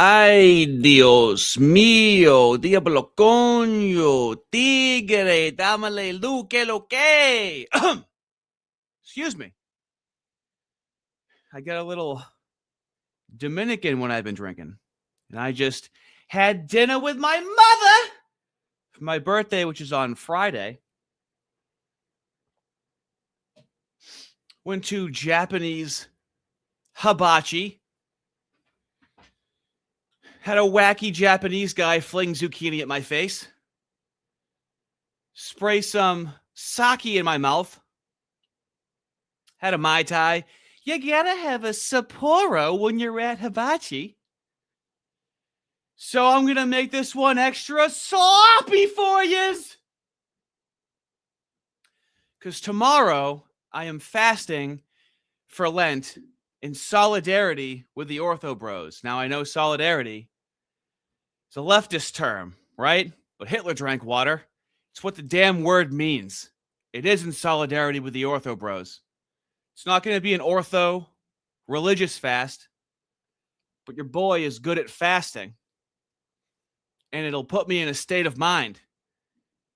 Ay, Dios mío, diablo coño, tigre, dámale luque lo que. Excuse me. I got a little Dominican when I've been drinking. And I just had dinner with my mother for my birthday, which is on Friday. Went to Japanese hibachi. Had a wacky Japanese guy fling zucchini at my face. Spray some sake in my mouth. Had a Mai Tai. You gotta have a Sapporo when you're at hibachi. So I'm gonna make this one extra sloppy for yous. Because tomorrow I am fasting for Lent in solidarity with the Ortho Bros. Now I know solidarity is a leftist term, right? But Hitler drank water. It's what the damn word means. It is in solidarity with the Ortho Bros. It's not going to be an ortho religious fast, but your boy is good at fasting. And it'll put me in a state of mind.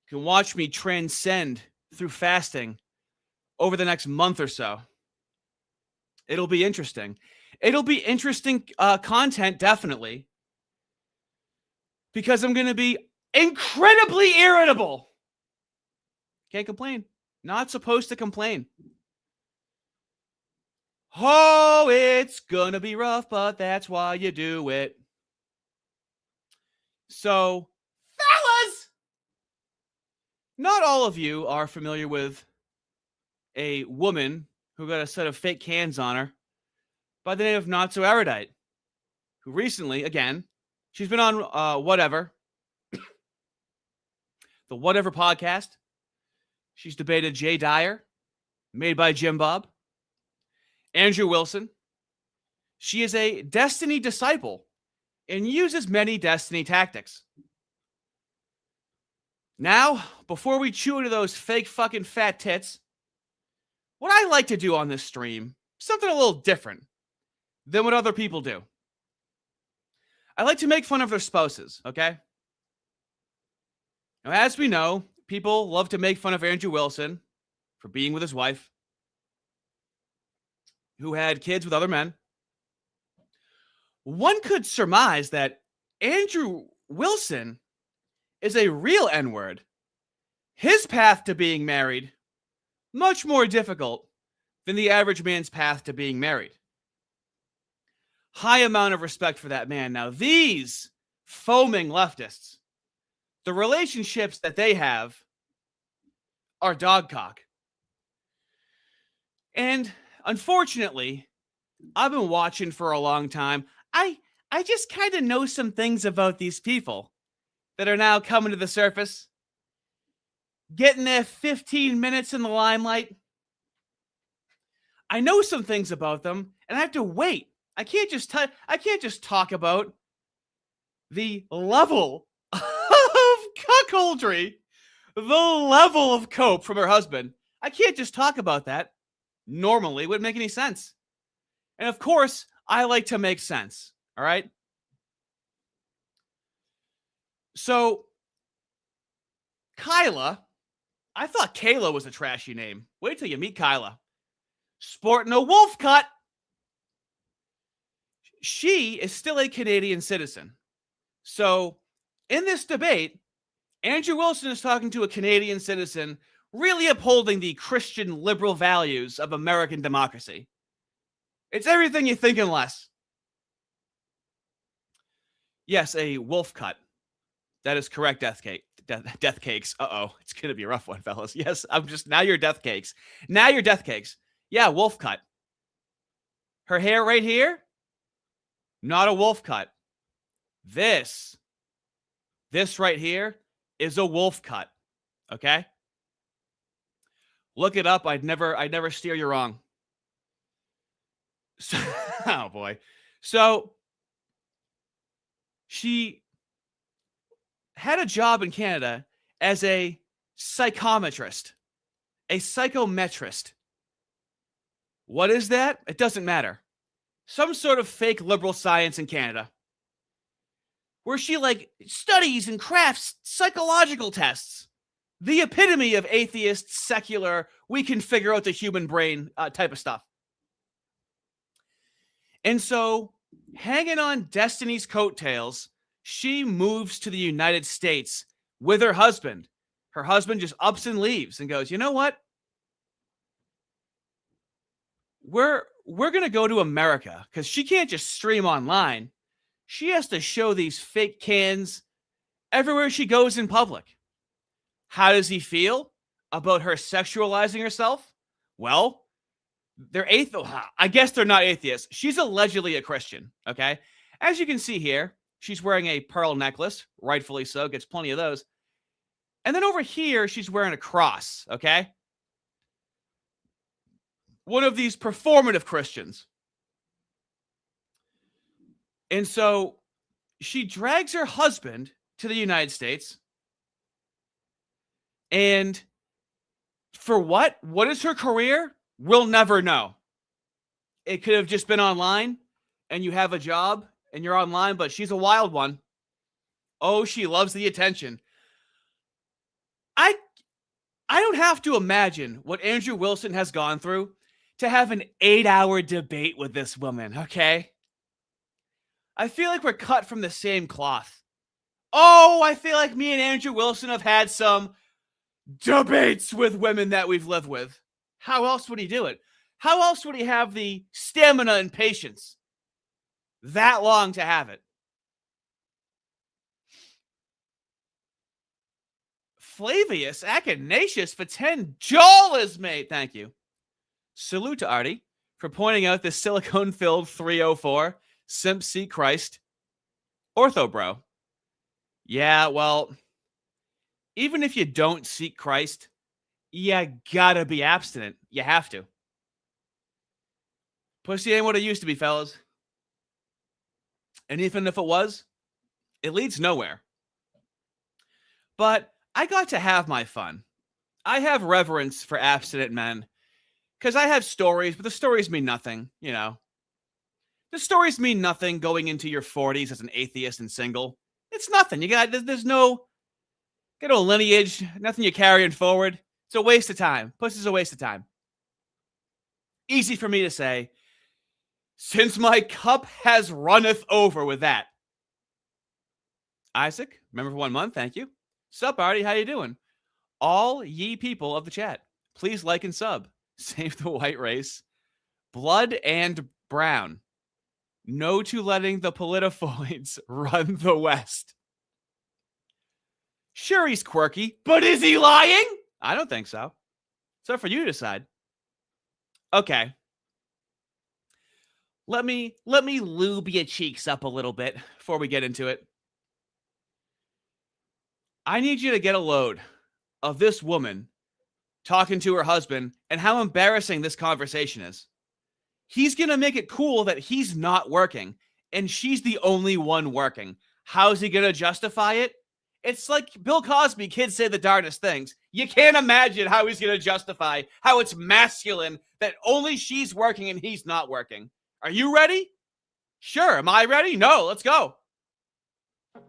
You can watch me transcend through fasting over the next month or so. It'll be interesting. It'll be interesting content, definitely, because I'm going to be incredibly irritable. Can't complain. Not supposed to complain. Oh, it's gonna be rough, but that's why you do it. So, fellas, not all of you are familiar with a woman who got a set of fake cans on her by the name of NotSoErudite, who recently, again, she's been on Whatever, the Whatever podcast. She's debated Jay Dyer, made by Jim Bob, Andrew Wilson. She is a Destiny disciple and uses many Destiny tactics. Now, before we chew into those fake fucking fat tits, what I like to do on this stream, something a little different than what other people do. I like to make fun of their spouses, okay? Now, as we know, people love to make fun of Andrew Wilson for being with his wife, who had kids with other men. One could surmise that Andrew Wilson is a real N-word. His path to being married, much more difficult than the average man's path to being married. High amount of respect for that man. Now, these foaming leftists, the relationships that they have are dogcock. And unfortunately, I've been watching for a long time. I just kind of know some things about these people that are now coming to the surface, getting their 15 minutes in the limelight. I know some things about them, and I have to wait. I can't just talk about the level of cuckoldry, the level of cope from her husband. I can't just talk about that. Normally, it wouldn't make any sense. And of course, I like to make sense. All right? So, Kyla, I thought Kayla was a trashy name. Wait till you meet Kyla. Sporting a wolf cut. She is still a Canadian citizen. So, in this debate, Andrew Wilson is talking to a Canadian citizen, really upholding the Christian liberal values of American democracy. It's everything you think and less. Yes, a wolf cut. That is correct, death cakes. Uh-oh, it's going to be a rough one, fellas. Yes, now you're death cakes. Now you're death cakes. Yeah, wolf cut. Her hair right here, not a wolf cut. This right here is a wolf cut. Okay? Look it up. I'd never steer you wrong. So, oh boy. So she had a job in Canada as a psychometrist, a psychometrist. What is that? It doesn't matter. Some sort of fake liberal science in Canada. where she like studies and crafts psychological tests. The epitome of atheist, secular, we can figure out the human brain type of stuff. And so, hanging on Destiny's coattails, she moves to the United States with her husband. Her husband just ups and leaves and goes, you know what? We're going to go to America because she can't just stream online. She has to show these fake cans everywhere she goes in public. How does he feel about her sexualizing herself? Well, they're I guess they're not atheists. She's allegedly a Christian, okay? As you can see here, she's wearing a pearl necklace, rightfully so, gets plenty of those. And then over here, she's wearing a cross, okay? One of these performative Christians. And so she drags her husband to the United States. And for what? What is her career? We'll never know. It could have just been online and you have a job and you're online, but she's a wild one. Oh, she loves the attention. I don't have to imagine what Andrew Wilson has gone through to have an 8-hour debate with this woman, okay? I feel like we're cut from the same cloth. Oh, I feel like me and Andrew Wilson have had some debates with women that we've lived with. How else would he do it? How else would he have the stamina and patience that long to have it? Flavius Acanacius for 10 dollars, mate. Thank you. Salute to Artie for pointing out the silicone-filled 304 Simp See Christ Ortho Bro. Yeah, well, even if you don't seek Christ, you gotta be abstinent. You have to. Pussy ain't what it used to be, fellas. And even if it was, it leads nowhere. But I got to have my fun. I have reverence for abstinent men because I have stories, but the stories mean nothing, you know. The stories mean nothing going into your 40s as an atheist and single. It's nothing. There's no lineage, nothing you're carrying forward. It's a waste of time. Pussy's a waste of time. Easy for me to say, since my cup has runneth over with that. Isaac, member for 1 month, thank you. Sup, Artie, how you doing? All ye people of the chat, please like and sub. Save the white race. Blood and brown. No to letting the politifoids run the West. Sure, he's quirky, but is he lying? I don't think so. So for you to decide. Okay. Let me lube your cheeks up a little bit before we get into it. I need you to get a load of this woman talking to her husband and how embarrassing this conversation is. He's going to make it cool that he's not working and she's the only one working. How's he going to justify it? It's like Bill Cosby, kids say the darndest things. You can't imagine how he's going to justify how it's masculine that only she's working and he's not working. Are you ready? Sure. Am I ready? No, let's go.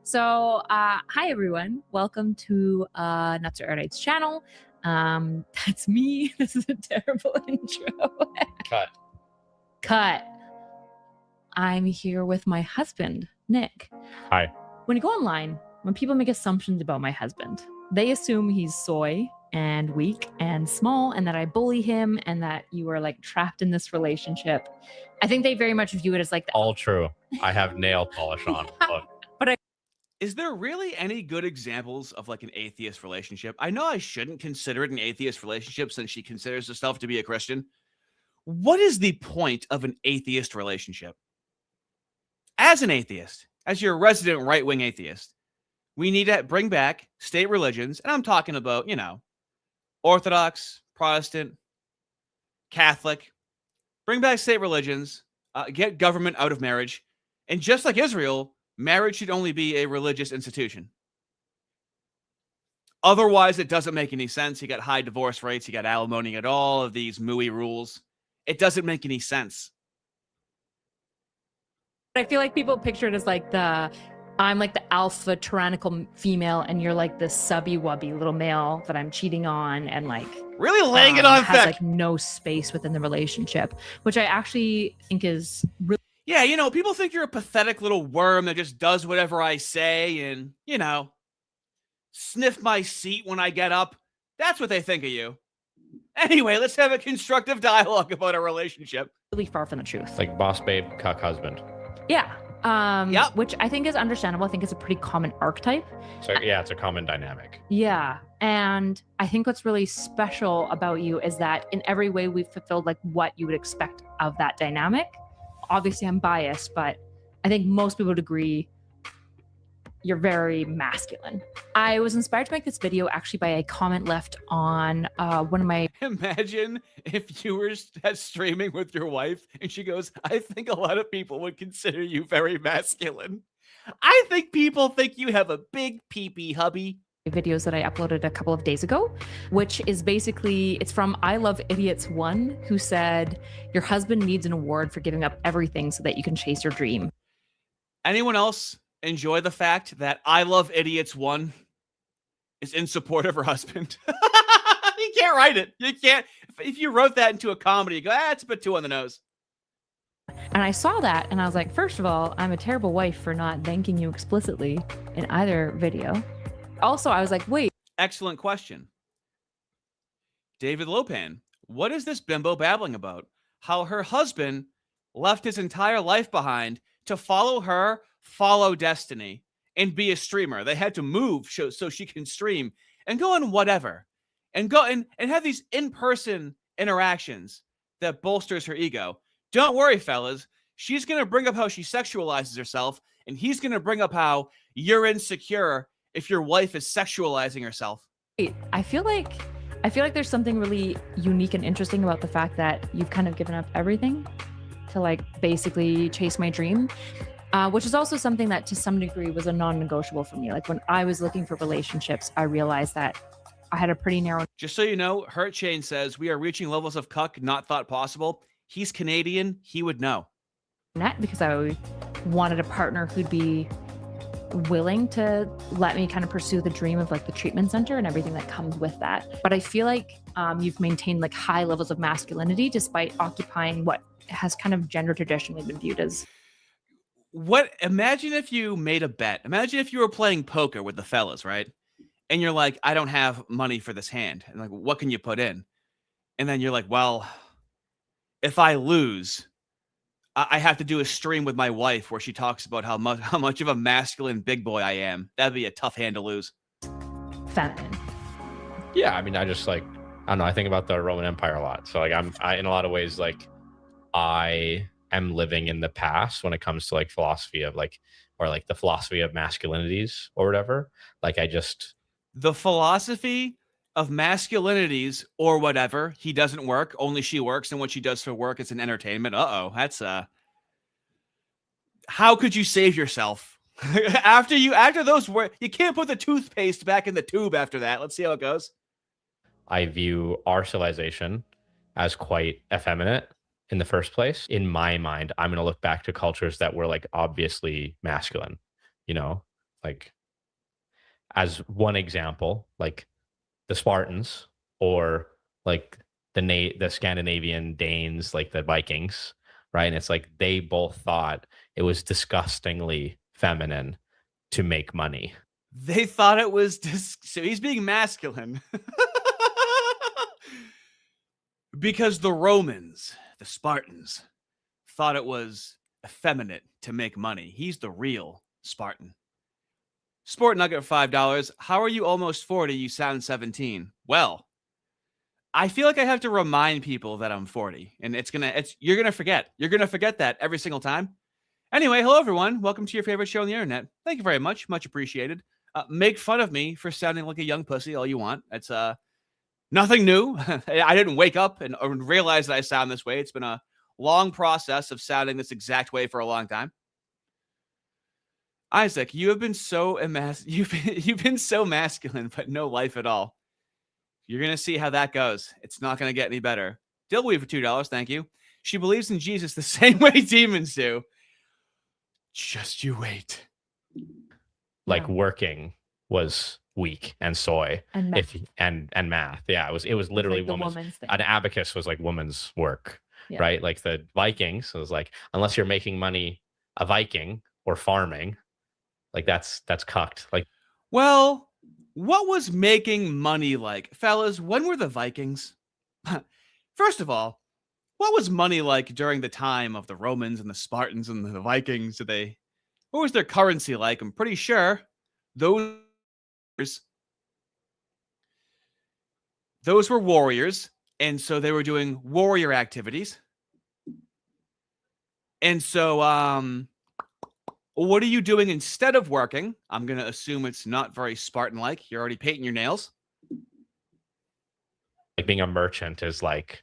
So, hi everyone. Welcome to NotSoErudite's channel. That's me. This is a terrible intro. Cut. I'm here with my husband, Nick. Hi. When you go online, when people make assumptions about my husband, they assume he's soy and weak and small and that I bully him and that you are like trapped in this relationship. I think they very much view it as like all true. I have nail polish on. Is there really any good examples of like an atheist relationship? I know I shouldn't consider it an atheist relationship since she considers herself to be a Christian. What is the point of an atheist relationship? As an atheist, as your resident right-wing atheist, we need to bring back state religions. And I'm talking about, Orthodox, Protestant, Catholic. Bring back state religions, get government out of marriage. And just like Israel, marriage should only be a religious institution. Otherwise, it doesn't make any sense. You got high divorce rates. You got alimony. You got all of these mooey rules. It doesn't make any sense. I feel like people picture it as like the I'm like the alpha tyrannical female, and you're like the subby wubby little male that I'm cheating on, and like Really laying it on has thick. like no space within the relationship, which I actually think is really. Yeah, you know, people think you're a pathetic little worm that just does whatever I say and, you know, sniff my seat when I get up. That's what they think of you. Anyway, let's have a constructive dialogue about a relationship. Really far from the truth. Like boss babe, cuck husband. Yeah. Yep. Which I think is understandable. I think it's a pretty common archetype. So yeah, it's a common dynamic. Yeah. And I think what's really special about you is that in every way we've fulfilled like what you would expect of that dynamic. Obviously I'm biased, but I think most people would agree you're very masculine. I was inspired to make this video actually by a comment left on one of my. Imagine if you were streaming with your wife and she goes, I think a lot of people would consider you very masculine. I think people think you have a big pee-pee, hubby. Videos that I uploaded a couple of days ago, which is basically, it's from I Love Idiots 1, who said, your husband needs an award for giving up everything so that you can chase your dream. Anyone else enjoy the fact that I Love Idiots 1 is in support of her husband? You can't write it. You can't. If you wrote that into a comedy, you go, it's a bit too on the nose. And I saw that and I was like, first of all, I'm a terrible wife for not thanking you explicitly in either video. Also, I was like, wait. Excellent question. David Lopan, what is this bimbo babbling about? How her husband left his entire life behind to follow her, follow destiny, and be a streamer. They had to move so she can stream and go on whatever. And go and have these in-person interactions that bolsters her ego. Don't worry, fellas. She's going to bring up how she sexualizes herself, and he's going to bring up how you're insecure if your wife is sexualizing herself. I feel like there's something really unique and interesting about the fact that you've kind of given up everything to like basically chase my dream, which is also something that to some degree was a non-negotiable for me. Like when I was looking for relationships, I realized that I had a pretty narrow. Just so you know, Hurt Chain says we are reaching levels of cuck not thought possible. He's Canadian. He would know. Net because I wanted a partner who'd be willing to let me kind of pursue the dream of like the treatment center and everything that comes with that. But I feel like you've maintained like high levels of masculinity despite occupying what has kind of gender traditionally been viewed as. What? Imagine if you made a bet. Imagine if you were playing poker with the fellas, right? And you're like, I don't have money for this hand. And like, what can you put in? And then you're like, well, if I lose, I have to do a stream with my wife where she talks about how much of a masculine big boy I am. That'd be a tough hand to lose. Feminine. Yeah, I mean, I just like, I don't know. I think about the Roman Empire a lot. So like, I in a lot of ways, like, I am living in the past when it comes to like philosophy of like, or like the philosophy of masculinities or whatever. Like, the philosophy of masculinities or whatever. He doesn't work. Only she works. And what she does for work is an entertainment. That's how could you save yourself after those words? You can't put the toothpaste back in the tube after that. Let's see how it goes. I view our civilization as quite effeminate in the first place. In my mind, I'm going to look back to cultures that were like obviously masculine, you know, like as one example, like the Spartans or like the Scandinavian Danes, like the Vikings, right? And it's like they both thought it was disgustingly feminine to make money. They thought it was so he's being masculine. Because the Romans, the Spartans, thought it was effeminate to make money. He's the real Spartan. Sport Nugget $5. How are you almost 40? You sound 17. Well, I feel like I have to remind people that I'm 40, and you're gonna forget. You're gonna forget that every single time. Anyway, hello everyone. Welcome to your favorite show on the internet. Thank you very much. Much appreciated. Make fun of me for sounding like a young pussy all you want. It's nothing new. I didn't wake up and realize that I sound this way. It's been a long process of sounding this exact way for a long time. Isaac, you have been so you've been so masculine, but no life at all. You're gonna see how that goes. It's not gonna get any better. Dillweed for $2, thank you. She believes in Jesus the same way demons do. Just you wait. Like working was weak, and soy And math. and math. Yeah, it was literally like the woman's. woman's thing. An abacus was like woman's work, Yeah. right? Like the Vikings, it was like, unless you're making money a Viking or farming, like that's cucked. Like, Well, what was making money like? Fellas, when were the Vikings? First of all, what was money like during the time of the Romans and the Spartans and the Vikings? What was their currency like? I'm pretty sure those were warriors, and so they were doing warrior activities. And so what are you doing instead of working? I'm going to assume it's not very Spartan-like. You're already painting your nails. like being a merchant is like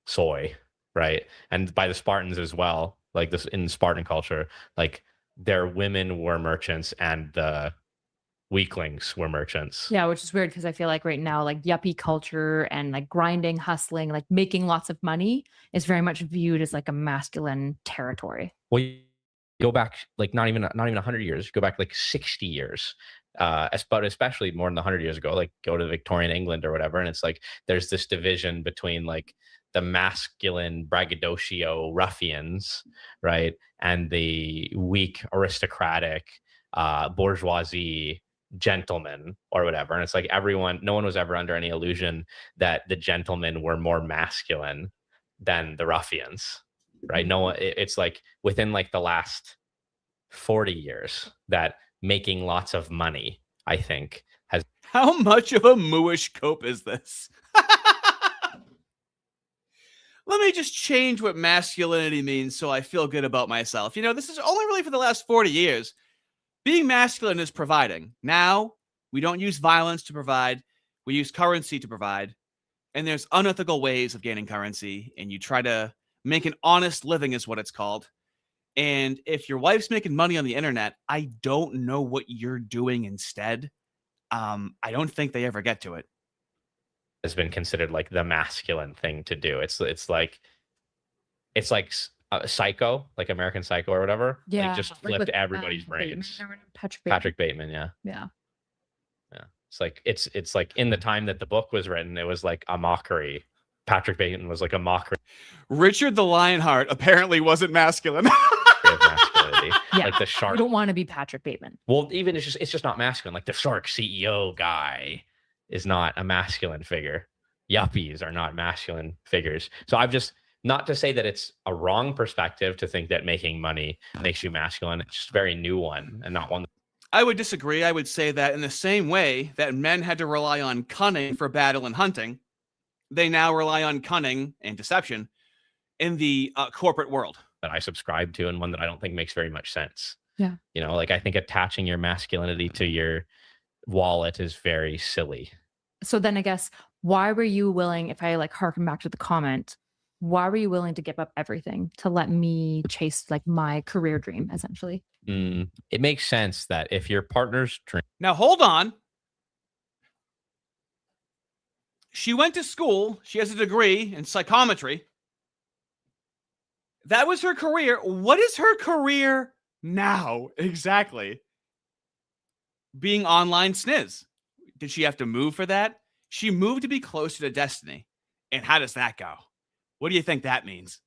soy, right? And by the Spartans as well, like this in Spartan culture, like their women were merchants and the weaklings were merchants. Yeah, which is weird because I feel like right now, like yuppie culture and like grinding, hustling, like making lots of money is very much viewed as like a masculine territory. Well, you go back like not even 100 years, go back like 60 years. But especially more than 100 years ago, like go to Victorian England or whatever, and it's like there's this division between like the masculine braggadocio ruffians, right, and the weak aristocratic bourgeoisie gentlemen or whatever. And it's like no one was ever under any illusion that the gentlemen were more masculine than the ruffians, right? No one, it's like within like the last 40 years that making lots of money, I think, has. How much of a mooish cope is this? Let me just change what masculinity means so I feel good about myself. This is only really for the last 40 years. Being masculine is providing. Now, we don't use violence to provide. We use currency to provide. And there's unethical ways of gaining currency, and you try to make an honest living is what it's called. And if your wife's making money on the internet, I don't know what you're doing instead. I don't think they ever get to it. Has been considered like the masculine thing to do. It's like Psycho, like American Psycho or whatever. Yeah, like just like flipped with, everybody's brains. Bateman or Patrick Bateman, yeah. Yeah. It's like it's like in the time that the book was written, it was like a mockery. Patrick Bateman was like a mockery Richard the Lionheart apparently wasn't masculine. of masculinity. Yeah. Like the shark. You don't want to be Patrick Bateman. Well, even it's just not masculine. Like the shark CEO guy is not a masculine figure. Yuppies are not masculine figures. So I've just, not to say that it's a wrong perspective to think that making money makes you masculine. It's just a very new one and not one. I would disagree. I would say that in the same way that men had to rely on cunning for battle and hunting, they now rely on cunning and deception in the corporate world. That I subscribe to, and one that I don't think makes very much sense. Yeah. Like I think attaching your masculinity to your wallet is very silly. So then I guess, why were you willing, if I like harken back to the comment, why were you willing to give up everything to let me chase like my career dream, essentially? It makes sense that if your partner's dream. Now, hold on. She went to school. She has a degree in psychometry. That was her career. What is her career now, exactly? Being online sniz. Did she have to move for that? She moved to be closer to Destiny. And how does that go? What do you think that means?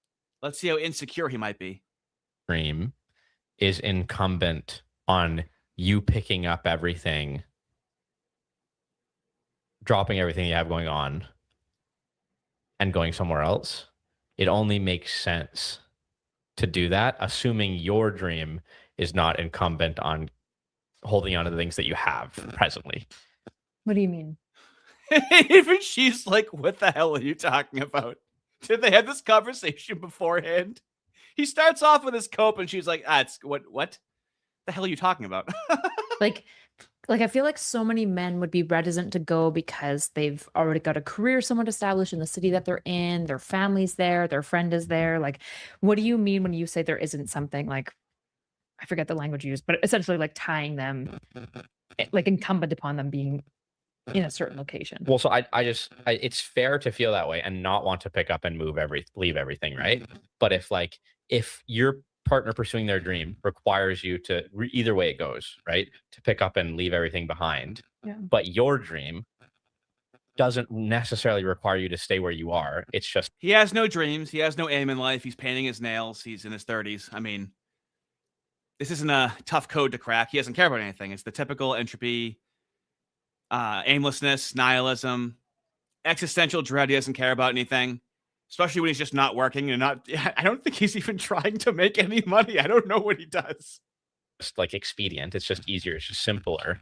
Let's see how insecure he might be. Dream is incumbent on you picking up everything, dropping everything you have going on, and going somewhere else. It only makes sense to do that, assuming your dream is not incumbent on holding on to the things that you have presently. What do you mean? Even she's like, what the hell are you talking about? Did they have this conversation beforehand? He starts off with his cope and she's like, it's what the hell are you talking about? like I feel like so many men would be reticent to go because they've already got a career somewhat established in the city that they're in, their family's there, their friend is there. Like, what do you mean when you say there isn't something like, I forget the language used, but essentially like tying them, like incumbent upon them being in a certain location? Well, so I it's fair to feel that way and not want to pick up and leave everything, right? But if your partner pursuing their dream requires you to, either way it goes, right? To pick up and leave everything behind. Yeah. But your dream doesn't necessarily require you to stay where you are. It's just He has no dreams. He has no aim in life. He's painting his nails. He's in his 30s. I mean, this isn't a tough code to crack. He doesn't care about anything. It's the typical entropy, aimlessness, nihilism, existential dread. He doesn't care about anything, especially when he's just not working and not. I don't think he's even trying to make any money. I don't know what he does. like expedient. It's just easier. It's just simpler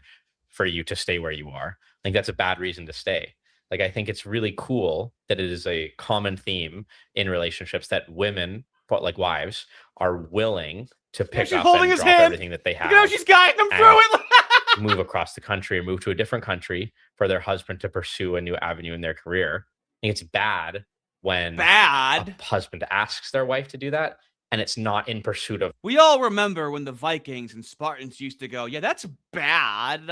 for you to stay where you are. I think that's a bad reason to stay. Like, I think it's really cool that it is a common theme in relationships that women, but like wives, are willing to pick up and drop everything that they have. You know, she's guiding them through it. Move across the country or move to a different country for their husband to pursue a new avenue in their career. I think it's bad when a husband asks their wife to do that and it's not in pursuit of. We all remember when the Vikings and Spartans used to go, yeah, that's bad.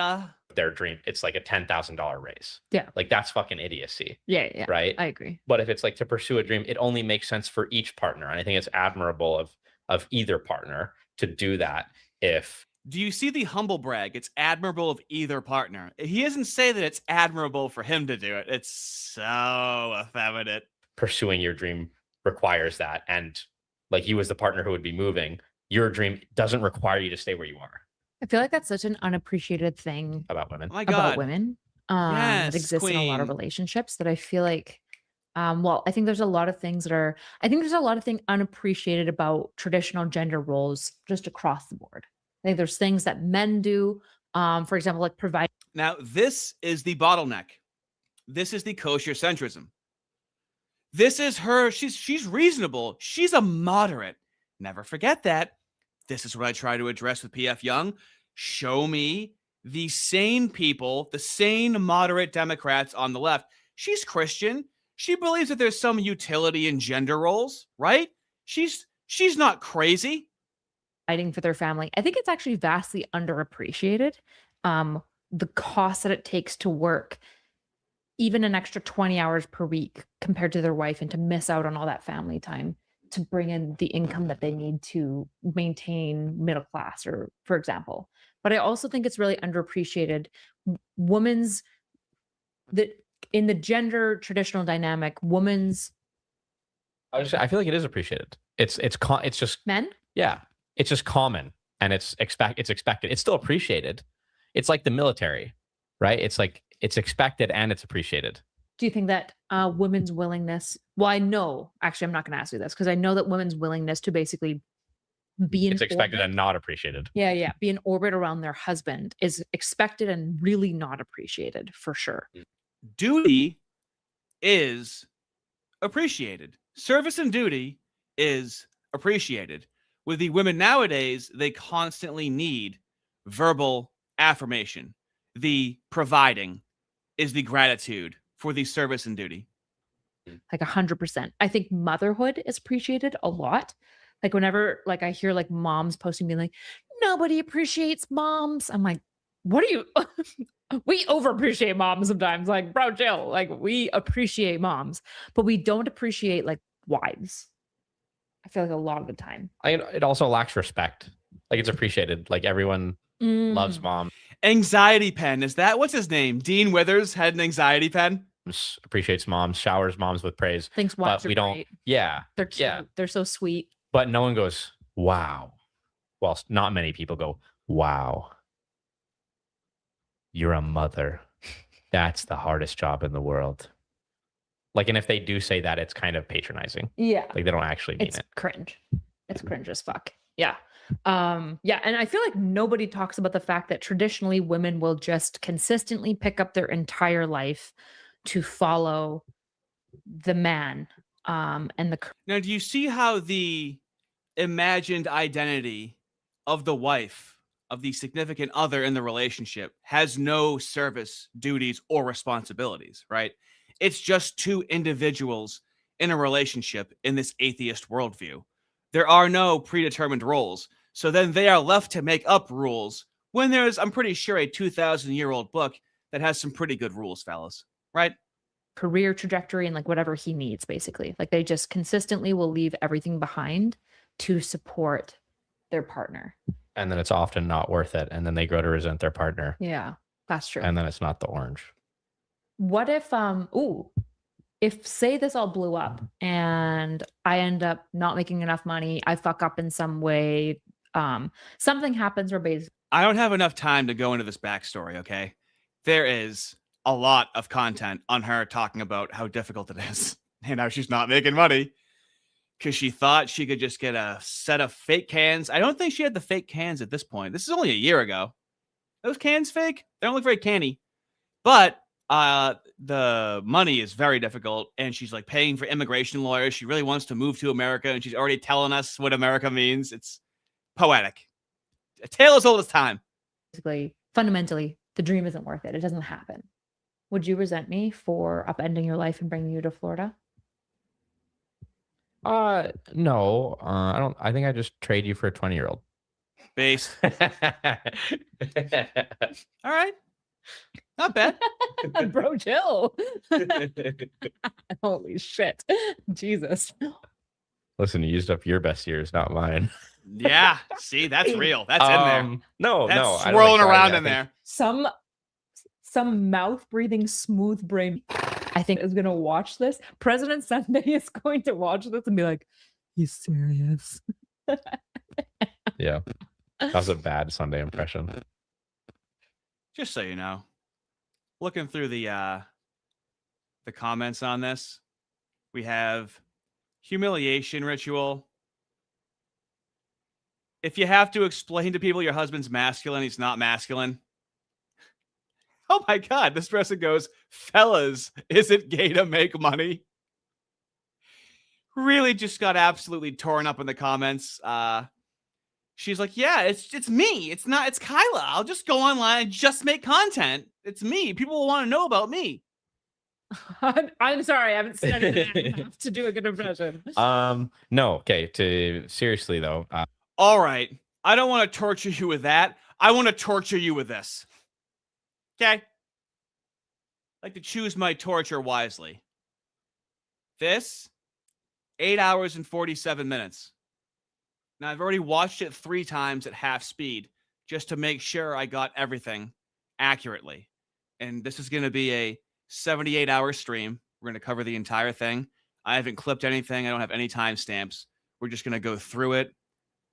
Their dream. It's like a $10,000 raise. Yeah. Like, that's fucking idiocy. Yeah. Right. I agree. But if it's like to pursue a dream, it only makes sense for each partner. And I think it's admirable of either partner to do that. Do you see the humble brag? It's admirable of either partner. He doesn't say that it's admirable for him to do it. It's so effeminate. Pursuing your dream requires that. And like, you as the partner who would be moving, your dream doesn't require you to stay where you are. I feel like that's such an unappreciated thing about women. Oh my God. About women Yes, that exists in a lot of queen. relationships that I feel like, well, I think there's a lot of things unappreciated about traditional gender roles just across the board. I think there's things that men do, for example, like provide. Now, this is the bottleneck. This is the kosher centrism. This is her. She's reasonable. She's a moderate. Never forget that. This is what I try to address with PF Young. Show me the sane people, the sane moderate Democrats on the left. She's Christian. She believes that there's some utility in gender roles, right? She's not crazy. Fighting for their family. I think it's actually vastly underappreciated. The cost that it takes to work even an extra 20 hours per week compared to their wife and to miss out on all that family time to bring in the income that they need to maintain middle class, or for example. But I also think it's really underappreciated. That in the gender traditional dynamic, I feel like it is appreciated. It's just men. Yeah, it's just common and it's expected. It's still appreciated. It's like the military, right? It's like it's expected and it's appreciated. Do you think that women's willingness? Well, I know. Actually, I'm not going to ask you this because I know that women's willingness to basically be in it's expected orbit, and not appreciated. Yeah, be in orbit around their husband is expected and really not appreciated for sure. Duty is appreciated. Service and duty is appreciated. With the women nowadays, they constantly need verbal affirmation. The providing is the gratitude for the service and duty. Like 100%. I think motherhood is appreciated a lot. Like whenever like I hear like moms posting being like, nobody appreciates moms. I'm like, what are you? We overappreciate moms sometimes. Like, bro, chill. Like, we appreciate moms, but we don't appreciate like wives. I feel like a lot of the time. It also lacks respect. Like, it's appreciated. Like, everyone loves mom. Anxiety pen. Is that what's his name? Dean Withers had an anxiety pen. Appreciates moms, showers moms with praise. Thinks wives are don't. great. Yeah, they're cute. Yeah. They're so sweet. But no one goes, wow. Well, not many people go, wow. You're a mother. That's the hardest job in the world. Like, and if they do say that, it's kind of patronizing. Yeah. Like, they don't actually mean it's it. Cringe. It's cringe as fuck. Yeah. Yeah. And I feel like nobody talks about the fact that traditionally women will just consistently pick up their entire life to follow the man. And now, do you see how the imagined identity of the wife, of the significant other in the relationship, has no service, duties, or responsibilities, right? It's just two individuals in a relationship in this atheist worldview. There are no predetermined roles. So then they are left to make up rules when there's, I'm pretty sure, a 2,000-year-old book that has some pretty good rules, fellas, right? Career trajectory and like whatever he needs, basically. Like they just consistently will leave everything behind to support their partner. And then it's often not worth it. And then they grow to resent their partner. Yeah, that's true. And then it's not the orange. What if say this all blew up and I end up not making enough money, I fuck up in some way, something happens where basically I don't have enough time to go into this backstory, okay? There is a lot of content on her talking about how difficult it is and how she's not making money because she thought she could just get a set of fake cans. I don't think she had the fake cans at this point. This is only a year ago. Those cans fake? They don't look very canny. But the money is very difficult, and she's like paying for immigration lawyers. She really wants to move to America, and she's already telling us what America means. It's poetic. A tale as old as time. Fundamentally, the dream isn't worth it. It doesn't happen. Would you resent me for upending your life and bringing you to Florida? No. I don't. I think I just trade you for a 20-year-old. Base. All right. Not bad. Bro, chill. Holy shit. Jesus. Listen, you used up your best years, not mine. Yeah. See, that's real. That's in there. No, That's no. swirling around in there. Some mouth breathing smooth brain I think is gonna watch this. President Sunday is going to watch this and be like, he's serious. Yeah. That was a bad Sunday impression. Just so you know, looking through the comments on this, we have humiliation ritual. If you have to explain to people your husband's masculine, he's not masculine. Oh my God, this person goes, fellas, is it gay to make money? Really just got absolutely torn up in the comments. She's like, yeah, it's me. It's Kyla. I'll just go online and just make content. It's me. People will want to know about me. I'm sorry, I haven't studied that enough to do a good impression. No, okay, seriously though. All right. I don't want to torture you with that. I want to torture you with this. Okay? I like to choose my torture wisely. This, 8 hours and 47 minutes. Now, I've already watched it 3 times at half speed just to make sure I got everything accurately. And this is going to be a 78-hour stream. We're going to cover the entire thing. I haven't clipped anything. I don't have any timestamps. We're just going to go through it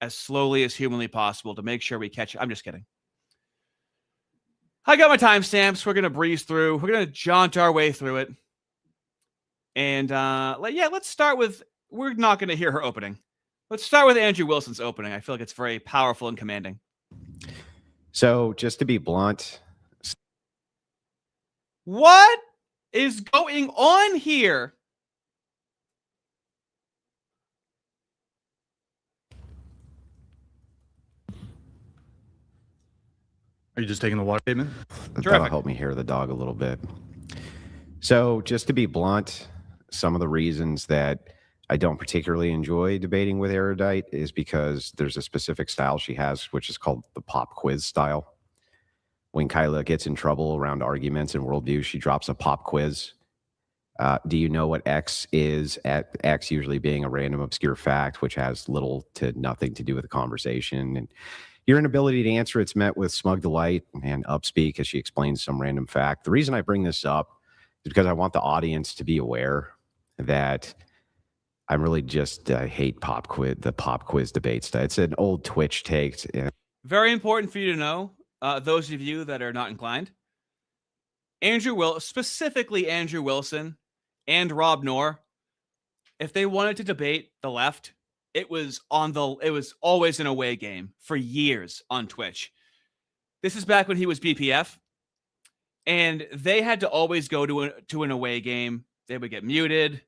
as slowly as humanly possible to make sure we catch it. I'm just kidding. I got my timestamps. We're going to breeze through. We're going to jaunt our way through it. And let's start with, we're not going to hear her opening. Let's start with Andrew Wilson's opening. I feel like it's very powerful and commanding. So just to be blunt. What is going on here? Are you just taking the water statement? That'll help me hear the dog a little bit. So just to be blunt, some of the reasons that I don't particularly enjoy debating with Erudite is because there's a specific style she has, which is called the pop quiz style. When Kyla gets in trouble around arguments and worldview, she drops a pop quiz. Do you know what X is? At X usually being a random obscure fact, which has little to nothing to do with the conversation. And your inability to answer it's met with smug delight and upspeak as she explains some random fact. The reason I bring this up is because I want the audience to be aware that I really just hate the pop quiz debates. It's an old Twitch take. Very important for you to know, those of you that are not inclined. Specifically Andrew Wilson and Rob Knorr, if they wanted to debate the left, it was always an away game for years on Twitch. This is back when he was BPF, and they had to always go to an away game. They would get muted.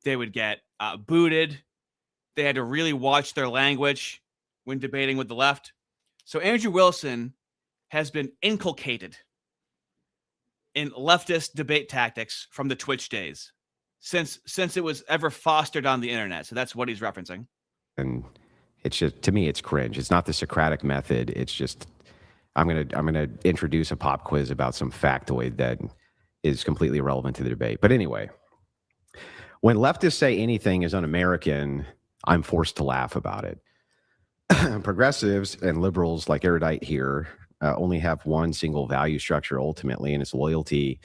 They would get booted. They had to really watch their language when debating with the left. So Andrew Wilson has been inculcated in leftist debate tactics from the Twitch days since it was ever fostered on the internet. So that's what he's referencing. And it's just, to me, it's cringe. It's not the Socratic method. It's just, I'm gonna introduce a pop quiz about some factoid that is completely irrelevant to the debate. But anyway, when leftists say anything is un-American, I'm forced to laugh about it. Progressives and liberals like Erudite here only have one single value structure ultimately, and it's loyalty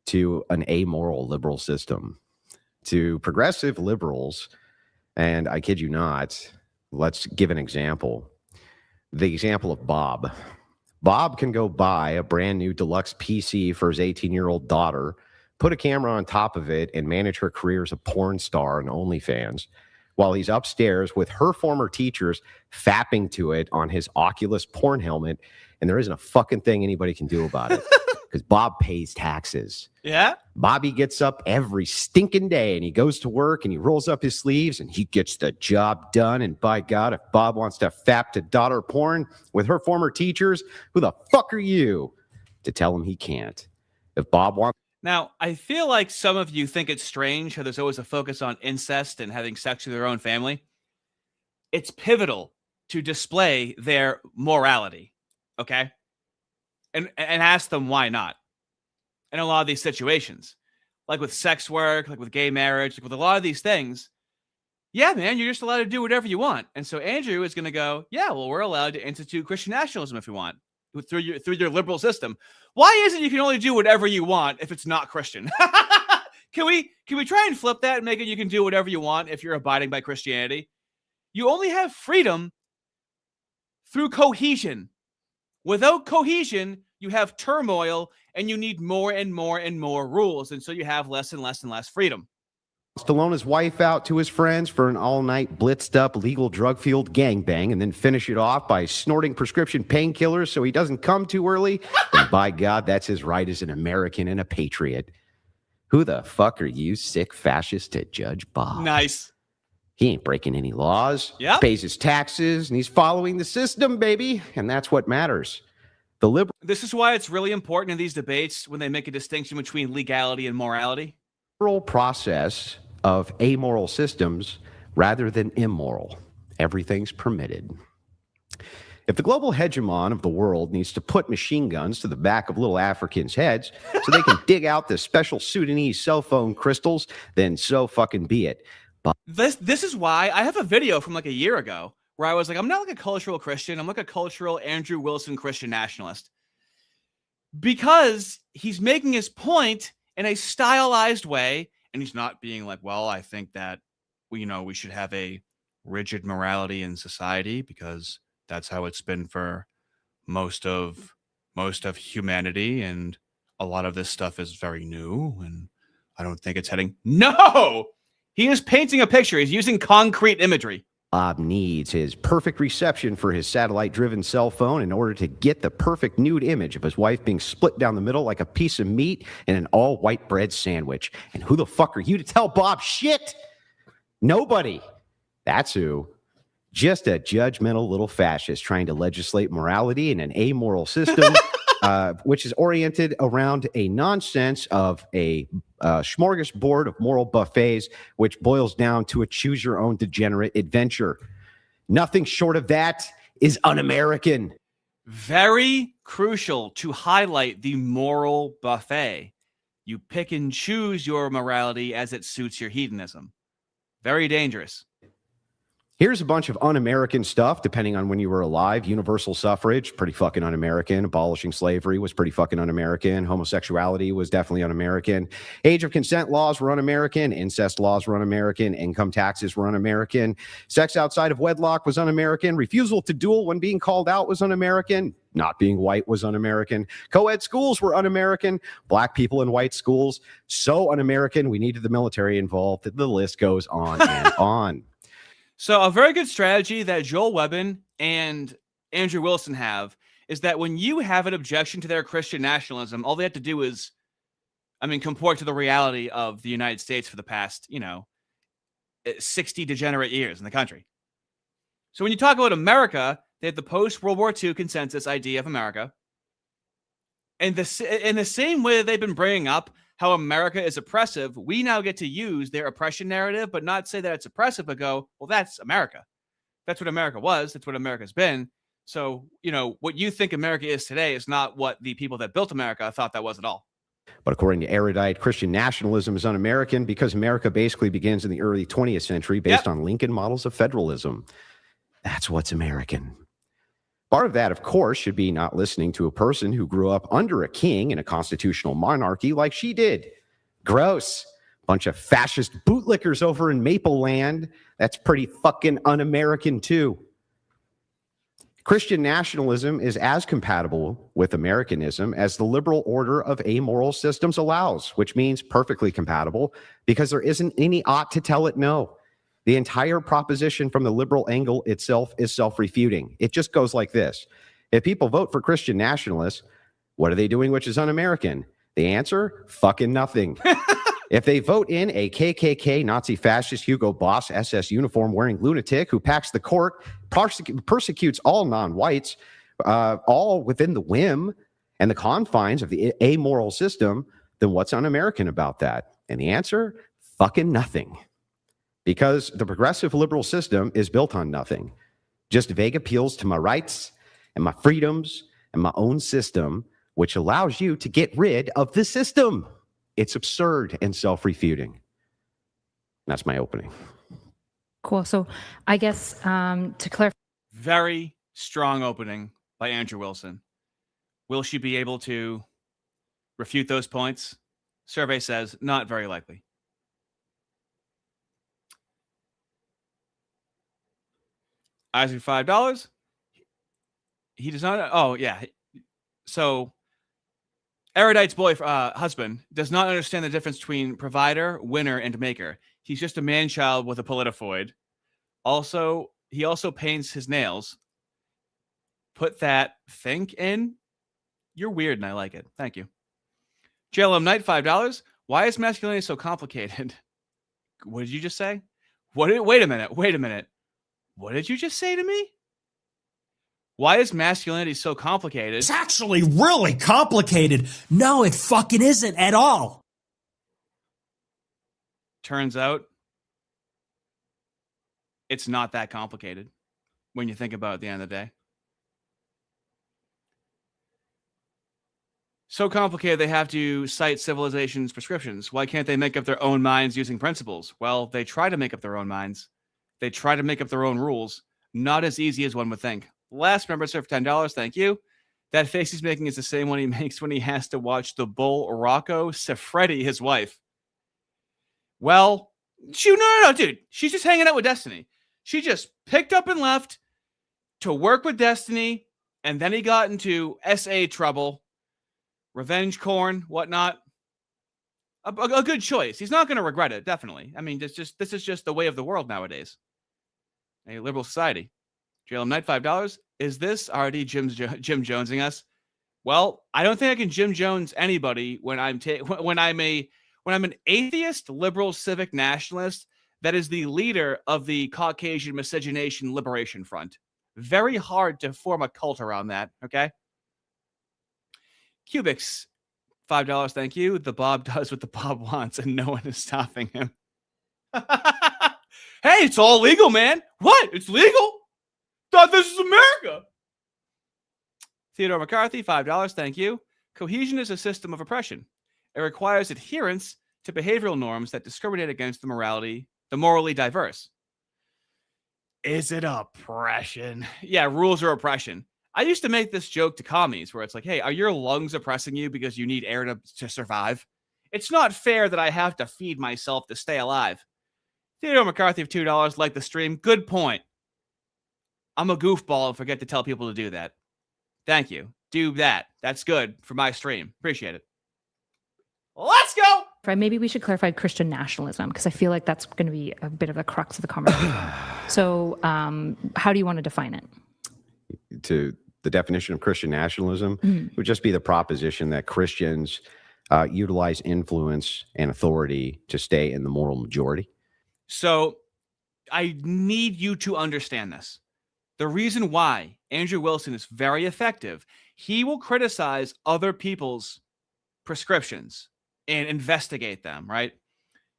to an amoral liberal system. To progressive liberals, and I kid you not, let's give an example. The example of Bob. Bob can go buy a brand new deluxe PC for his 18-year-old daughter, put a camera on top of it, and manage her career as a porn star on OnlyFans, while he's upstairs with her former teachers fapping to it on his Oculus porn helmet, and there isn't a fucking thing anybody can do about it because Bob pays taxes. Yeah? Bobby gets up every stinking day and he goes to work and he rolls up his sleeves and he gets the job done. And by God, if Bob wants to fap to daughter porn with her former teachers, who the fuck are you to tell him he can't? If Bob wants... Now, I feel like some of you think it's strange how there's always a focus on incest and having sex with their own family. It's pivotal to display their morality, okay? And ask them why not. In a lot of these situations, like with sex work, like with gay marriage, like with a lot of these things, yeah, man, you're just allowed to do whatever you want. And so Andrew is going to go, yeah, well, we're allowed to institute Christian nationalism if we want through your liberal system. Why is it you can only do whatever you want if it's not Christian? Can we try and flip that and make it you can do whatever you want if you're abiding by Christianity? You only have freedom through cohesion. Without cohesion, you have turmoil and you need more and more and more rules. And so you have less and less and less freedom. To loan his wife out to his friends for an all-night blitzed-up legal drug-fueled gangbang and then finish it off by snorting prescription painkillers so he doesn't come too early, and by God, that's his right as an American and a patriot. Who the fuck are you, sick fascist, to judge Bob? Nice. He ain't breaking any laws. Yep. Pays his taxes, and he's following the system, baby, and that's what matters. The liberal... This is why it's really important in these debates when they make a distinction between legality and morality. Process of amoral systems rather than immoral. Everything's permitted. If the global hegemon of the world needs to put machine guns to the back of little Africans' heads so they can dig out the special Sudanese cell phone crystals, then so fucking be it. But this is why I have a video from like a year ago where I was like, I'm not like a cultural Christian. I'm like a cultural Andrew Wilson Christian nationalist. Because he's making his point in a stylized way, and he's not being like, well, I think that we should have a rigid morality in society because that's how it's been for most of humanity, and a lot of this stuff is very new, and I don't think it's heading. No, he is painting a picture. He's using concrete imagery. Bob needs his perfect reception for his satellite-driven cell phone in order to get the perfect nude image of his wife being split down the middle like a piece of meat in an all-white bread sandwich. And who the fuck are you to tell Bob shit? Nobody. That's who. Just a judgmental little fascist trying to legislate morality in an amoral system, which is oriented around a nonsense of a smorgasbord of moral buffets, which boils down to a choose-your-own degenerate adventure. Nothing short of that is un-American. Very crucial to highlight the moral buffet. You pick and choose your morality as it suits your hedonism. Very dangerous. Here's a bunch of un-American stuff, depending on when you were alive. Universal suffrage, pretty fucking un-American. Abolishing slavery was pretty fucking un-American. Homosexuality was definitely un-American. Age of consent laws were un-American. Incest laws were un-American. Income taxes were un-American. Sex outside of wedlock was un-American. Refusal to duel when being called out was un-American. Not being white was un-American. Co-ed schools were un-American. Black people in white schools, so un-American, we needed the military involved. The list goes on and on. So a very good strategy that Joel Webbin and Andrew Wilson have is that when you have an objection to their Christian nationalism, all they have to do is, comport to the reality of the United States for the past, 60 degenerate years in the country. So when you talk about America, they have the post-World War II consensus idea of America. And in the same way that they've been bringing up how America is oppressive, we now get to use their oppression narrative, but not say that it's oppressive, but go, well, that's America. That's what America was. That's what America's been. So, what you think America is today is not what the people that built America thought that was at all. But according to Erudite, Christian nationalism is un-American because America basically begins in the early 20th century based on Lincoln models of federalism. That's what's American. Part of that, of course, should be not listening to a person who grew up under a king in a constitutional monarchy like she did. Gross. Bunch of fascist bootlickers over in Maple Land. That's pretty fucking un-American too. Christian nationalism is as compatible with Americanism as the liberal order of amoral systems allows, which means perfectly compatible because there isn't any ought to tell it no. The entire proposition from the liberal angle itself is self-refuting. It just goes like this. If people vote for Christian nationalists, what are they doing which is un-American? The answer, fucking nothing. If they vote in a KKK, Nazi fascist Hugo Boss SS uniform wearing lunatic who packs the court, persecutes all non-whites, all within the whim and the confines of the amoral system, then what's un-American about that? And the answer, fucking nothing. Because the progressive liberal system is built on nothing. Just vague appeals to my rights and my freedoms and my own system, which allows you to get rid of the system. It's absurd and self-refuting. That's my opening. Cool. So I guess to clarify. Very strong opening by Andrew Wilson. Will she be able to refute those points? Survey says not very likely. Isaac, $5. He does not. Oh, yeah. So Erudite's husband does not understand the difference between provider, winner, and maker. He's just a man-child with a politifoid. Also, he also paints his nails. Put that think in. You're weird, and I like it. Thank you. JLM Knight, $5. Why is masculinity so complicated? What did you just say? Wait a minute. What did you just say to me? Why is masculinity so complicated? It's actually really complicated. No, it fucking isn't at all. Turns out it's not that complicated when you think about it at the end of the day. So complicated they have to cite civilization's prescriptions. Why can't they make up their own minds using principles? Well, they try to make up their own minds. They try to make up their own rules. Not as easy as one would think. Last member served for $10. Thank you. That face he's making is the same one he makes when he has to watch the bull Rocco Siffredi, his wife. Well, no, dude. She's just hanging out with Destiny. She just picked up and left to work with Destiny, and then he got into SA trouble, revenge corn, whatnot. A good choice. He's not going to regret it, definitely. I mean, this is just the way of the world nowadays. A liberal society. JLM Knight, $5. Is this already Jim Jonesing us? Well, I don't think I can Jim Jones anybody when I'm an atheist liberal civic nationalist that is the leader of the Caucasian Miscegenation Liberation Front. Very hard to form a cult around that, okay? Cubics, $5, thank you. The Bob does what the Bob wants, and no one is stopping him. Hey, it's all legal, man. What? It's legal? Thought this is America. Theodore McCarthy, $5, thank you. Cohesion is a system of oppression. It requires adherence to behavioral norms that discriminate against the morally diverse. Is it oppression? Yeah, rules are oppression. I used to make this joke to commies where it's like, hey, are your lungs oppressing you because you need air to survive? It's not fair that I have to feed myself to stay alive. Theodore McCarthy of $2, like the stream. Good point. I'm a goofball and forget to tell people to do that. Thank you. Do that. That's good for my stream. Appreciate it. Let's go. Maybe we should clarify Christian nationalism because I fel like that's going to be a bit of a crux of the conversation. So how do you want to define it? To the definition of Christian nationalism would just be the proposition that Christians utilize influence and authority to stay in the moral majority. So I need you to understand this. The reason why Andrew Wilson is very effective, he will criticize other people's prescriptions and investigate them, right?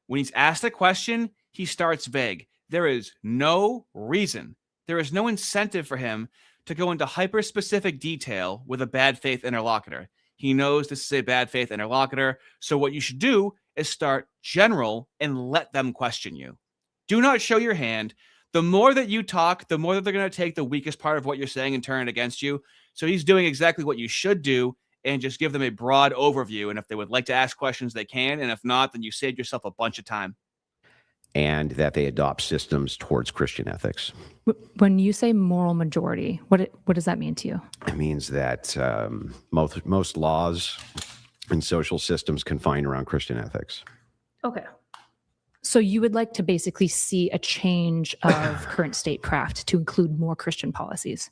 When he's asked a question, he starts vague. There is no reason, there is no incentive for him to go into hyper-specific detail with a bad faith interlocutor. He knows this is a bad faith interlocutor. So what you should do is start general and let them question you. Do not show your hand. The more that you talk, the more that they're going to take the weakest part of what you're saying and turn it against you. So he's doing exactly what you should do, and just give them a broad overview. And if they would like to ask questions, they can. And if not, then you saved yourself a bunch of time. And that they adopt systems towards Christian ethics. When you say moral majority, what does that mean to you? It means that most laws and social systems confined around Christian ethics. Okay. So you would like to basically see a change of current statecraft to include more Christian policies?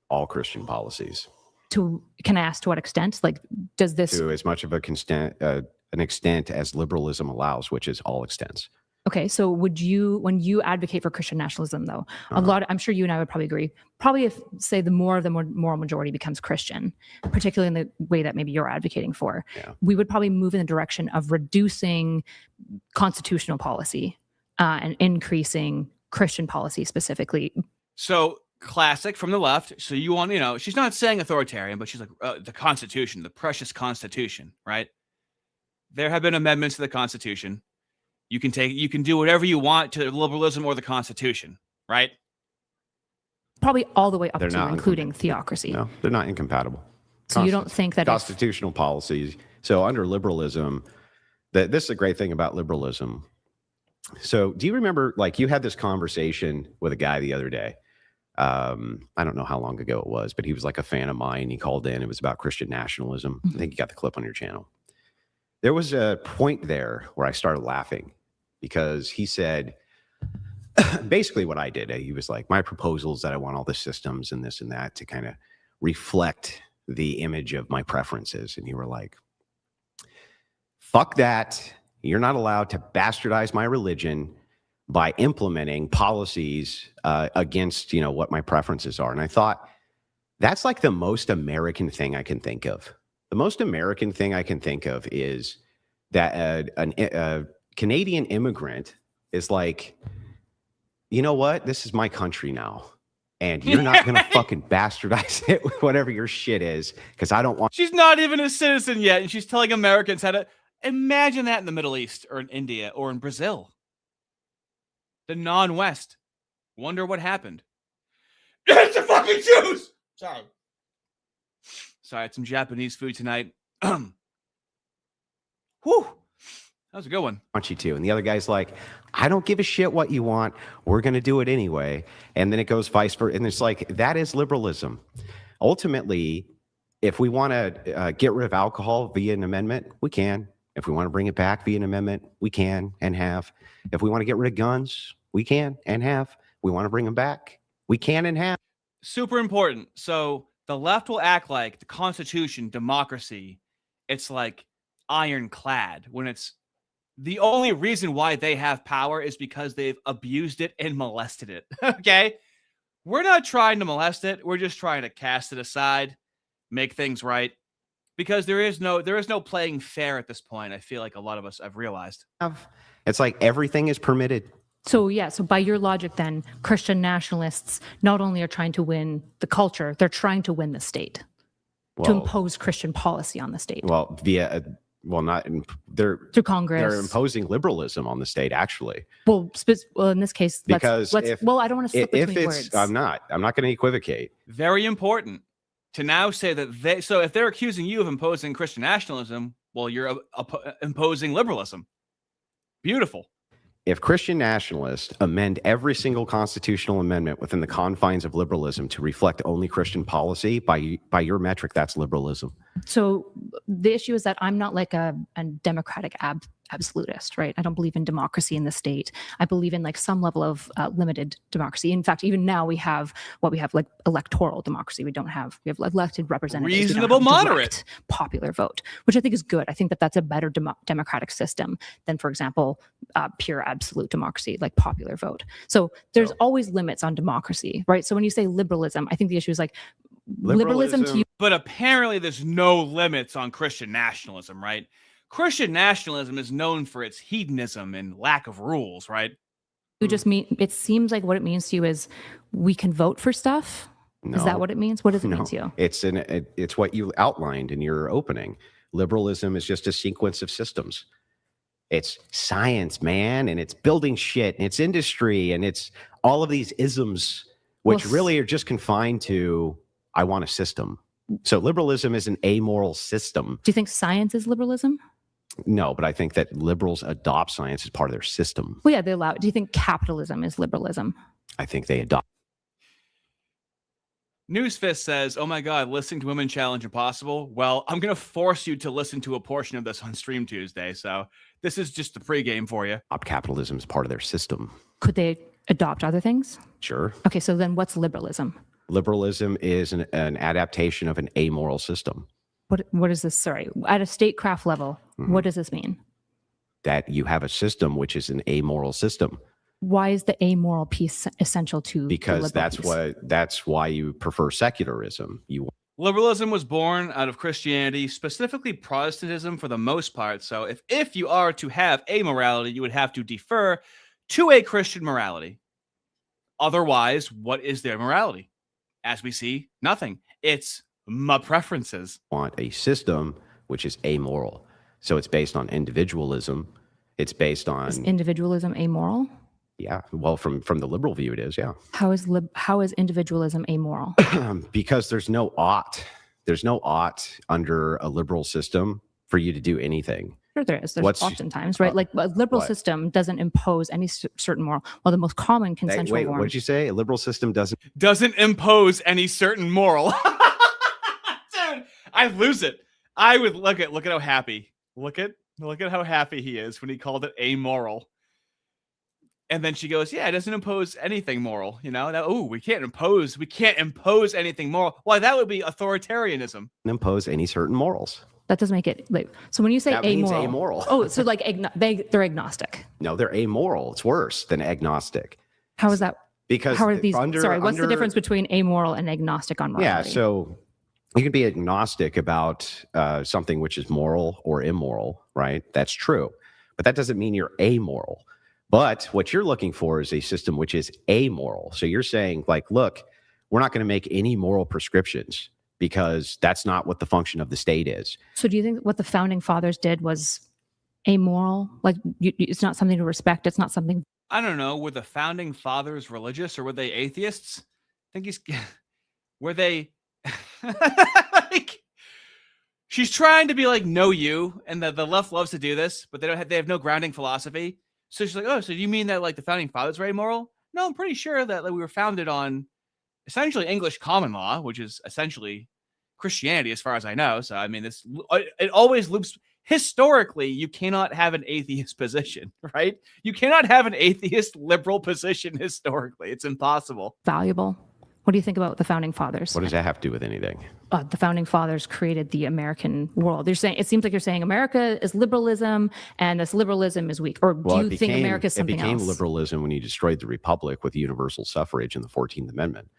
All Christian policies. Can I ask to what extent? Like, does this... To as much of an extent as liberalism allows, which is all extents. Okay, so when you advocate for Christian nationalism, though, I'm sure you and I would probably agree, probably if, say, the more of the moral majority becomes Christian, particularly in the way that maybe you're advocating for, we would probably move in the direction of reducing constitutional policy and increasing Christian policy specifically. So classic from the left. So you want, she's not saying authoritarian, but she's like, the Constitution, the precious Constitution, right? There have been amendments to the Constitution. You can do whatever you want to liberalism or the Constitution, right? Probably all the way up to including theocracy. No, they're not incompatible. So you don't think that constitutional policies. So under liberalism, this is a great thing about liberalism. So do you remember, like, you had this conversation with a guy the other day? I don't know how long ago it was, but he was like a fan of mine. He called in. It was about Christian nationalism. I think you got the clip on your channel. There was a point there where I started laughing because he said basically what I did. He was like, my proposal is that I want all the systems and this and that to kind of reflect the image of my preferences. And you were like, fuck that. You're not allowed to bastardize my religion by implementing policies against, what my preferences are. And I thought, that's like the most American thing I can think of. The most American thing I can think of is that a Canadian immigrant is like, you know what? This is my country now. And you're not going to fucking bastardize it with whatever your shit is, because I don't want... She's not even a citizen yet, and she's telling Americans how to... Imagine that in the Middle East or in India or in Brazil. The non-West. Wonder what happened. It's the fucking Jews! Sorry, I had some Japanese food tonight. Whew. That was a good one. I want you to. And the other guy's like, I don't give a shit what you want. We're going to do it anyway. And then it goes vice versa. And it's like, that is liberalism. Ultimately, if we want to get rid of alcohol via an amendment, we can. If we want to bring it back via an amendment, we can and have. If we want to get rid of guns, we can and have. We want to bring them back, we can and have. Super important. So the left will act like the Constitution, democracy, it's like ironclad, when it's the only reason why they have power is because they've abused it and molested it. Okay? We're not trying to molest it. We're just trying to cast it aside, make things right. Because there is no playing fair at this point. I feel like a lot of us have realized. It's like everything is permitted. So by your logic then, Christian nationalists not only are trying to win the culture, they're trying to win the state. To impose Christian policy on the state. Well, they're through Congress. They're imposing liberalism on the state, actually. Well, in this case, because I don't want to slip between words. I'm not going to equivocate. Very important to now say that so if they're accusing you of imposing Christian nationalism, well, you're imposing liberalism. Beautiful. If Christian nationalists amend every single constitutional amendment within the confines of liberalism to reflect only Christian policy, by your metric, that's liberalism. So the issue is that I'm not like a democratic absolutist, right? I don't believe in democracy in the state. I believe in like some level of limited democracy. In fact, even now we have like electoral democracy. We have elected representatives. Reasonable, moderate, popular vote, which I think is good. I think that that's a better democratic system than, for example, pure absolute democracy, like popular vote. So there's always limits on democracy, right? So when you say liberalism, I think the issue is like liberalism to you. But apparently there's no limits on Christian nationalism, right? Christian nationalism is known for its hedonism and lack of rules, right? You just mean, it seems like what it means to you is we can vote for stuff, No, Is that what it means? What does it no. mean to you? It's what you outlined in your opening. Liberalism is just a sequence of systems. It's science, man, and it's building shit, and it's industry, and it's all of these isms, which really are just confined to, I want a system. So liberalism is an amoral system. Do you think science is liberalism? No, but I think that liberals adopt science as part of their system. Well, yeah, they allow it. Do you think capitalism is liberalism? I think they adopt. Newsfist says, oh my God, listening to Women Challenge Impossible. Well, I'm going to force you to listen to a portion of this on Stream Tuesday. So this is just the pregame for you. Capitalism as part of their system. Could they adopt other things? Sure. Okay, so then what's liberalism? Liberalism is an adaptation of an amoral system. What is this? Sorry, at a statecraft level, what does this mean? That you have a system which is an amoral system. Why is the amoral piece essential to because the liberal piece? that's why you prefer secularism. Liberalism was born out of Christianity, specifically Protestantism for the most part. So if you are to have a morality, you would have to defer to a Christian morality. Otherwise, what is their morality? As we see, nothing. It's my preferences. Want a system which is amoral. So it's based on individualism. It's based on... Is individualism amoral? Yeah. Well, from the liberal view, it is, yeah. How is individualism amoral? Because there's no ought. There's no ought under a liberal system for you to do anything. Sure there is. There's oftentimes, right? Like a liberal system doesn't impose any certain moral. Well, the most common consensual Wait, form. what did you say? A liberal system doesn't impose any certain moral. Dude, I lose it. I would look at how happy. Look at how happy he is when he called it amoral. And then she goes, yeah, it doesn't impose anything moral, you know? We can't impose anything moral. Why, that would be authoritarianism. Impose any certain morals. That doesn't make it like, so when you say that amoral, means amoral. Oh, so like they're agnostic. No, they're amoral. It's worse than agnostic. How is that? Because how are these? What's the difference between amoral and agnostic on morality? Yeah, so you can be agnostic about something which is moral or immoral, right? That's true. But that doesn't mean you're amoral. But what you're looking for is a system which is amoral. So you're saying, like, look, we're not going to make any moral prescriptions because that's not what the function of the state is. So do you think what the founding fathers did was amoral? Like, it's not something to respect. It's not something. I don't know. Were the founding fathers religious or were they atheists? I think were they like, she's trying to be like, no, you, and the left loves to do this, but they have no grounding philosophy. So she's like, oh, so do you mean that like the founding fathers were amoral? No, I'm pretty sure that like, we were founded on essentially English common law, which is essentially Christianity as far as I know. So, I mean, it always loops. Historically, you cannot have an atheist position, right? You cannot have an atheist liberal position historically. It's impossible. Valuable. What do you think about the founding fathers? What does that have to do with anything? The founding fathers created the American world. You're saying, it seems like you're saying America is liberalism and this liberalism is weak. Or do you think America is something else? It became liberalism when you destroyed the Republic with universal suffrage in the 14th Amendment.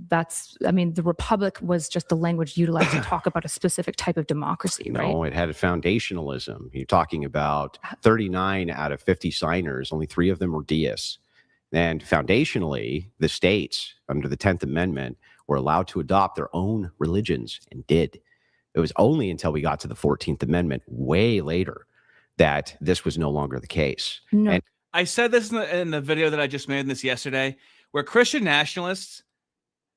The Republic was just the language utilized to talk about a specific type of democracy, right? No, it had a foundationalism. You're talking about 39 out of 50 signers, only 3 of them were deists. And foundationally, the states under the 10th Amendment were allowed to adopt their own religions and did. It was only until we got to the 14th Amendment way later that this was no longer the case. No. And I said this in the video that I just made this yesterday, where Christian nationalists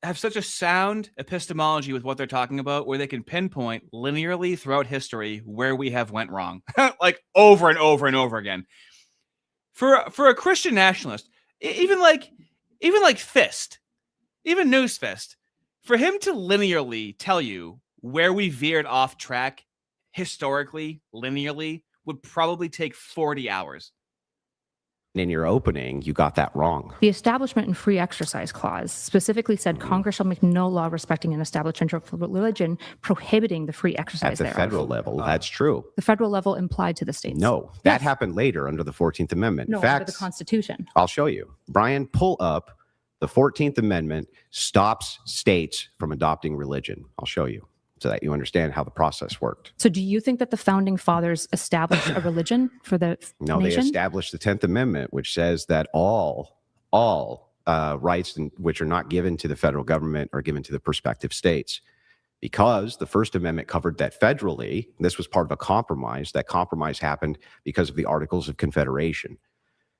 have such a sound epistemology with what they're talking about, where they can pinpoint linearly throughout history where we have went wrong, like over and over and over again. For a Christian nationalist, even like Fist, even Newsfist, for him to linearly tell you where we veered off track historically, linearly, would probably take 40 hours. in your opening, you got that wrong. The Establishment and Free Exercise Clause specifically said Congress shall make no law respecting an establishment of religion prohibiting the free exercise At the federal level, that's true. The federal level implied to the states. No, that happened later under the 14th Amendment. No, In fact, under the Constitution. I'll show you. Brian, pull up the 14th Amendment stops states from adopting religion. I'll show you so that you understand how the process worked. So do you think that the Founding Fathers established a religion for the No, nation? they established the 10th Amendment, which says that all rights which are not given to the federal government are given to the prospective states. Because the First Amendment covered that federally, this was part of a compromise. That compromise happened because of the Articles of Confederation.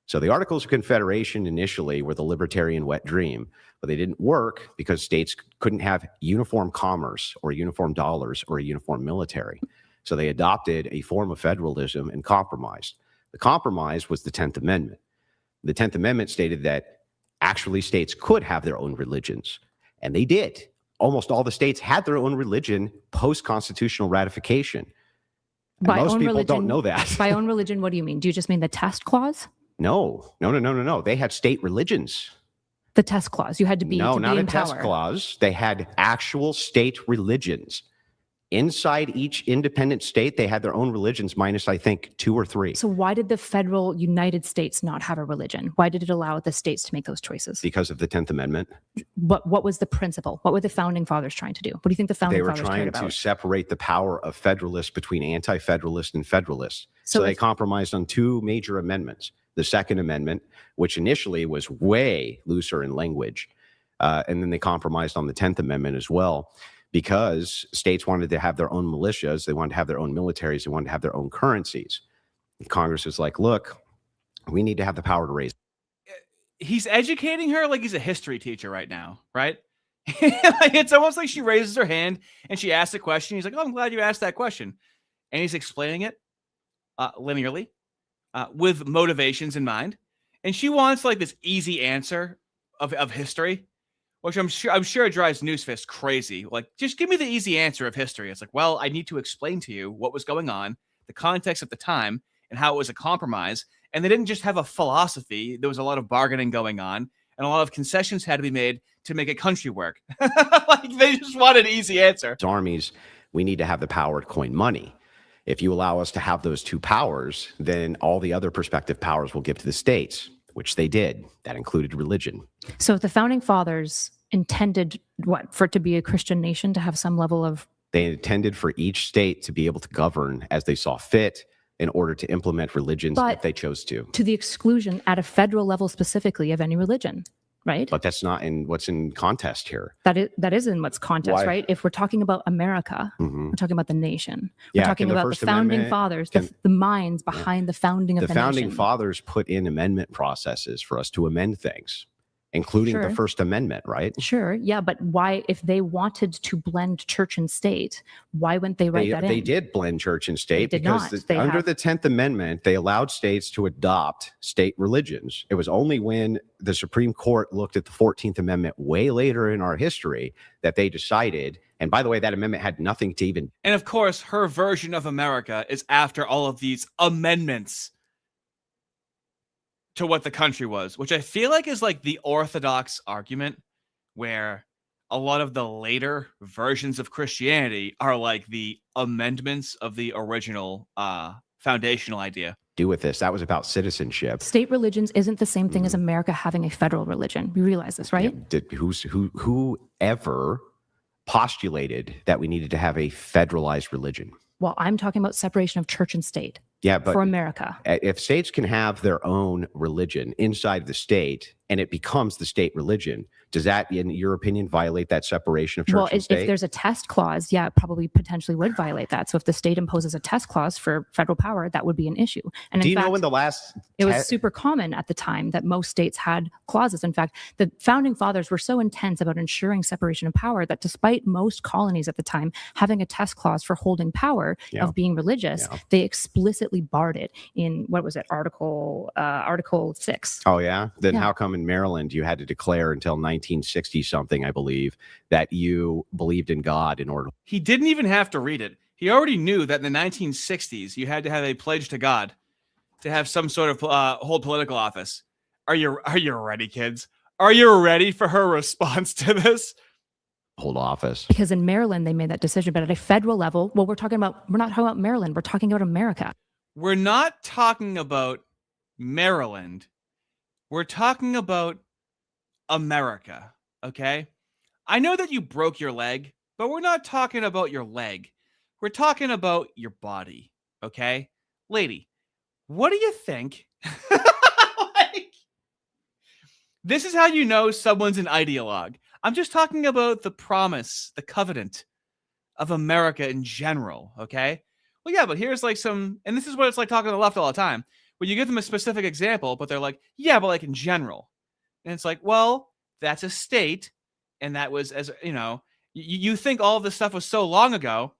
So the Articles of Confederation initially were the libertarian wet dream, but they didn't work because states couldn't have uniform commerce or uniform dollars or a uniform military. So they adopted a form of federalism and compromised. The compromise was the 10th Amendment. The 10th Amendment stated that actually states could have their own religions, and they did. Almost all the states had their own religion post-constitutional ratification. And By most own people religion, don't know that. By own religion, what do you mean? Do you just mean the test clause? No. They had state religions. The test clause. You had to be No, to not be a in test power. clause. They had actual state religions. Inside each independent state, they had their own religions, minus, I think, 2 or 3. So why did the federal United States not have a religion? Why did it allow the states to make those choices? Because of the 10th Amendment. What was the principle? What were the founding fathers trying to do? What do you think the founding They were fathers trying cared to about? separate the power of federalists between anti-federalists and federalists. So they if- compromised on 2 major amendments. The Second Amendment, which initially was way looser in language, and then they compromised on the 10th Amendment as well, because states wanted to have their own militias, they wanted to have their own militaries, they wanted to have their own currencies. Congress was like, look, we need to have the power to raise. He's educating her like he's a history teacher right now, right? Like, it's almost like she raises her hand and she asks a question. He's like, oh, I'm glad you asked that question. And he's explaining it linearly with motivations in mind. And she wants like this easy answer of history, which I'm sure drives Newsfist crazy. Like, just give me the easy answer of history. It's like, well, I need to explain to you what was going on, the context at the time, and how it was a compromise. And they didn't just have a philosophy. There was a lot of bargaining going on, and a lot of concessions had to be made to make a country work. Like, they just want an easy answer. Armies, we need to have the power to coin money. If you allow us to have those 2 powers, then all the other prospective powers will give to the states, which they did. That included religion. So if the founding fathers intended for it to be a Christian nation, to have some level of... They intended for each state to be able to govern as they saw fit in order to implement religions if they chose to. To the exclusion at a federal level specifically of any religion, right? But that's not in what's in contest here. That is in what's contest, Why? Right? If we're talking about America, Mhm. we're talking about the nation. Yeah, We're talking can the about the First founding Amendment- fathers, can- the minds behind the founding of The the founding nation. fathers put in amendment processes for us to amend things, including the Sure. First Amendment, right? Sure, yeah, but why, if they wanted to blend church and state, why wouldn't they write that They in? did blend church and state They did because not. They under have- the 10th Amendment, they allowed states to adopt state religions. It was only when the Supreme Court looked at the 14th Amendment way later in our history that they decided, and by the way, that amendment had nothing to even... And of course, her version of America is after all of these amendments to what the country was, which I feel like is like the orthodox argument, where a lot of the later versions of Christianity are like the amendments of the original foundational idea. do with this. That was about citizenship. State religions isn't the same thing as America having a federal religion. You realize this, right? Yeah, whoever postulated that we needed to have a federalized religion? Well, I'm talking about separation of church and state Yeah, but for America. if states can have their own religion inside the state and it becomes the state religion, does that, in your opinion, violate that separation of church Well, and if state? there's a test clause, yeah, it probably potentially would violate that. So if the state imposes a test clause for federal power, that would be an issue. And Do in you fact, know when the last it was super common at the time that most states had clauses. In fact, the founding fathers were so intense about ensuring separation of power that despite most colonies at the time having a test clause for holding power Yeah. of being religious, Yeah. they explicitly barred it in, what was it, Article 6. Oh, yeah? Then Yeah. how come in Maryland you had to declare until 1960 something, I believe, that you believed in God in order? He didn't even have to read it. He already knew that in the 1960s, you had to have a pledge to God to have some sort of hold political office. Are you ready, kids? Are you ready for her response to this? Hold office. Because in Maryland, they made that decision. But at a federal level, well, we're not talking about Maryland. We're talking about America. We're not talking about Maryland. We're talking about America, okay? I know that you broke your leg, but we're not talking about your leg. We're talking about your body, okay? Lady, what do you think? Like, This is how you know someone's an ideologue. I'm just talking about the promise, the covenant of America in general, okay? Well, yeah, but here's like some, and this is what it's like talking to the left all the time. When you give them a specific example, but they're like, yeah, but like in general. And it's like, well, that's a state. And that was, as you know, you think all of this stuff was so long ago,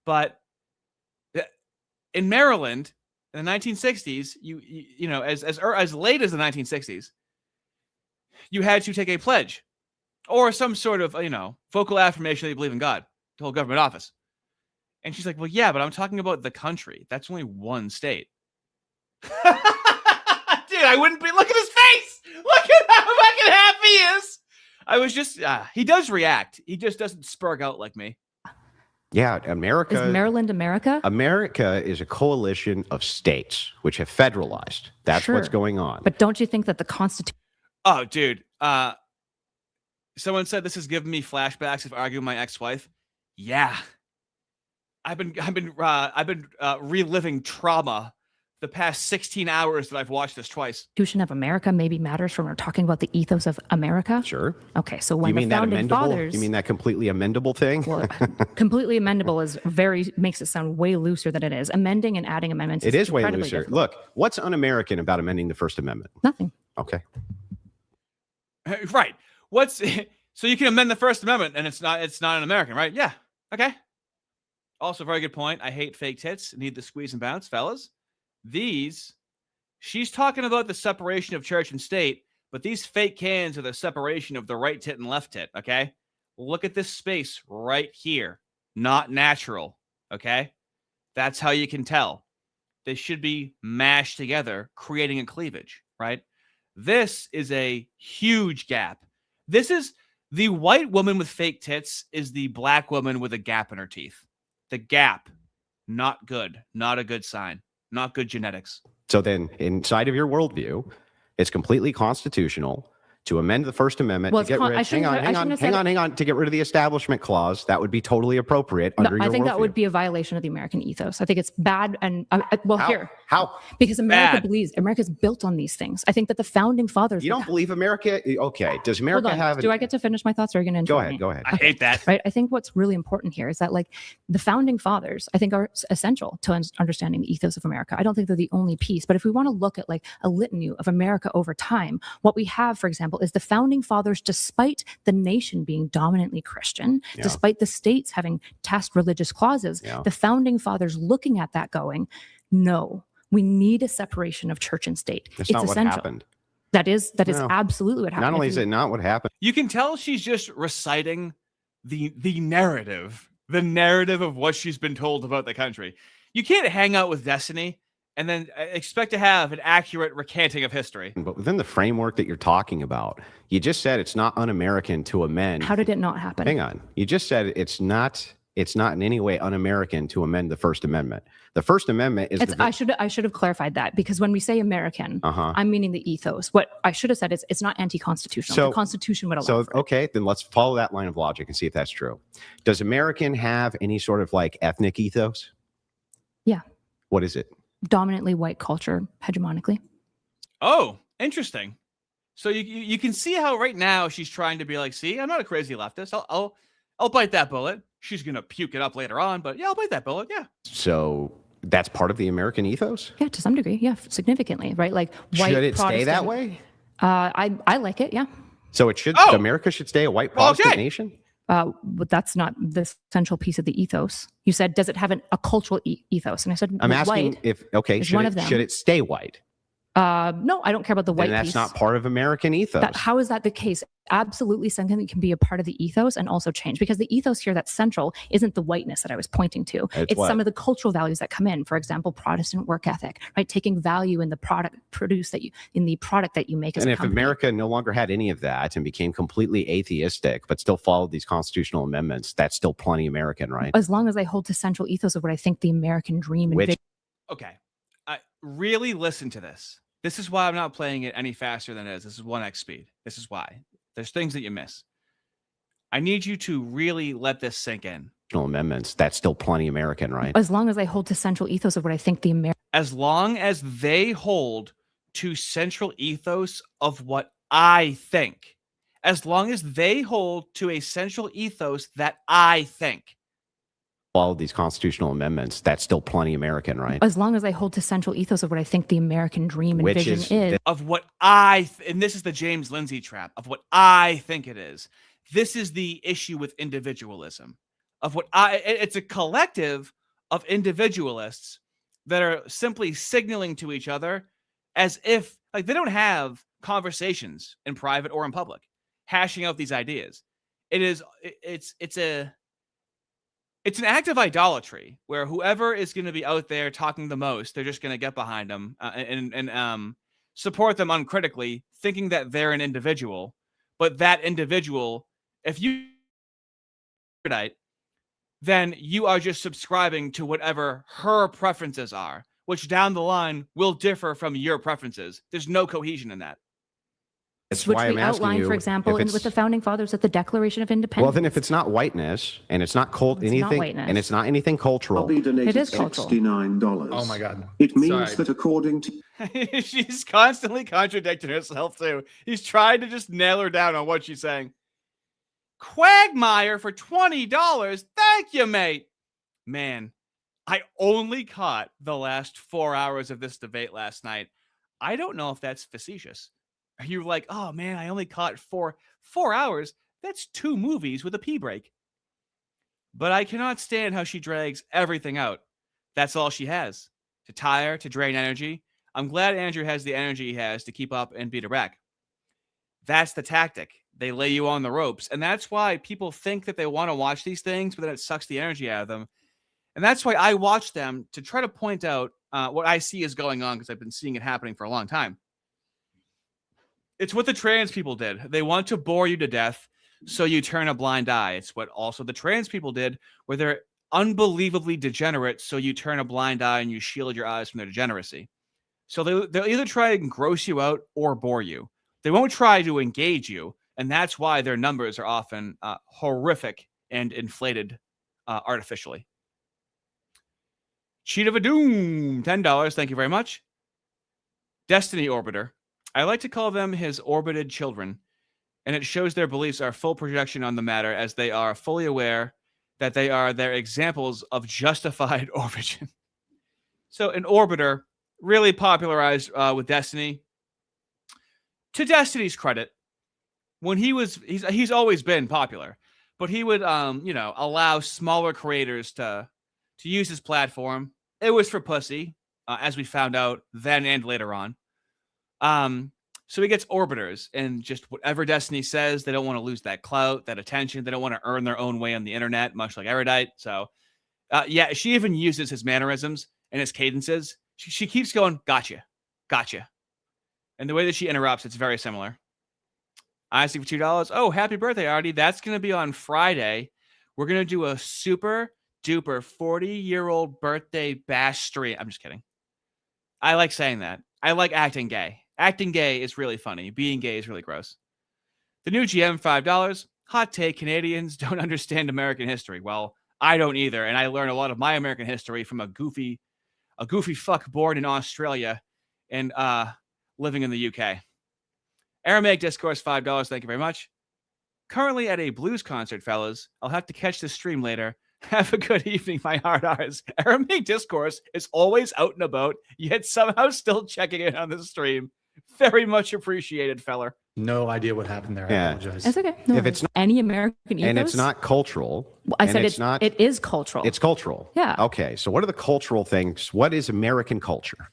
but in Maryland in the 1960s, you know, as late as the 1960s, you had to take a pledge or some sort of, you know, vocal affirmation that you believe in God to hold government office. And she's like, well, yeah, but I'm talking about the country. That's only one state. Dude, I wouldn't be. Look at his face. Look at how fucking happy he is. I was just, he does react. He just doesn't spurg out like me. Yeah, America. Is Maryland America? America is a coalition of states which have federalized. That's Sure. what's going on. But don't you think that the Constitution? Oh, dude. Someone said this is giving me flashbacks of arguing with my ex-wife. Yeah. I've been reliving trauma the past 16 hours that I've watched this twice. Constitution of America maybe matters when we're talking about the ethos of America. Sure. Okay, so when You mean the that founding amendable? fathers, You mean that completely amendable thing? well, completely amendable is makes it sound way looser than it is. Amending and adding amendments. It is way incredibly looser. difficult. Look, what's un-American about amending the First Amendment? Nothing. Okay. Right. So you can amend the First Amendment and it's not an American, right? Yeah. Okay. Also, very good point. I hate fake tits. Need the squeeze and bounce, fellas. She's talking about the separation of church and state, but these fake cans are the separation of the right tit and left tit, okay? Look at this space right here. Not natural, okay? That's how you can tell. They should be mashed together, creating a cleavage, right? This is a huge gap. This is the white woman with fake tits is the black woman with a gap in her teeth. The gap, not good. Not a good sign. Not good genetics. So then, inside of your worldview, it's completely constitutional to amend the First Amendment Well, to get rid. Hang on. To get rid of the Establishment Clause, that would be totally appropriate under your I think worldview. that would be a violation of the American ethos. I think it's bad, and How? because America Bad. believes America's built on these things. I think that the founding fathers. You don't believe America? Okay. Does Hold America on. have? Do I get to finish my thoughts, or are you going to Go interrupt ahead. me? Go ahead. I hate that. Right. I think what's really important here is that like the founding fathers, I think, are essential to understanding the ethos of America. I don't think they're the only piece, but if we want to look at like a litany of America over time, what we have, for example, is the founding fathers, despite the nation being dominantly Christian, Yeah. despite the states having tacit religious clauses, Yeah. the founding fathers looking at that going, no, we need a separation of church and state. That's it's not what essential. happened. That is No. absolutely what happened. Not only If is you- it not what happened, You can tell she's just reciting the narrative of what she's been told about the country. You can't hang out with Destiny and then expect to have an accurate recanting of history. but within the framework that you're talking about, you just said it's not un-American to amend. How did it not happen? Hang on. You just said it's not in any way un-American to amend the First Amendment. The First Amendment is I should have clarified that, because when we say American, Uh-huh. I'm meaning the ethos. What I should have said is it's not anti-constitutional. So- the Constitution would allow So, for it. okay, then let's follow that line of logic and see if that's true. Does American have any sort of like ethnic ethos? Yeah. What is it? Dominantly white culture, hegemonically. Oh, interesting. So you can see how right now she's trying to be like, see, I'm not a crazy leftist. I'll bite that bullet. She's gonna puke it up later on, but yeah, I'll bite that bullet. Yeah. So that's part of the American ethos? Yeah, to some degree. Yeah, significantly, right? Like white Should it stay that Protestant- way? I like it. Yeah. So it should. Oh! America should stay a white Protestant Okay. nation? But that's not the central piece of the ethos. You said, does it have a cultural ethos? And I said, I'm asking white. if, okay, is one of them. should it stay white? No, I don't care about the white Then that's piece. not part of American ethos. How is that the case? Absolutely something that can be a part of the ethos and also change, because the ethos here that's central isn't the whiteness that I was pointing to. It's what? Some of the cultural values that come in. For example, Protestant work ethic, right? Taking value in the product that you make as And a if company. America no longer had any of that and became completely atheistic, but still followed these constitutional amendments, that's still plenty American, right? As long as I hold to central ethos of what I think the American dream and Which- vision. Okay. Really listen to this. This is why I'm not playing it any faster than it is. This is 1x speed. This is why. There's things that you miss. I need you to really let this sink in. Amendments, that's still plenty American, right? As long as I hold to central ethos of what I think the American As long as they hold to central ethos of what I think. As long as they hold to a central ethos that I think. All of these constitutional amendments, that's still plenty American, right? As long as I hold to central ethos of what I think the American dream and Which vision is is. Of what and this is the James Lindsay trap, of what I think it is. This is the issue with individualism. Of what it's a collective of individualists that are simply signaling to each other as if, like, they don't have conversations in private or in public, hashing out these ideas. It's an act of idolatry where whoever is going to be out there talking the most, they're just going to get behind them and support them uncritically, thinking that they're an individual. But that individual, if you Erudite, then you are just subscribing to whatever her preferences are, which down the line will differ from your preferences. There's no cohesion in that. That's which why we I'm asking outlined, you for example, if with the founding fathers at the Declaration of Independence. Well, then if it's not whiteness and it's not whiteness. and it's not anything cultural, I'll be donated It is cultural. $69. Oh my God. It means Sorry. that according to She's constantly contradicting herself too. He's trying to just nail her down on what she's saying. Quagmire for $20. Thank you, mate. Man, I only caught the last 4 hours of this debate last night. I don't know if that's facetious. Are you like, oh man, I only caught 4 hours? That's 2 movies with a pee break. But I cannot stand how she drags everything out. That's all she has. To tire, to drain energy. I'm glad Andrew has the energy he has to keep up and beat Iraq. That's the tactic. They lay you on the ropes. And that's why people think that they want to watch these things, but then it sucks the energy out of them. And that's why I watch them to try to point out what I see is going on, because I've been seeing it happening for a long time. It's what the trans people did. They want to bore you to death, so you turn a blind eye. It's what also the trans people did, where they're unbelievably degenerate, so you turn a blind eye and you shield your eyes from their degeneracy. So they'll either try and gross you out or bore you. They won't try to engage you, and that's why their numbers are often horrific and inflated artificially. Cheat of a Doom, $10. Thank you very much. Destiny Orbiter. I like to call them his orbited children, and it shows their beliefs are full projection on the matter, as they are fully aware that they are their examples of justified origin. So an orbiter, really popularized with Destiny. To Destiny's credit, when he's always been popular, but he would allow smaller creators to use his platform. It was for pussy, as we found out then and later on. So he gets orbiters, and just whatever Destiny says, they don't want to lose that clout, that attention. They don't want to earn their own way on the internet, much like Erudite. So, she even uses his mannerisms and his cadences. She keeps going, gotcha. And the way that she interrupts, it's very similar. Isaac for $2. Oh, happy birthday, Artie. That's going to be on Friday. We're going to do a super duper 40-year-old birthday bash stream. I'm just kidding. I like saying that. I like acting gay. Acting gay is really funny. Being gay is really gross. The new GM, $5. Hot take, Canadians don't understand American history. Well, I don't either, and I learned a lot of my American history from a goofy fuck born in Australia and living in the UK. Aramaic Discourse, $5. Thank you very much. Currently at a blues concert, fellas. I'll have to catch the stream later. Have a good evening, my hard R's. Aramaic Discourse is always out and about, yet somehow still checking in on the stream. Very much appreciated, feller. No idea what happened there. I apologize. It's okay. No If worries. it's not- any American ethos, and it's not cultural. I and said it's not. It is cultural. It's cultural. Yeah. Okay. So what are the cultural things? What is American culture?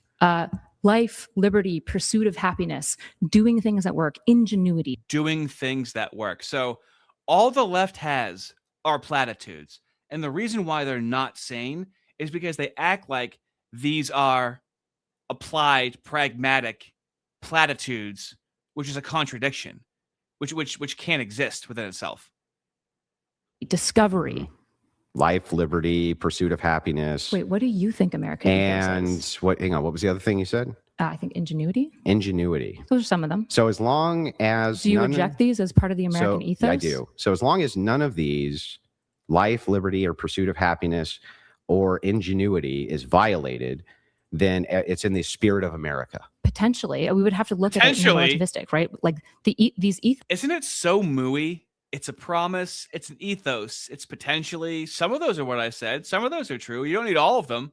Life, liberty, pursuit of happiness, doing things that work, ingenuity. Doing things that work. So all the left has are platitudes. And the reason why they're not sane is because they act like these are applied, pragmatic platitudes, which is a contradiction, which can't exist within itself. Discovery. Life, liberty, pursuit of happiness. Wait, what do you think American ethos is? Hang on, what was the other thing you said? I think ingenuity. Ingenuity. Those are some of them. So as long as Do you reject these as part of the American ethos? I do. So as long as none of these, life, liberty, or pursuit of happiness or ingenuity, is violated, then it's in the spirit of America. Potentially, we would have to look at it in a Potentially. relativistic, right? Like these Isn't it so mooey? It's a promise. It's an ethos. It's potentially. Some of those are what I said. Some of those are true. You don't need all of them.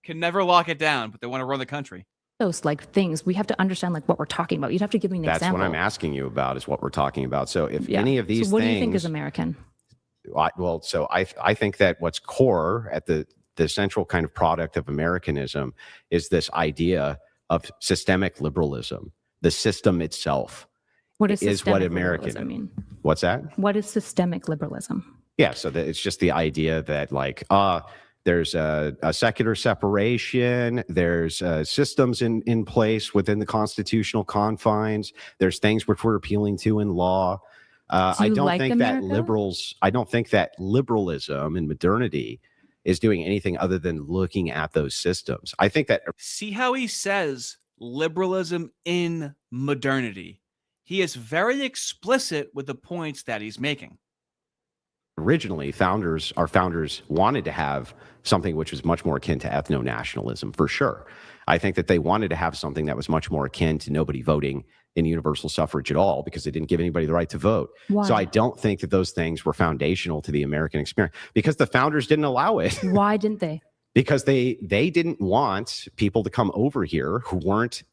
Can never lock it down, but they want to run the country. those like things, we have to understand like what we're talking about. You'd have to give me an That's example. what I'm asking you about is what we're talking about. So if any of these so what things, do you think is American? I think that what's core at the central kind of product of Americanism is this idea of systemic liberalism. The system itself What is is what systemic American. liberalism mean? What's that? What is systemic liberalism? Yeah, so that it's just the idea that like there's a secular separation, there's systems in place within the constitutional confines, there's things which we're appealing to in law. I don't think that liberalism and modernity is doing anything other than looking at those systems. I think that See how he says liberalism in modernity. He is very explicit with the points that he's making. originally our founders wanted to have something which was much more akin to ethno-nationalism, for sure. I think that they wanted to have something that was much more akin to nobody voting in universal suffrage at all, because they didn't give anybody the right to vote. Why? So I don't think that those things were foundational to the American experience, because the founders didn't allow it. Why didn't they? Because they didn't want people to come over here who weren't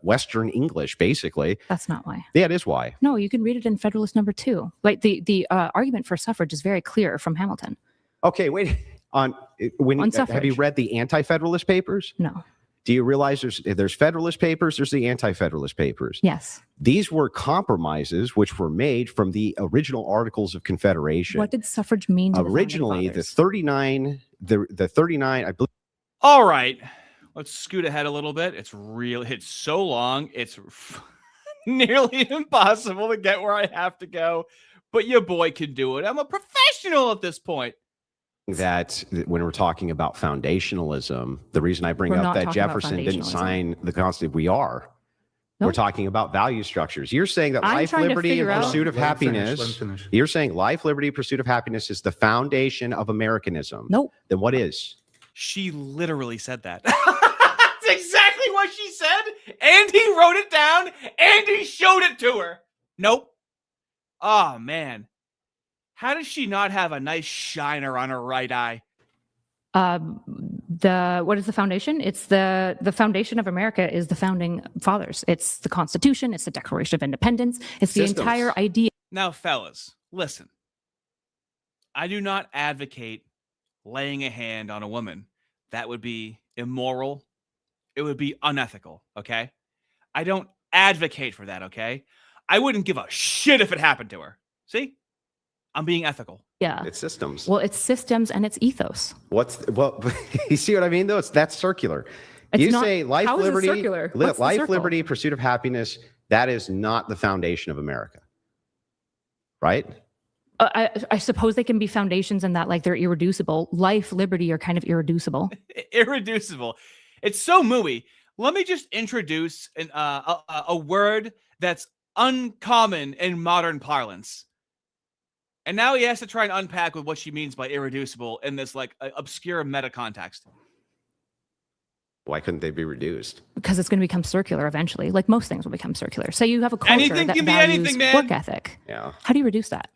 Western English, basically. That's not why. Yeah, it is why. No, you can read it in Federalist Number 2. Like the argument for suffrage is very clear from Hamilton. Okay, wait. Have you suffrage. read the Anti-Federalist Papers? No. Do you realize there's Federalist Papers, there's the Anti-Federalist Papers? Yes. These were compromises which were made from the original Articles of Confederation. What did suffrage mean to Originally, the the founding fathers? 39, I believe. All right, let's scoot ahead a little bit. It's so long. It's nearly impossible to get where I have to go, but your boy can do it. I'm a professional at this point. That when we're talking about foundationalism, the reason I bring We're up not that talking about Jefferson didn't foundationalism. sign the Constitution, we are. Nope. We're talking about value structures. You're saying that I'm life, trying to liberty, and figure out- pursuit of Let him finish, happiness. let him finish. You're saying life, liberty, pursuit of happiness is the foundation of Americanism. Nope. Then what is? She literally said that. That's exactly what she said. And he wrote it down and he showed it to her. Nope. Oh, man. How does she not have a nice shiner on her right eye? What is the foundation? It's the foundation of America is the founding fathers. It's the Constitution. It's the Declaration of Independence. It's the Systems. entire idea. Now, fellas, listen. I do not advocate laying a hand on a woman. That would be immoral. It would be unethical, okay? I don't advocate for that, okay? I wouldn't give a shit if it happened to her. See? I'm being ethical. Yeah. It's systems. Well, it's systems and it's ethos. You see what I mean, though? That's circular. It's You not- say life, how is it liberty, circular? What's the life, circle? liberty, pursuit of happiness. That is not the foundation of America, right? I suppose they can be foundations in that like they're irreducible. Life, liberty are kind of irreducible. Irreducible. It's so mooey. Let me just introduce a word that's uncommon in modern parlance. And now he has to try and unpack what she means by irreducible in this like obscure meta context. Why couldn't they be reduced? Because it's going to become circular eventually. Like most things will become circular. So you have a culture Anything that can be values anything, man. work ethic. Yeah. How do you reduce that?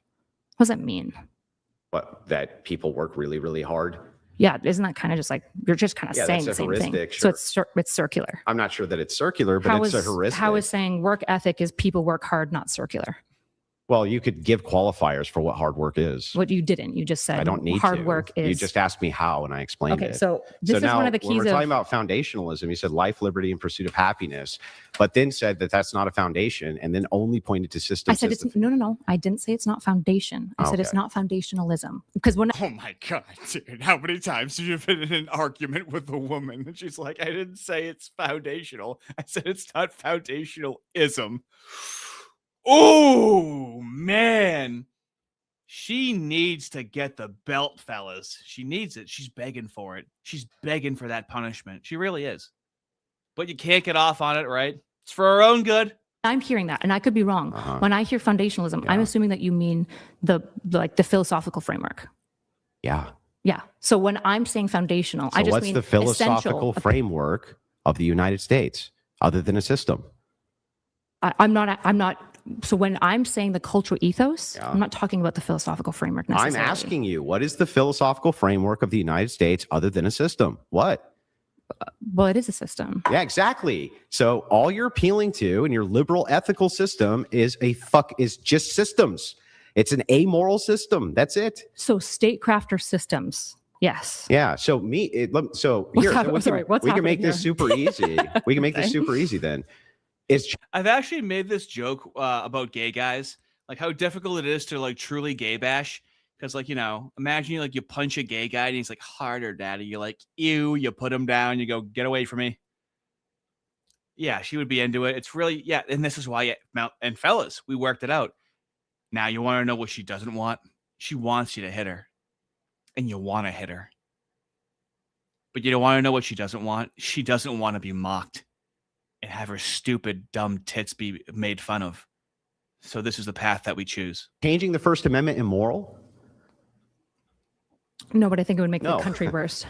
What does that mean? What, that people work really, really hard? Yeah, isn't that kind of just like you're just kind of Yeah, saying that's the a same thing? heuristic, So it's circular. I'm not sure that it's circular, but it's a heuristic. How is saying work ethic is people work hard, not circular? Well, you could give qualifiers for what hard work is. What you didn't. You just said I don't need hard to. work is. You just asked me how, and I explained Okay, it. so this is now, one of the when keys we're talking of. about foundationalism, you said life, liberty, and pursuit of happiness, but then said that that's not a foundation, and then only pointed to systems. I said as it's no. I didn't say it's not foundation. I said it's Okay. not foundationalism because when Oh my God, dude. How many times have you been in an argument with a woman? And she's like, I didn't say it's foundational. I said it's not foundationalism. Oh, man. She needs to get the belt, fellas. She needs it. She's begging for it. She's begging for that punishment. She really is. But you can't get off on it, right? It's for her own good. I'm hearing that, and I could be wrong. Uh-huh. When I hear foundationalism, I'm Yeah. assuming that you mean the philosophical framework. Yeah. Yeah. So when I'm saying foundational, So I just what's mean the philosophical essential. framework of the United States other than a system? I'm not. So when I'm saying the cultural ethos, Yeah. I'm not talking about the philosophical framework I'm necessarily. asking you, what is the philosophical framework of the United States other than a system? What? Well, it is a system. Yeah, exactly. So all you're appealing to in your liberal ethical system is just systems. It's an amoral system. That's it. So statecraft systems. Yes. Yeah. So here What's we can make happening this super easy. We can make this super easy then. I've actually made this joke about gay guys, like how difficult it is to like truly gay bash. Because like, imagine you punch a gay guy and he's like, harder, daddy. You're like, ew, you put him down. You go, get away from me. Yeah, she would be into it. It's really, yeah. And this is why, and fellas, we worked it out. Now you want to know what she doesn't want? She wants you to hit her. And you want to hit her. But you don't want to know what she doesn't want? She doesn't want to be mocked and have her stupid, dumb tits be made fun of. So this is the path that we choose. Changing the First Amendment immoral? No, but I think it would make the country worse.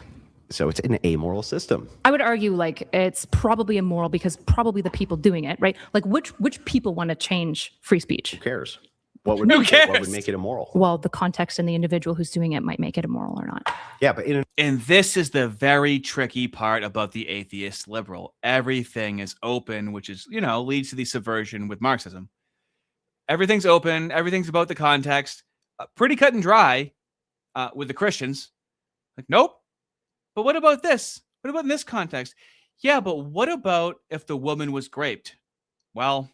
So it's an amoral system. I would argue like it's probably immoral because probably the people doing it, right? Like which people want to change free speech? Who cares? What would make it immoral? Well, the context and the individual who's doing it might make it immoral or not. Yeah, but and this is the very tricky part about the atheist liberal. Everything is open, which is, leads to the subversion with Marxism. Everything's open. Everything's about the context. Pretty cut and dry with the Christians. Like, nope. But what about this? What about in this context? Yeah, but what about if the woman was raped? Well,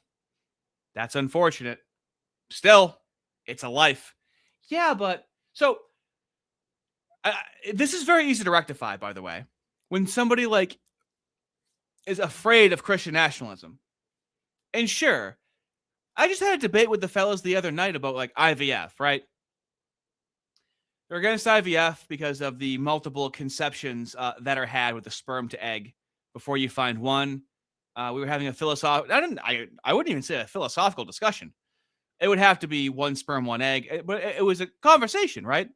that's unfortunate. Still, it's a life. Yeah, but so this is very easy to rectify, by the way. When somebody is afraid of Christian nationalism. And sure, I just had a debate with the fellas the other night about IVF, right? They're against IVF because of the multiple conceptions that are had with the sperm to egg before you find one. We were having a philosophical, I wouldn't even say a philosophical discussion. It would have to be one sperm, one egg, but it was a conversation, right?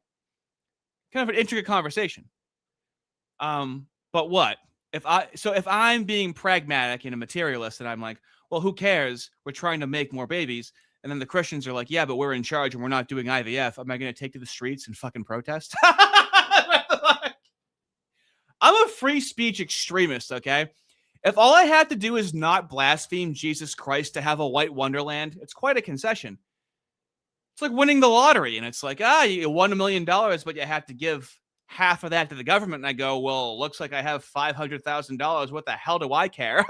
Kind of an intricate conversation. But what if I'm being pragmatic and a materialist and I'm like, well, who cares? We're trying to make more babies. And then the Christians are like, yeah, but we're in charge and we're not doing IVF. Am I going to take to the streets and fucking protest? I'm a free speech extremist, okay? If all I have to do is not blaspheme Jesus Christ to have a white wonderland, it's quite a concession. It's like winning the lottery. And it's like, you won $1 million, but you have to give half of that to the government. And I go, well, it looks like I have $500,000. What the hell do I care?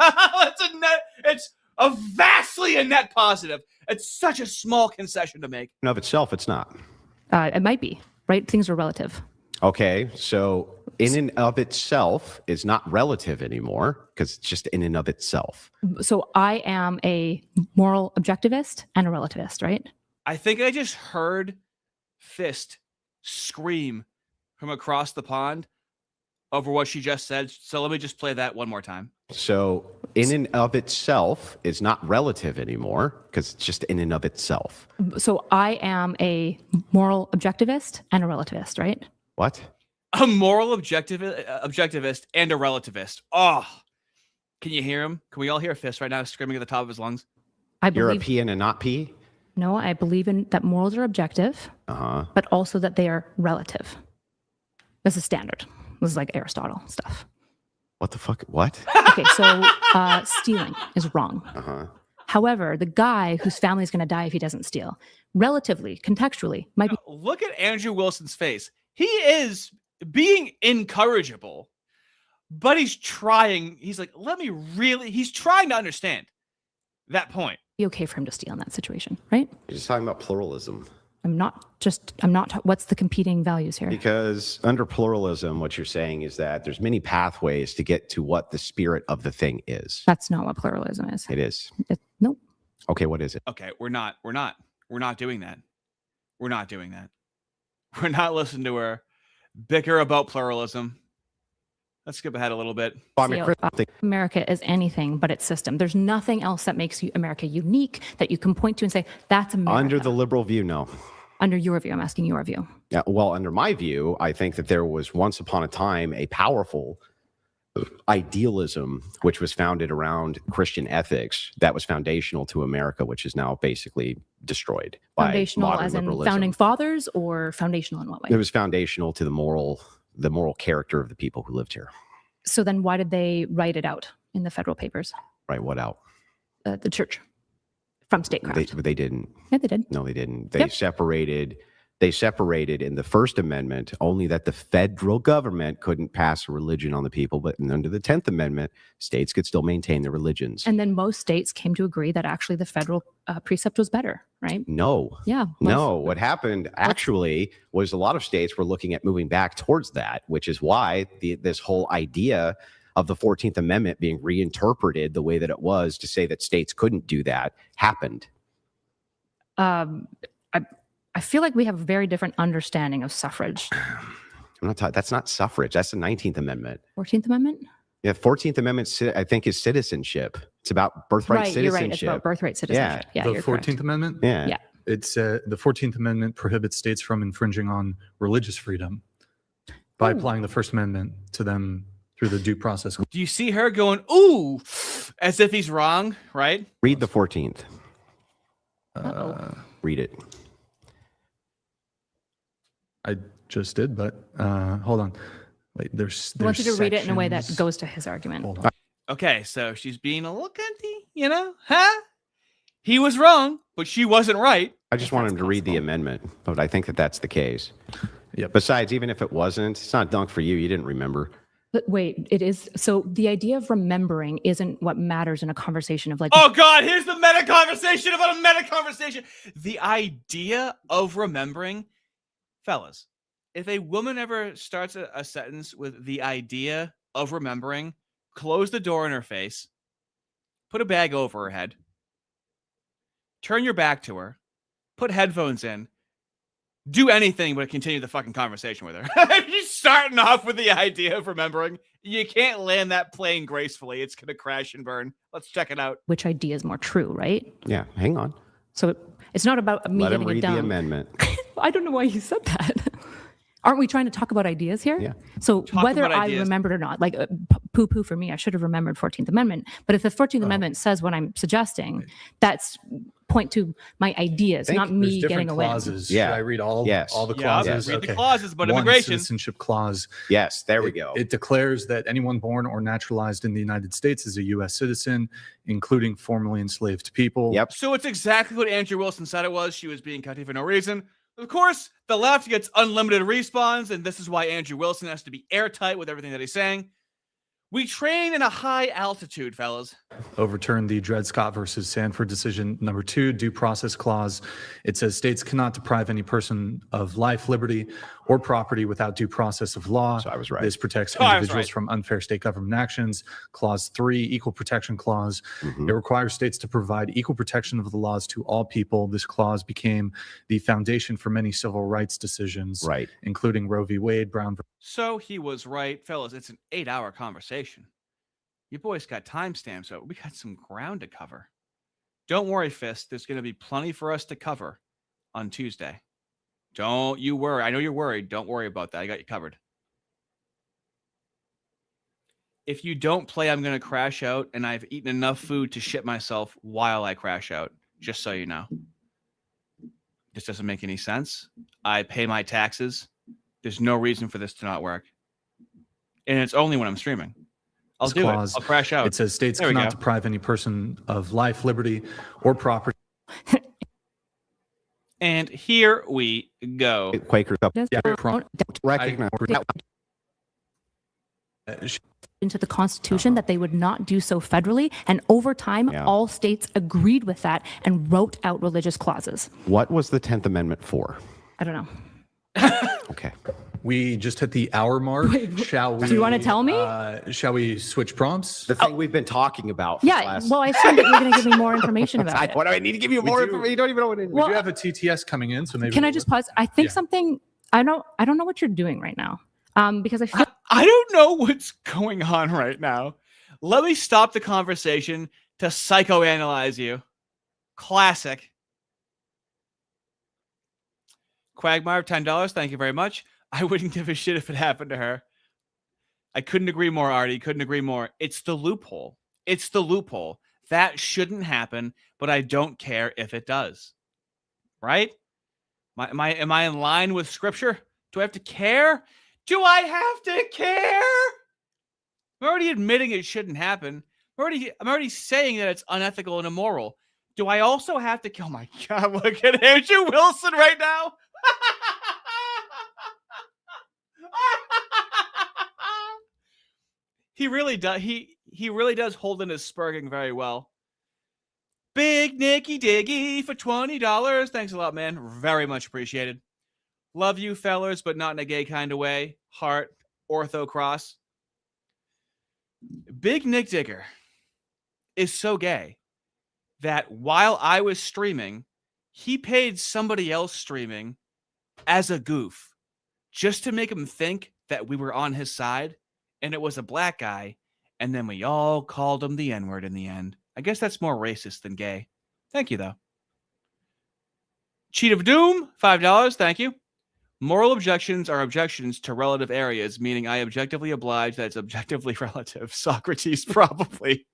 It's a vastly a net positive. It's such a small concession to make. In of itself, it's not. It might be, right? Things are relative. Okay, so in and of itself is not relative anymore because it's just in and of itself. So I am a moral objectivist and a relativist, right? I think I just heard Fist scream from across the pond over what she just said. So let me just play that one more time. So in and of itself is not relative anymore because it's just in and of itself. So I am a moral objectivist and a relativist, right? What? A moral objectivist and a relativist. Oh, can you hear him? Can we all hear Fist right now screaming at the top of his lungs? You're a P and a not P? No, I believe in that morals are objective, but also that they are relative. This is standard. This is like Aristotle stuff. What the fuck? What? Okay, so stealing is wrong. However, the guy whose family is going to die if he doesn't steal, relatively, contextually, might be. Look at Andrew Wilson's face. He is being incorrigible, but he's trying. He's like, he's trying to understand that point. Be okay for him to steal in that situation, right? You're just talking about pluralism. I'm not. What's the competing values here? Because under pluralism, what you're saying is that there's many pathways to get to what the spirit of the thing is. That's not what pluralism is. It is. Nope. Okay, what is it? Okay, we're not doing that. We're not doing that. We're not listening to her bicker about pluralism. Let's skip ahead a little bit. America is anything but its system. There's nothing else that makes America unique that you can point to and say, that's America. Under the liberal view, no. Under your view, I'm asking your view. Yeah, well, under my view, I think that there was once upon a time a powerful idealism, which was founded around Christian ethics, that was foundational to America, which is now basically destroyed by Foundational modern as in liberalism. founding fathers, or foundational in what way? It was foundational to the moral character of the people who lived here. So then why did they write it out in the federal papers? Right? What out? The church from statecraft. They didn't. Yeah, they did. No, they didn't. They separated. They separated in the First Amendment only that the federal government couldn't pass a religion on the people, but under the 10th Amendment, states could still maintain their religions. And then most states came to agree that actually the federal precept was better, right? No. Yeah. No. What happened actually was a lot of states were looking at moving back towards that, which is why this whole idea of the 14th Amendment being reinterpreted the way that it was to say that states couldn't do that happened. I feel like we have a very different understanding of suffrage. I'm not talking. That's not suffrage. That's the 19th Amendment. 14th Amendment? Yeah, 14th Amendment, I think, is citizenship. It's about birthright citizenship. You're right. It's about birthright citizenship. Yeah, The you're 14th correct. Amendment? Yeah. It's the 14th Amendment prohibits states from infringing on religious freedom by applying the First Amendment to them through the due process. Do you see her going, ooh, as if he's wrong, right? Read the 14th. Read it. I just did, but hold on. Wait, there's I want you to read it in a way that sections- goes to his argument. Hold on. Okay, so she's being a little cunty, you know? Huh? He was wrong, but she wasn't right. I just want him to read the amendment, but I think that that's the case. Yep. Besides, even if it wasn't, it's not dunk for you. You didn't remember. But wait, it is. So the idea of remembering isn't what matters in a conversation of like, Oh God, here's the meta conversation about a meta conversation. The idea of remembering, fellas, if a woman ever starts a sentence with the idea of remembering, close the door in her face, put a bag over her head, turn your back to her, put headphones in, do anything but continue the fucking conversation with her. If you're starting off with the idea of remembering, you can't land that plane gracefully. It's going to crash and burn. Let's check it out. which idea is more true, right? Yeah, hang on. So it's not about me Let him getting it read the done. amendment. I don't know why you said that. Aren't we trying to talk about ideas here? Yeah. So Talk whether about I ideas. remembered or not, like poo-poo for me, I should have remembered 14th Amendment. But if the 14th Amendment says what I'm suggesting, that's point to my ideas, not There's me different getting a win. clauses. Yeah. Should I read all the Yeah, clauses? read the clauses about One, immigration. Citizenship clause. Yes, there we go. It declares that anyone born or naturalized in the United States is a U.S. citizen, including formerly enslaved people. Yep. So it's exactly what Andrew Wilson said it was. She was being cutty for no reason. Of course, the left gets unlimited respawns, and this is why Andrew Wilson has to be airtight with everything that he's saying. We train in a high altitude, fellas. Overturn the Dred Scott versus Sanford decision. Number 2, due process clause. It says states cannot deprive any person of life, liberty, or property without due process of law. So I was right. This protects I was individuals right. from unfair state government actions. Clause 3, equal protection clause. Mhm. It requires states to provide equal protection of the laws to all people. This clause became the foundation for many civil rights decisions, Right. including Roe v. Wade, Brown v. So he was right. Fellas, it's an 8-hour conversation. You boys got timestamps, so we got some ground to cover. Don't worry, Fist. There's going to be plenty for us to cover on Tuesday. Don't you worry. I know you're worried. Don't worry about that. I got you covered. If you don't play, I'm going to crash out, and I've eaten enough food to shit myself while I crash out, just so you know. This doesn't make any sense. I pay my taxes. There's no reason for this to not work. And it's only when I'm streaming. I'll do clause. it. I'll crash out. It says states There we cannot go. deprive any person of life, liberty, or property. And here we go. Quakers up. Just Yeah, don't Recognize. into the Constitution that they would not do so federally. And over time, Yeah. all states agreed with that and wrote out religious clauses. What was the 10th Amendment for? I don't know. Okay. We just hit the hour mark. Shall we? Do you wanna tell me? Shall we switch prompts? The thing we've been talking about. For the Yeah, last... well, I assume that you're going to give me more information about it. What do I need to give you more do. information? You don't even know what it is. We Well, do have a TTS coming in, so maybe. Can I we'll- just pause? I think Yeah. something, I don't know what you're doing right now. Because I feel I don't know what's going on right now. Let me stop the conversation to psychoanalyze you. Classic. Quagmire, $10. Thank you very much. I wouldn't give a shit if it happened to her. I couldn't agree more, Artie. Couldn't agree more. It's the loophole. It's the loophole. That shouldn't happen, but I don't care if it does. Right? Am I in line with scripture? Do I have to care? Do I have to care? I'm already admitting it shouldn't happen. I'm already saying that it's unethical and immoral. Do I also have to? Oh my God! Look at Andrew Wilson right now. He really does. He really does hold in his spurging very well. Big Nicky Diggy for $20. Thanks a lot, man. Very much appreciated. Love you, fellas, but not in a gay kind of way. Heart, ortho cross. Big Nick Digger is so gay that while I was streaming, he paid somebody else streaming as a goof just to make him think that we were on his side and it was a black guy. And then we all called him the N-word in the end. I guess that's more racist than gay. Thank you, though. Cheat of Doom, $5. Thank you. Moral objections are objections to relative areas, meaning I objectively oblige that it's objectively relative. Socrates, probably.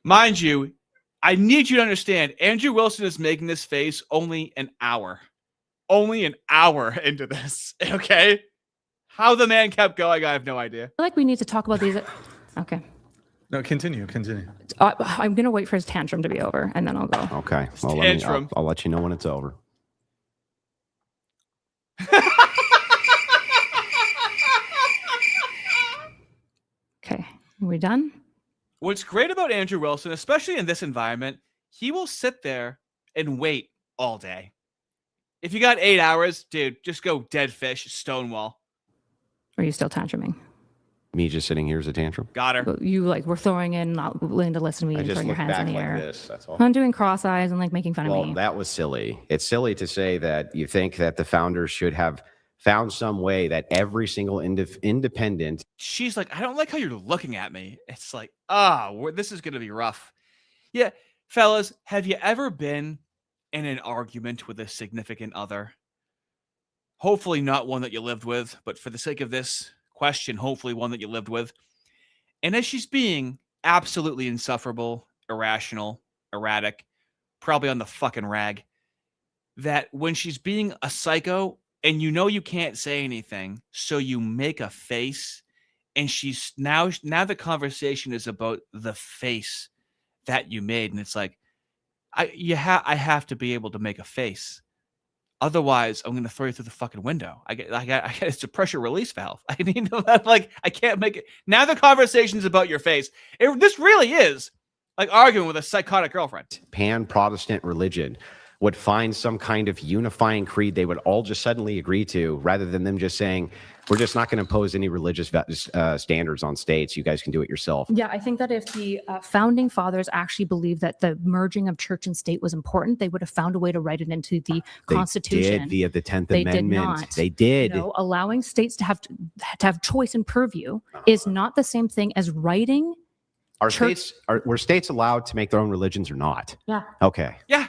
Mind you, I need you to understand, Andrew Wilson is making this face only an hour. Only an hour into this, okay? How the man kept going, I have no idea. I feel like we need to talk about these. Okay. No, continue. I'm going to wait for his tantrum to be over, and then I'll go. Okay. Well, I'll let you know when it's over. Okay. Are we done? What's great about Andrew Wilson, especially in this environment, he will sit there and wait all day. If you got 8 hours, dude, just go dead fish, Stonewall. Or are you still tantruming? Me just sitting here as a tantrum. Got her. You we're throwing in, not willing to listen to me, I and just throwing your look hands back in the like air. this. That's all. I'm doing cross eyes and making fun of me. Well, that was silly. It's silly to say that you think that the founders should have found some way that every single independent. She's like, I don't like how you're looking at me. It's like, this is going to be rough. Yeah, fellas, have you ever been in an argument with a significant other? Hopefully not one that you lived with, but for the sake of this question, hopefully one that you lived with. And as she's being absolutely insufferable, irrational, erratic, probably on the fucking rag, that when she's being a psycho and you know you can't say anything, so you make a face, and she's now the conversation is about the face that you made, and it's like, I have to be able to make a face. Otherwise, I'm going to throw you through the fucking window. It's a pressure release valve. I need to, I can't make it. Now the conversation's about your face. This really is like arguing with a psychotic girlfriend. Pan-Protestant religion would find some kind of unifying creed they would all just suddenly agree to, rather than them just saying, we're just not going to impose any religious standards on states. You guys can do it yourself. Yeah, I think that if the founding fathers actually believed that the merging of church and state was important, they would have found a way to write it into the Constitution. They did via the 10th They Amendment. did not. They did. You know, allowing states to have choice and purview is not the same thing as writing. Were states allowed to make their own religions or not? Yeah. Okay. Yeah.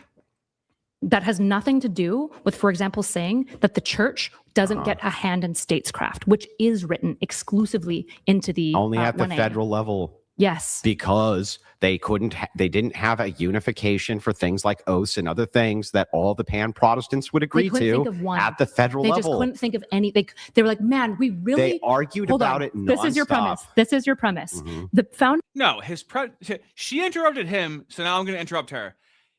That has nothing to do with, for example, saying that the church doesn't get a hand in statescraft, which is written exclusively into the only at the 1A. federal level. Yes. Because they didn't have a unification for things like oaths and other things that all the pan-Protestants would agree to at the federal level. They just couldn't think of any. They were like, man, we really. They argued about it nonstop. This is your premise. This is your premise. Mm-hmm. The found. No, she interrupted him, so now I'm going to interrupt her.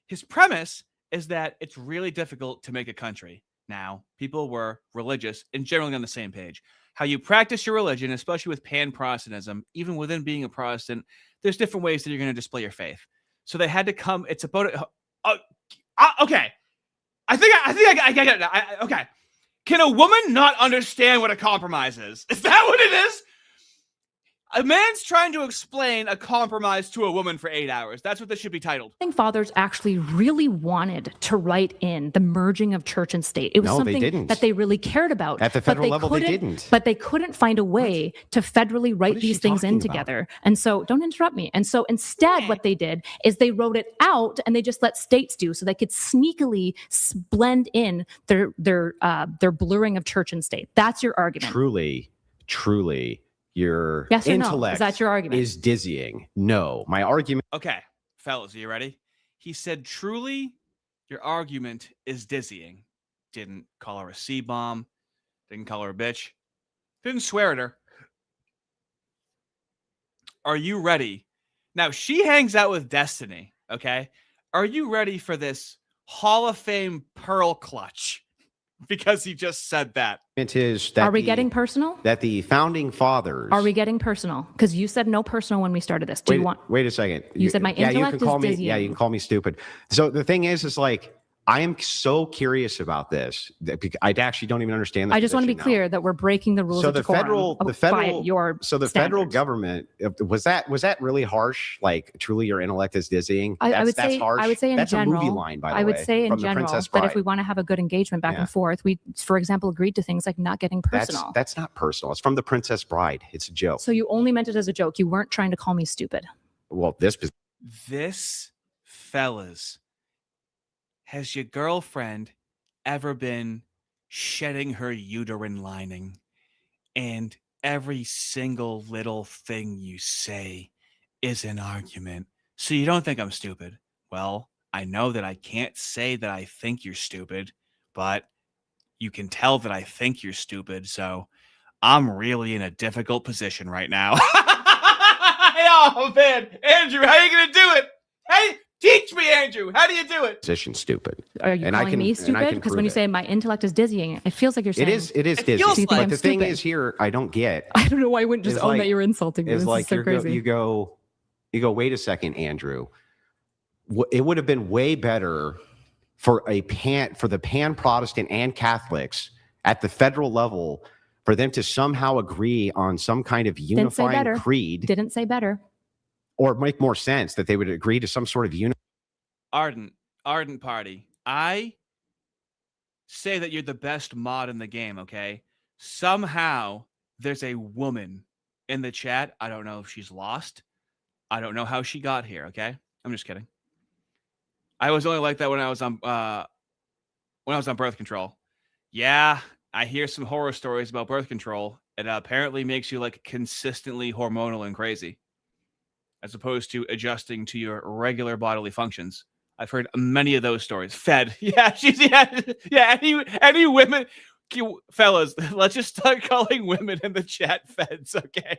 His premise is that it's really difficult to make a country. Now, people were religious and generally on the same page. How you practice your religion, especially with pan-Protestantism, even within being a Protestant, there's different ways that you're going to display your faith. So they had to come. It's about it. Okay. I think I get it now. Okay. Can a woman not understand what a compromise is? Is that what it is? A man's trying to explain a compromise to a woman for 8 hours. That's what this should be titled. Founding fathers actually really wanted to write in the merging of church and state. It was No, they something didn't. that they really cared about. At the but federal level, they couldn't- didn't. But they couldn't find a way to federally write is these she things in talking about? together. And so, don't interrupt me. And so instead, what they did is they wrote it out and they just let states do, so they could sneakily blend in their blurring of church and state. That's your argument. Truly, your Yes or no? intellect Is that your argument? is dizzying. No, my argument Okay, fellas, are you ready? He said, truly, your argument is dizzying. Didn't call her a C-bomb. Didn't call her a bitch. Didn't swear at her. Are you ready? Now, she hangs out with Destiny, okay? Are you ready for this Hall of Fame pearl clutch? Because he just said that. is that Are we getting personal? that the founding fathers Are we getting personal? Because you said no personal when we started this. Do you want? wait a second. You said my yeah, you intellect can call is me dizzying. yeah, you can call me stupid. So the thing is like I am so curious about this that I actually don't even understand. I just want to be now. clear that we're breaking the rules So of the decorum by federal your so the federal standards. government was that really harsh? Like truly, your intellect is dizzying. I would that's say harsh. I would say in that's general. a movie line, by the way. I would say in from the general Princess that if Bride. we want to have a good engagement back Yeah. and forth, we, for example, agreed to things like not getting personal. That's not personal. It's from the Princess Bride. It's a joke. So you only meant it as a joke. You weren't trying to call me stupid. Well, This, fellas, has your girlfriend ever been shedding her uterine lining and every single little thing you say is an argument? So you don't think I'm stupid? Well, I know that I can't say that I think you're stupid, but you can tell that I think you're stupid. So I'm really in a difficult position right now. Oh, man. Andrew, how are you going to do it? Hey, teach me, Andrew. How do you do it? position stupid. Are you And I calling can- me and I stupid? can Because prove when you it. say my intellect is dizzying, it feels like you're saying It is It dizzy. feels like- But I'm the thing stupid. is here, I don't get I don't know why I wouldn't just It's own like- that you're insulting me. is This like is so crazy. you go, wait a second, Andrew. It would have been way better for the pan Protestant and Catholics at the federal level for them to somehow agree on some kind of say unifying better. creed, Didn't say better. or make more sense that they would agree to some sort of Ardent Party. I say that you're the best mod in the game, okay? Somehow there's a woman in the chat. I don't know if she's lost. I don't know how she got here, okay? I'm just kidding. I was only like that when I was on birth control. Yeah, I hear some horror stories about birth control. It apparently makes you like consistently hormonal and crazy, as opposed to adjusting to your regular bodily functions. I've heard many of those stories. Fed. Yeah, any women, fellas, let's just start calling women in the chat feds, okay?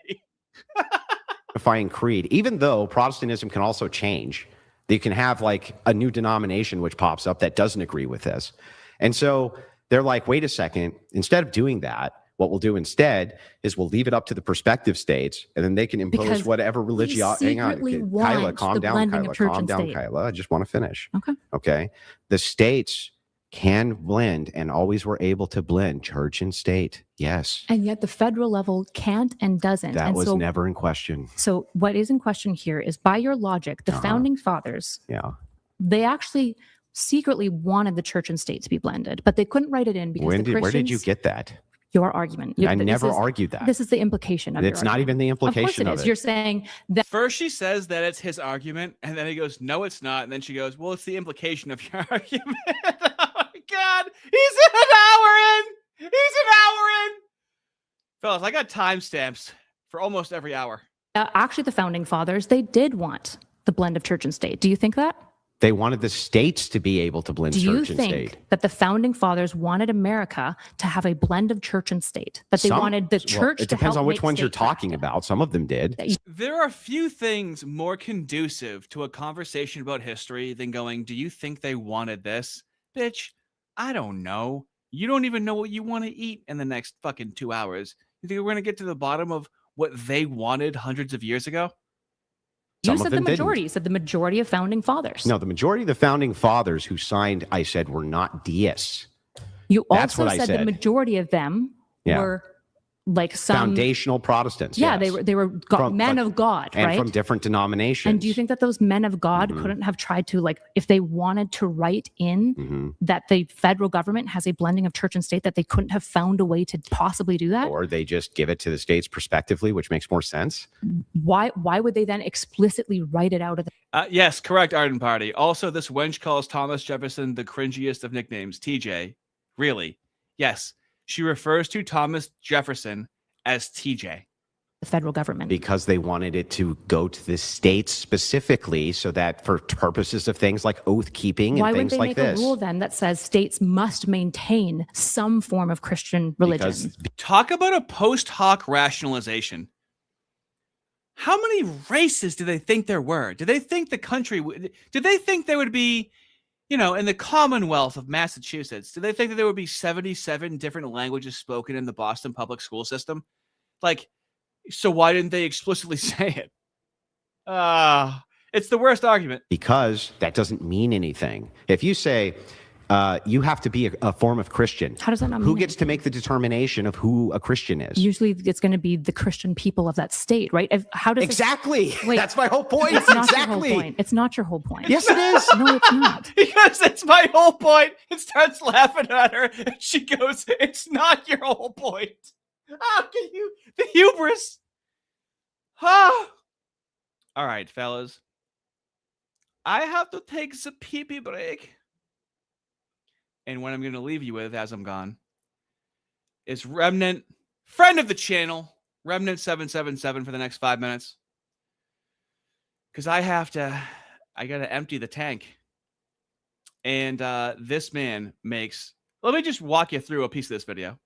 unifying creed, even though Protestantism can also change. You can have like a new denomination which pops up that doesn't agree with this. And so they're like, wait a second, instead of doing that, what we'll do instead is we'll leave it up to the prospective states, and then they can impose Because whatever religion. Hang on, secretly Kyla, want calm the down, blending Kyla, of church calm and down, state. Kyla. I just want to finish. Okay. Okay. The states can blend and always were able to blend church and state. Yes. And yet the federal level can't and doesn't. That and was so, never in question. So what is in question here is, by your logic, the Uh-huh. founding fathers, Yeah. they actually secretly wanted the church and state to be blended, but they couldn't write it in because the Where did you Christians- get that? your argument? I never argued that. This is the implication of It's your not argument. even the Of course implication it of is. it. You're saying that First, she says that it's his argument, and then he goes, no, it's not. And then she goes, well, it's the implication of your argument. Oh, my God. He's an hour in. He's an hour in. Fellas, I got timestamps for almost every hour. actually the founding fathers, they did want the blend of church and state. Do you think that? They wanted the states to be able to blend Do you church and think state. that the founding fathers wanted America to have a blend of church and state? That they wanted the church It to depends help on which make ones you're statecraft? talking about. Some of them did. There are few things more conducive to a conversation about history than going, do you think they wanted this? Bitch, I don't know. You don't even know what you want to eat in the next fucking 2 hours. You think we're going to get to the bottom of what they wanted hundreds of years ago? You Some of said the them didn't. majority. You said the majority of founding fathers. No, the majority of the founding fathers who signed, I said, were not deists. You That's also what I said the said. majority of them Yeah. were like some foundational Protestants. Yeah, yes. they were men of God, and right? from different denominations. And do you think that those men of God couldn't have tried to, like, if they wanted to write in that the federal government has a blending of church and state, that they couldn't have found a way to possibly do that? Or they just give it to the states prospectively, which makes more sense. Why would they then explicitly write it out of the Yes, correct, Arden Party. Also, this wench calls Thomas Jefferson the cringiest of nicknames, TJ. Really? Yes, she refers to Thomas Jefferson as TJ. federal government? Because they wanted it to go to the states specifically, so that for purposes of things like oath keeping and Why wouldn't things they like make this. a rule then that says states must maintain some form of Christian religion? Because Talk about a post hoc rationalization. How many races do they think there were? Do they think the country? Did they think there would be, in the Commonwealth of Massachusetts? Do they think that there would be 77 different languages spoken in the Boston public school system? Like, so why didn't they explicitly say it? It's the worst argument. because that doesn't mean anything. If you say you have to be a form of Christian, How does that not mean who gets to make the determination of who a Christian is? Usually it's going to be the Christian people of that state, right? How does Exactly. Wait, That's my whole point. It's not Exactly. your whole point. It's not your whole point. Yes, it is. No, it's not. Because it's my whole point. It starts laughing at her, and she goes, "It's not your whole point." How can you? The hubris. All right, fellas. I have to take the pee-pee break. And what I'm going to leave you with as I'm gone is Remnant, friend of the channel, Remnant 777 for the next 5 minutes. Because I got to empty the tank. And this man makes, let me just walk you through a piece of this video.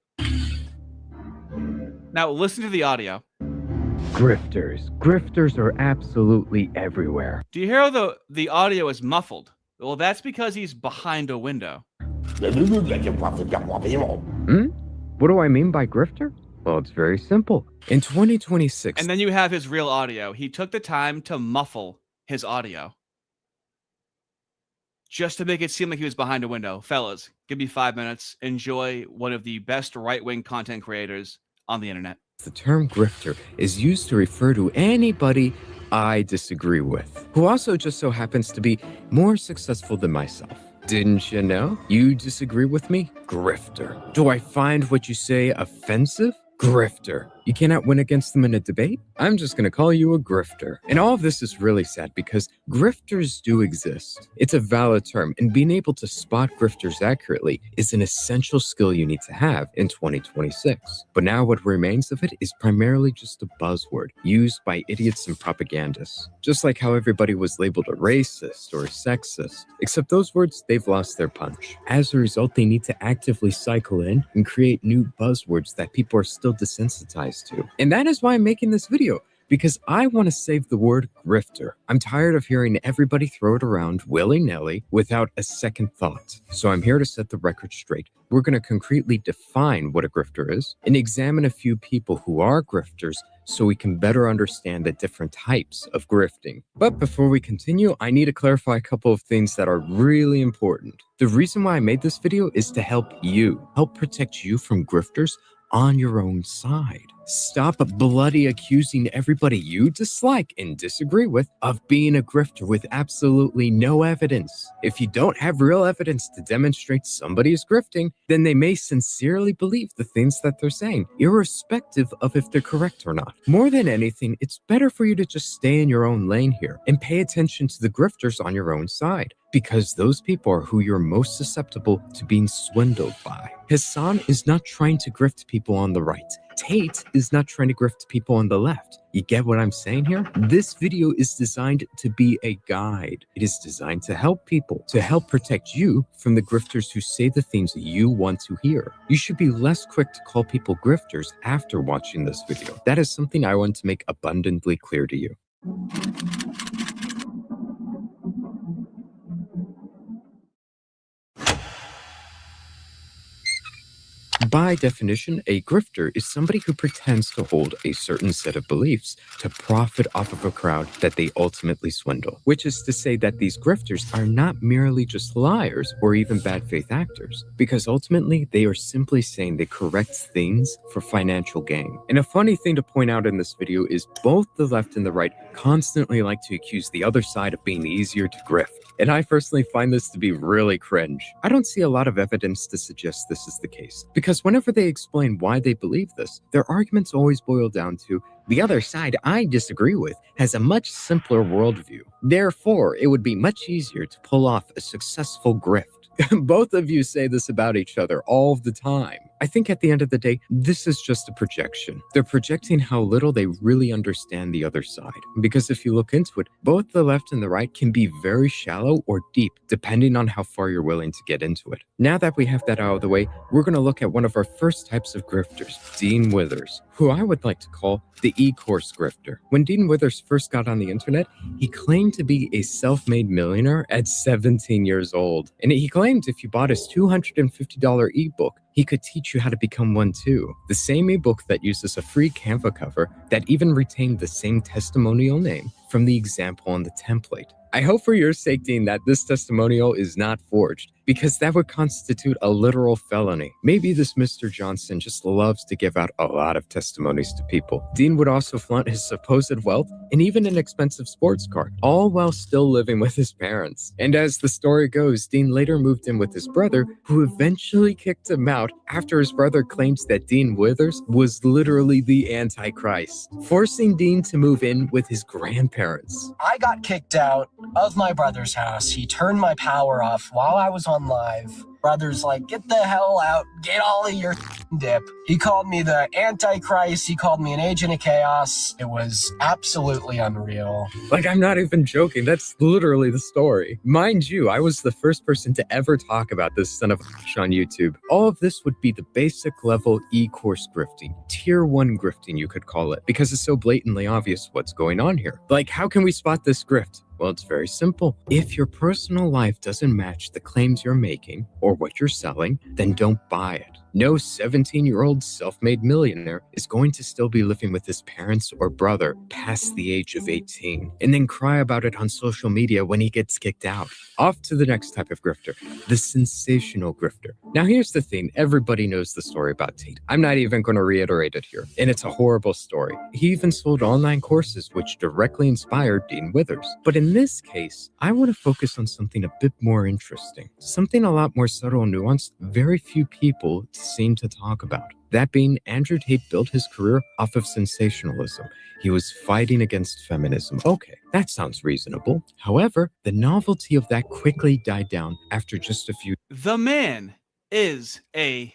Now listen to the audio. Grifters are absolutely everywhere. Do you hear how the audio is muffled? Well, that's because he's behind a window. What do I mean by grifter? Well, it's very simple. In 2026, And then you have his real audio. He took the time to muffle his audio just to make it seem like he was behind a window. Fellas, give me 5 minutes. Enjoy one of the best right-wing content creators on the internet. the term grifter is used to refer to anybody I disagree with, who also just so happens to be more successful than myself. Didn't you know? You disagree with me? Grifter. Do I find what you say offensive? Grifter. You cannot win against them in a debate? I'm just going to call you a grifter. And all of this is really sad because grifters do exist. It's a valid term, and being able to spot grifters accurately is an essential skill you need to have in 2026. But now what remains of it is primarily just a buzzword used by idiots and propagandists. Just like how everybody was labeled a racist or a sexist, except those words, they've lost their punch. As a result, they need to actively cycle in and create new buzzwords that people are still desensitized to. And that is why I'm making this video, because I want to save the word grifter. I'm tired of hearing everybody throw it around willy-nilly without a second thought. So I'm here to set the record straight. We're going to concretely define what a grifter is and examine a few people who are grifters so we can better understand the different types of grifting. But before we continue, I need to clarify a couple of things that are really important. The reason why I made this video is to help protect you from grifters on your own side. Stop bloody accusing everybody you dislike and disagree with of being a grifter with absolutely no evidence. If you don't have real evidence to demonstrate somebody is grifting, then they may sincerely believe the things that they're saying, irrespective of if they're correct or not. More than anything, it's better for you to just stay in your own lane here and pay attention to the grifters on your own side, because those people are who you're most susceptible to being swindled by. Hassan is not trying to grift people on the right. Tate is not trying to grift people on the left. You get what I'm saying here? This video is designed to be a guide. It is designed to help people, to help protect you from the grifters who say the things that you want to hear. You should be less quick to call people grifters after watching this video. That is something I want to make abundantly clear to you. By definition, a grifter is somebody who pretends to hold a certain set of beliefs to profit off of a crowd that they ultimately swindle. Which is to say that these grifters are not merely just liars or even bad faith actors, because ultimately they are simply saying the correct things for financial gain. And a funny thing to point out in this video is both the left and the right constantly like to accuse the other side of being easier to grift. And I personally find this to be really cringe. I don't see a lot of evidence to suggest this is the case, because whenever they explain why they believe this, their arguments always boil down to, the other side I disagree with has a much simpler worldview. Therefore, it would be much easier to pull off a successful grift. Both of you say this about each other all the time. I think at the end of the day, this is just a projection. They're projecting how little they really understand the other side. Because if you look into it, both the left and the right can be very shallow or deep, depending on how far you're willing to get into it. Now that we have that out of the way, we're going to look at one of our first types of grifters, Dean Withers, who I would like to call the e-course grifter. When Dean Withers first got on the internet, he claimed to be a self-made millionaire at 17 years old. And he claimed if you bought his $250 ebook, he could teach you how to become one too. The same ebook that uses a free Canva cover that even retained the same testimonial name from the example on the template. I hope for your sake, Dean, that this testimonial is not forged, because that would constitute a literal felony. Maybe this Mr. Johnson just loves to give out a lot of testimonies to people. Dean would also flaunt his supposed wealth and even an expensive sports car, all while still living with his parents. And as the story goes, Dean later moved in with his brother, who eventually kicked him out after his brother claims that Dean Withers was literally the Antichrist, forcing Dean to move in with his grandparents. I got kicked out of my brother's house. He turned my power off while I was on live. Brother's like, get the hell out, get all of your dip. He called me the Antichrist. He called me an agent of chaos. It was absolutely unreal. Like, I'm not even joking. That's literally the story. Mind you, I was the first person to ever talk about this son of a on YouTube. All of this would be the basic level e-course grifting, tier 1 grifting you could call it, because it's so blatantly obvious what's going on here. Like, how can we spot this grift? Well, it's very simple. If your personal life doesn't match the claims you're making or what you're selling, then don't buy it. No 17-year-old self-made millionaire is going to still be living with his parents or brother past the age of 18 and then cry about it on social media when he gets kicked out. Off to the next type of grifter, the sensational grifter. Now, here's the thing. Everybody knows the story about Tate. I'm not even going to reiterate it here, and it's a horrible story. He even sold online courses which directly inspired Dean Withers. But in this case, I want to focus on something a bit more interesting, something a lot more subtle and nuanced very few people seem to talk about. That being, Andrew Tate built his career off of sensationalism. He was fighting against feminism. Okay, that sounds reasonable. However, the novelty of that quickly died down after just a few. The man is a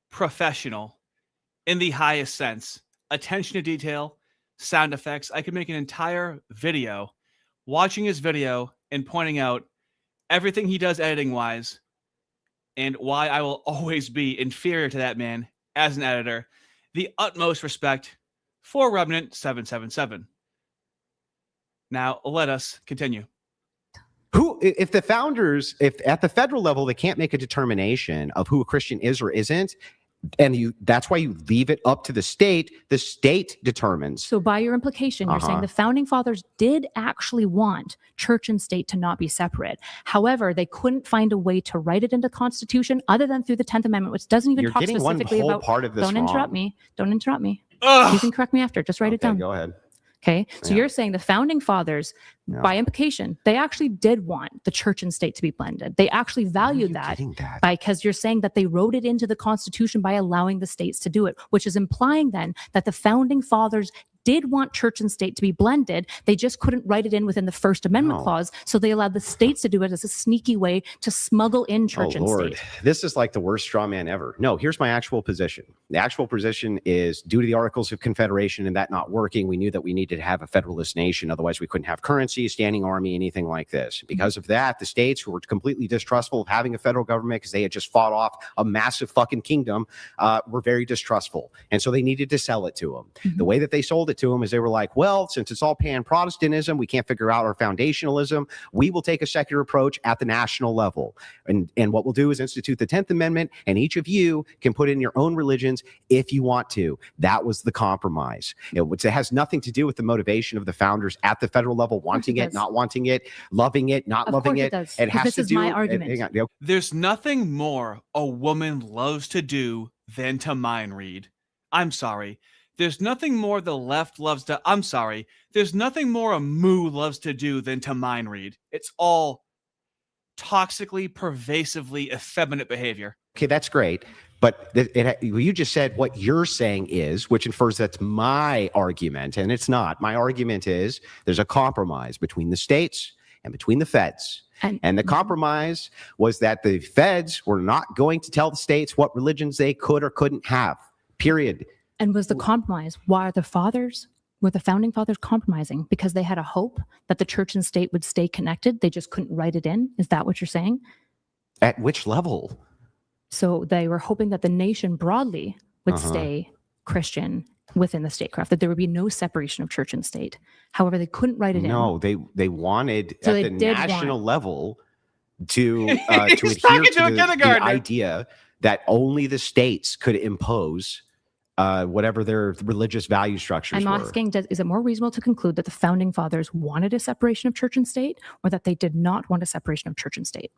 professional in the highest sense. Attention to detail, sound effects. I could make an entire video watching his video and pointing out everything he does editing-wise and why I will always be inferior to that man as an editor. The utmost respect for Remnant 777. Now, let us continue. Who, if the founders, if at the federal level, they can't make a determination of who a Christian is or isn't, and that's why you leave it up to the state determines. So by your implication, you're saying the founding fathers did actually want church and state to not be separate. However, they couldn't find a way to write it into the Constitution other than through the 10th Amendment, which doesn't even talk specifically about part of this. Don't interrupt me. Don't interrupt me. Ugh. You can correct me after. Just write it down. Go ahead. Okay. So you're saying the founding fathers, by implication, they actually did want the church and state to be blended. They actually valued that because you're saying that they wrote it into the Constitution by allowing the states to do it, which is implying then that the founding fathers did want church and state to be blended. They just couldn't write it in within the First Amendment clause. So they allowed the states to do it as a sneaky way to smuggle in church and state. This is like the worst straw man ever. No, here's my actual position. The actual position is due to the Articles of Confederation and that not working, we knew that we needed to have a federalist nation. Otherwise, we couldn't have currency, standing army, anything like this. Because of that, the states who were completely distrustful of having a federal government because they had just fought off a massive fucking kingdom were very distrustful. And so they needed to sell it to them. The way that they sold it it to them is they were like, well, since it's all pan-Protestantism, we can't figure out our foundationalism. We will take a secular approach at the national level. And what we'll do is institute the 10th Amendment, and each of you can put in your own religions if you want to. That was the compromise. It has nothing to do with the motivation of the founders at the federal level, wanting it, not wanting it, loving it, not loving it. It has to do. My argument. There's nothing more a woman loves to do than to mind read. I'm sorry. There's nothing more the left loves to. I'm sorry. There's nothing more a moo loves to do than to mind read. It's all toxically, pervasively effeminate behavior. Okay, that's great. But you just said what you're saying is, which infers that's my argument, and it's not. My argument is there's a compromise between the states and between the feds. And the compromise was that the feds were not going to tell the states what religions they could or couldn't have, period. And was the compromise, why were the founding fathers compromising? Because they had a hope that the church and state would stay connected. They just couldn't write it in. Is that what you're saying? At which level? So they were hoping that the nation broadly would stay Christian within the statecraft, that there would be no separation of church and state. However, they couldn't write it in. No, they wanted So at the national level to He's adhere to talking to a the kindergartner. idea that only the states could impose whatever their religious value structures I'm were. asking, is it more reasonable to conclude that the founding fathers wanted a separation of church and state, or that they did not want a separation of church and state?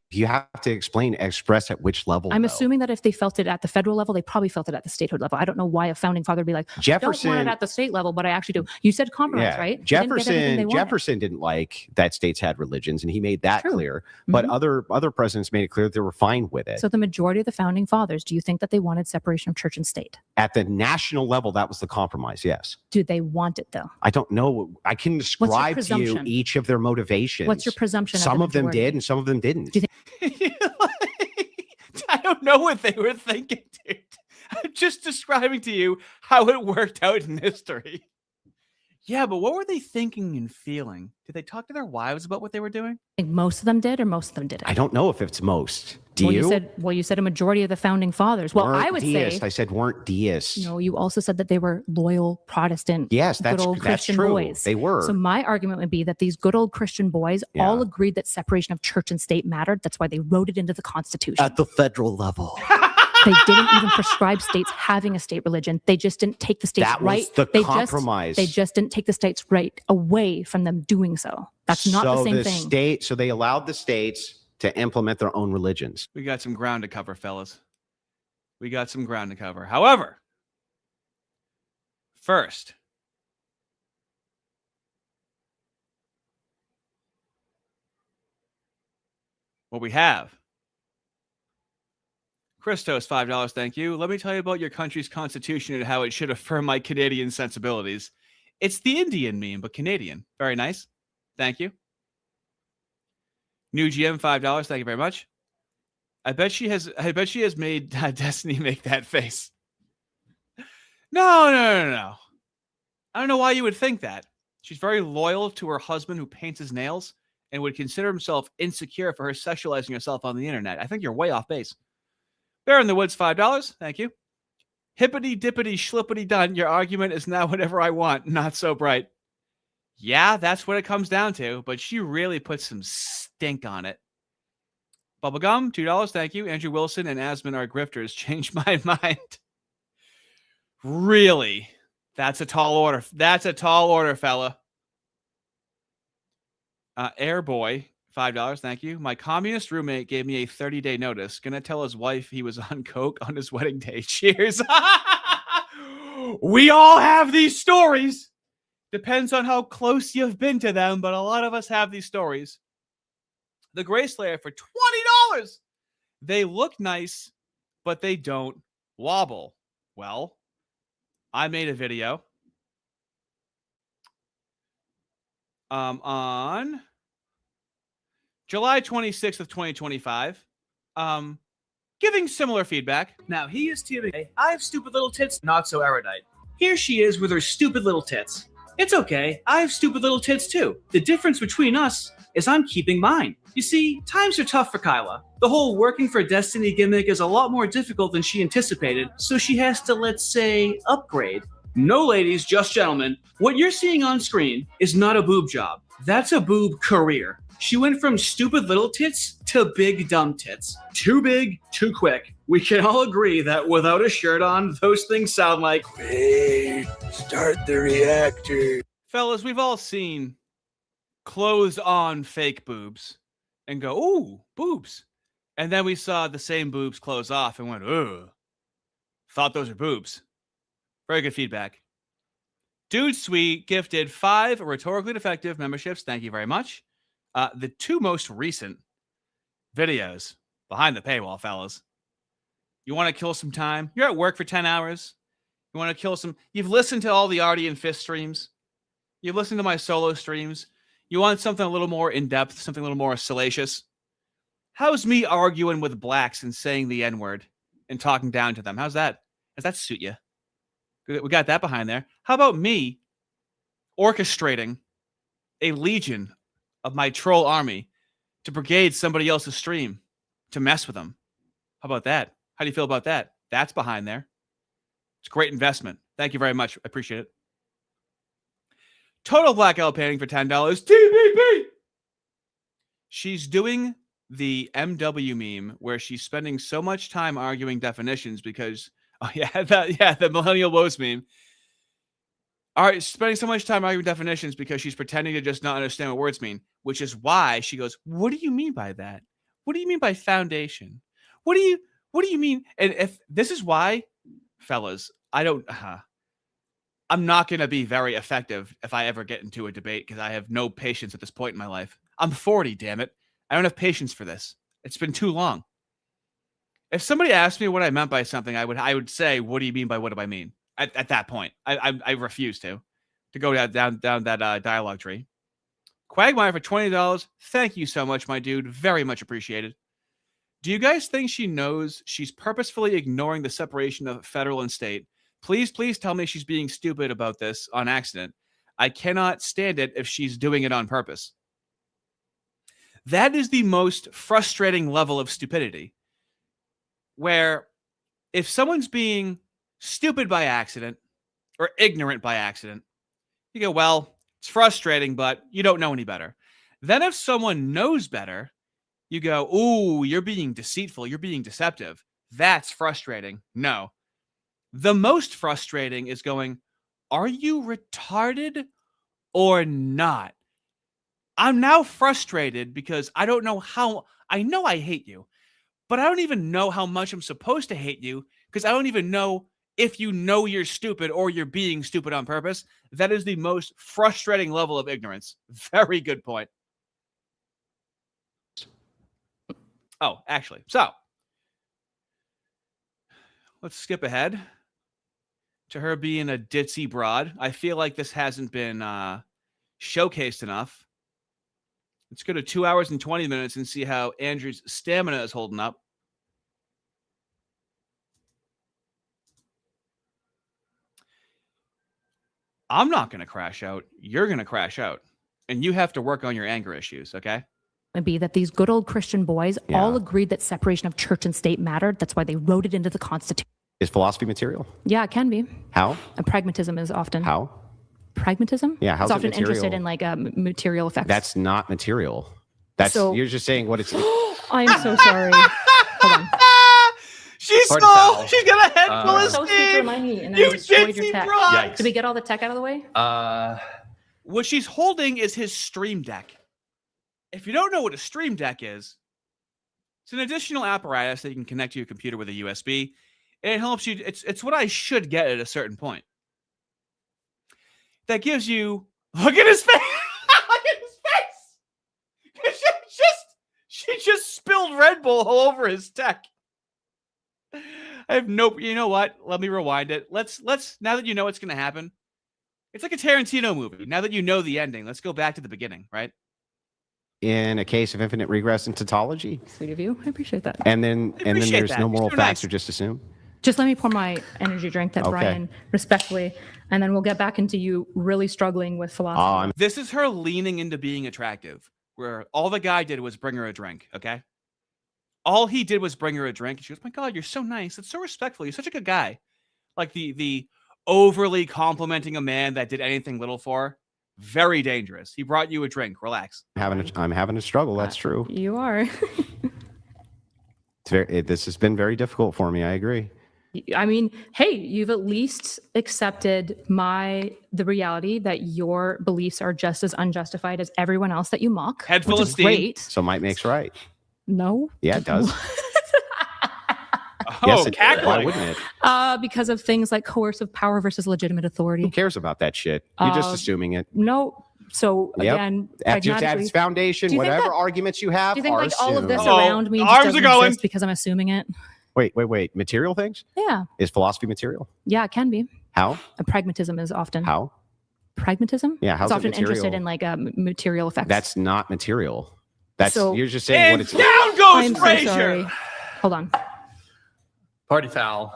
You have to express at which level. I'm though. assuming that if they felt it at the federal level, they probably felt it at the statehood level. I don't know why a founding father would be like, Jefferson I don't want it at the state level, but I actually do. You said compromise, right? They didn't get everything they wanted. Jefferson didn't like that states had religions, and he made that clear. But other presidents made it clear that they were fine with it. So the majority of the founding fathers, do you think that they wanted separation of church and state? At the national level, that was the compromise, yes. Do they want it though? I don't know. I can describe to you presumption? each of their motivations. What's your presumption? Some the of them majority? did and some of them didn't. Do you I don't know what they were thinking, dude. I'm just describing to you how it worked out in history. Yeah, but what were they thinking and feeling? Did they talk to their wives about what they were doing? think most of them did, or most of them didn't? I don't know if it's most. Do well, you? You said a majority of the founding fathers. Well, Weren't I would deists. say I said weren't deists. no. You also said that they were loyal Protestant. Yes, good old that's Christian true. boys. They were. So my argument would be that these good old Christian boys all agreed that separation of church and state mattered. That's why they wrote it into the Constitution. At the federal level. They didn't even prescribe states having a state religion. They just didn't take the states That was right. the they compromise. They just didn't take the states right away from them doing so. That's not the same thing. So they allowed the states to implement their own religions. We got some ground to cover, fellas. We got some ground to cover. However, first, what we have. Christos, $5, thank you. Let me tell you about your country's constitution and how it should affirm my Canadian sensibilities. It's the Indian meme, but Canadian. Very nice. Thank you. New GM, $5. Thank you very much. I bet she has made Destiny make that face. No. I don't know why you would think that. She's very loyal to her husband who paints his nails and would consider himself insecure for her sexualizing herself on the internet. I think you're way off base. Bear in the Woods, $5. Thank you. Hippity dippity schlippity done. Your argument is now whatever I want. Not so bright. Yeah, that's what it comes down to. But she really put some stink on it. Bubblegum, $2. Thank you. Andrew Wilson and Asman are grifters. Changed my mind. Really? That's a tall order. That's a tall order, fella. Airboy. $5, thank you. My communist roommate gave me a 30-day notice. Gonna tell his wife he was on coke on his wedding day. Cheers. We all have these stories. Depends on how close you've been to them, but a lot of us have these stories. The Gray Slayer for $20. They look nice, but they don't wobble. Well, I made a video on July 26th of 2025, giving similar feedback. Now, he is teaming. I have stupid little tits, not so erudite. Here she is with her stupid little tits. It's okay, I have stupid little tits too. The difference between us is I'm keeping mine. You see, times are tough for Kyla. The whole working for Destiny gimmick is a lot more difficult than she anticipated, so she has to, let's say, upgrade. No ladies, just gentlemen. What you're seeing on screen is not a boob job. That's a boob career. She went from stupid little tits to big dumb tits. Too big, too quick. We can all agree that without a shirt on, those things sound like, "Wait, start the reactor." Fellas, we've all seen closed on fake boobs and go, "Ooh, boobs." And then we saw the same boobs close off and went, "Ugh, thought those are boobs." Very good feedback. Dude Sweet gifted 5 rhetorically defective memberships. Thank you very much. The 2 most recent videos behind the paywall, fellas. You want to kill some time? You're at work for 10 hours. You want to kill some... You've listened to all the Artie and Fist streams. You've listened to my solo streams. You want something a little more in-depth, something a little more salacious? How's me arguing with blacks and saying the N-word and talking down to them? How's that? Does that suit you? We got that behind there. How about me orchestrating a legion of my troll army to brigade somebody else's stream to mess with them? How about that? How do you feel about that? That's behind there. It's a great investment. Thank you very much. I appreciate it. Total Blackout Painting for $10. TBP! She's doing the MW meme where she's spending so much time arguing definitions because... Oh, the Millennial Woes meme. All right, spending so much time arguing definitions because she's pretending to just not understand what words mean, which is why she goes, "What do you mean by that? What do you mean by foundation? What do you mean?" And if this is why, fellas, I'm not going to be very effective if I ever get into a debate because I have no patience at this point in my life. I'm 40, damn it. I don't have patience for this. It's been too long. If somebody asked me what I meant by something, I would say, "What do you mean by what do I mean?" At that point, I refuse to go down that dialogue tree. Quagmire for $20. Thank you so much, my dude. Very much appreciated. Do you guys think she knows she's purposefully ignoring the separation of federal and state? Please tell me she's being stupid about this on accident. I cannot stand it if she's doing it on purpose. That is the most frustrating level of stupidity. Where if someone's being stupid by accident or ignorant by accident, you go, well, it's frustrating, but you don't know any better. Then if someone knows better, you go, ooh, you're being deceitful. You're being deceptive. That's frustrating. No. The most frustrating is going, are you retarded or not? I'm now frustrated because I don't know how. I know I hate you. But I don't even know how much I'm supposed to hate you because I don't even know if you know you're stupid or you're being stupid on purpose. That is the most frustrating level of ignorance. Very good point. Oh, actually, so let's skip ahead to her being a ditzy broad. I feel like this hasn't been showcased enough. Let's go to 2 hours and 20 minutes and see how Andrew's stamina is holding up. I'm not going to crash out. You're going to crash out. And you have to work on your anger issues, okay? Would be that these good old Christian boys all agreed that separation of church and state mattered. That's why they wrote it into the Constitution. Is philosophy material? Yeah, it can be. How? And pragmatism is often. How? Pragmatism? Yeah, how's it's often it material? interested in like material effects. That's not material. That's you're just saying what it's. I'm so sorry. Hold on. She's small. She's got a head full of So sweet steam. to remind me, and then You I destroyed your ditzy tech. broad. Did we get all the tech out of the way? What she's holding is his Stream Deck. If you don't know what a Stream Deck is, it's an additional apparatus that you can connect to your computer with a USB. And it helps you. It's what I should get at a certain point. That gives you. Look at his face. Look at his face. She just spilled Red Bull all over his tech. I have no. You know what? Let me rewind it. Let's. Now that you know what's going to happen, it's like a Tarantino movie. Now that you know the ending, let's go back to the beginning, right? In a case of infinite regress and tautology. Sweet of you. I appreciate that. And then there's that. no moral You're facts nice. or just assume. Just let me pour my energy drink that Okay. Brian respectfully, and then we'll get back into you really struggling with philosophy. This is her leaning into being attractive, where all the guy did was bring her a drink, okay? All he did was bring her a drink. And she goes, my God, you're so nice. That's so respectful. You're such a good guy. Like the overly complimenting a man that did anything little for, very dangerous. He brought you a drink. Relax. I'm having a struggle. That's true. You are. This has been very difficult for me. I agree. I mean, hey, you've at least accepted the reality that your beliefs are just as unjustified as everyone else that you mock. Head full which of is steam. great. So might makes right. No. Yeah, it does. Oh, Yes, why cackling. wouldn't it? Because of things like coercive power versus legitimate authority. Who cares about that shit? You're just assuming it. No. So Yep. again, After it's at its foundation, do you think whatever that- arguments you have do you think are like all of this assumed. around me the just arms doesn't are going. exist because I'm assuming it? Wait. Material things? Yeah. Is philosophy material? Yeah, it can be. How? Pragmatism is often. How? Pragmatism? Yeah, how's it's it often interested material? in like material effects. That's not material. That's So- you're just saying what And it's. down goes I'm so Frazier. sorry. Hold on. Party foul.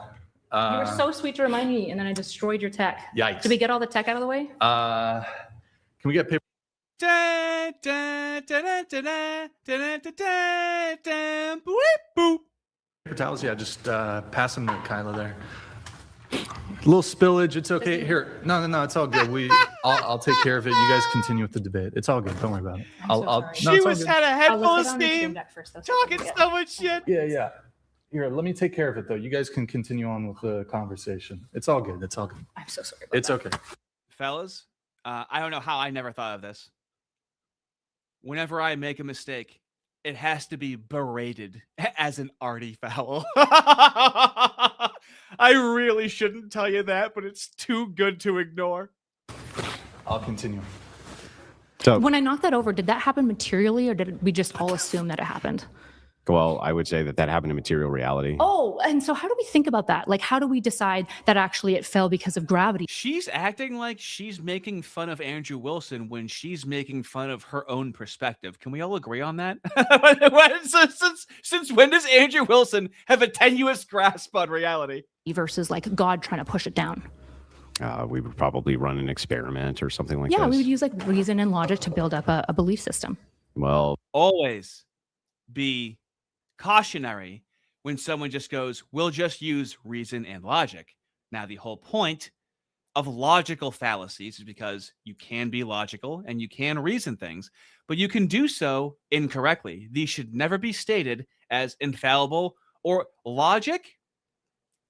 You were so sweet to remind me, and then I destroyed your tech. Yikes. Did we get all the tech out of the way? Can we get paper? Da, da, da, da, da, da, da, da, da, da, boop, boop. Paper towels? Yeah, just pass them to Kyla there. A little spillage. It's okay. Here. No. It's all good. I'll take care of it. You guys continue with the debate. It's all good. Don't worry about it. I'm so sorry. no, She it's all was good. had a head Oh, full of let's get on the stream steam, deck first. That's talking what I so much shit. Yeah. Here, let me take care of it though. You guys can continue on with the conversation. It's all good. I'm so sorry. About It's that. okay. Fellas, I don't know how I never thought of this. Whenever I make a mistake, it has to be berated as an arty foul. I really shouldn't tell you that, but it's too good to ignore. I'll continue. So, When I knocked that over, did that happen materially, or did we just all assume that it happened? well, I would say that happened in material reality. Oh, and so how do we think about that? Like, how do we decide that actually it fell because of gravity? She's acting like she's making fun of Andrew Wilson when she's making fun of her own perspective. Can we all agree on that? Since when does Andrew Wilson have a tenuous grasp on reality? Versus like God trying to push it down. We would probably run an experiment or something like Yeah, this. we would use like reason and logic to build up a belief system. Well, Always be cautionary when someone just goes, we'll just use reason and logic. Now, the whole point of logical fallacies is because you can be logical and you can reason things, but you can do so incorrectly. These should never be stated as infallible, or logic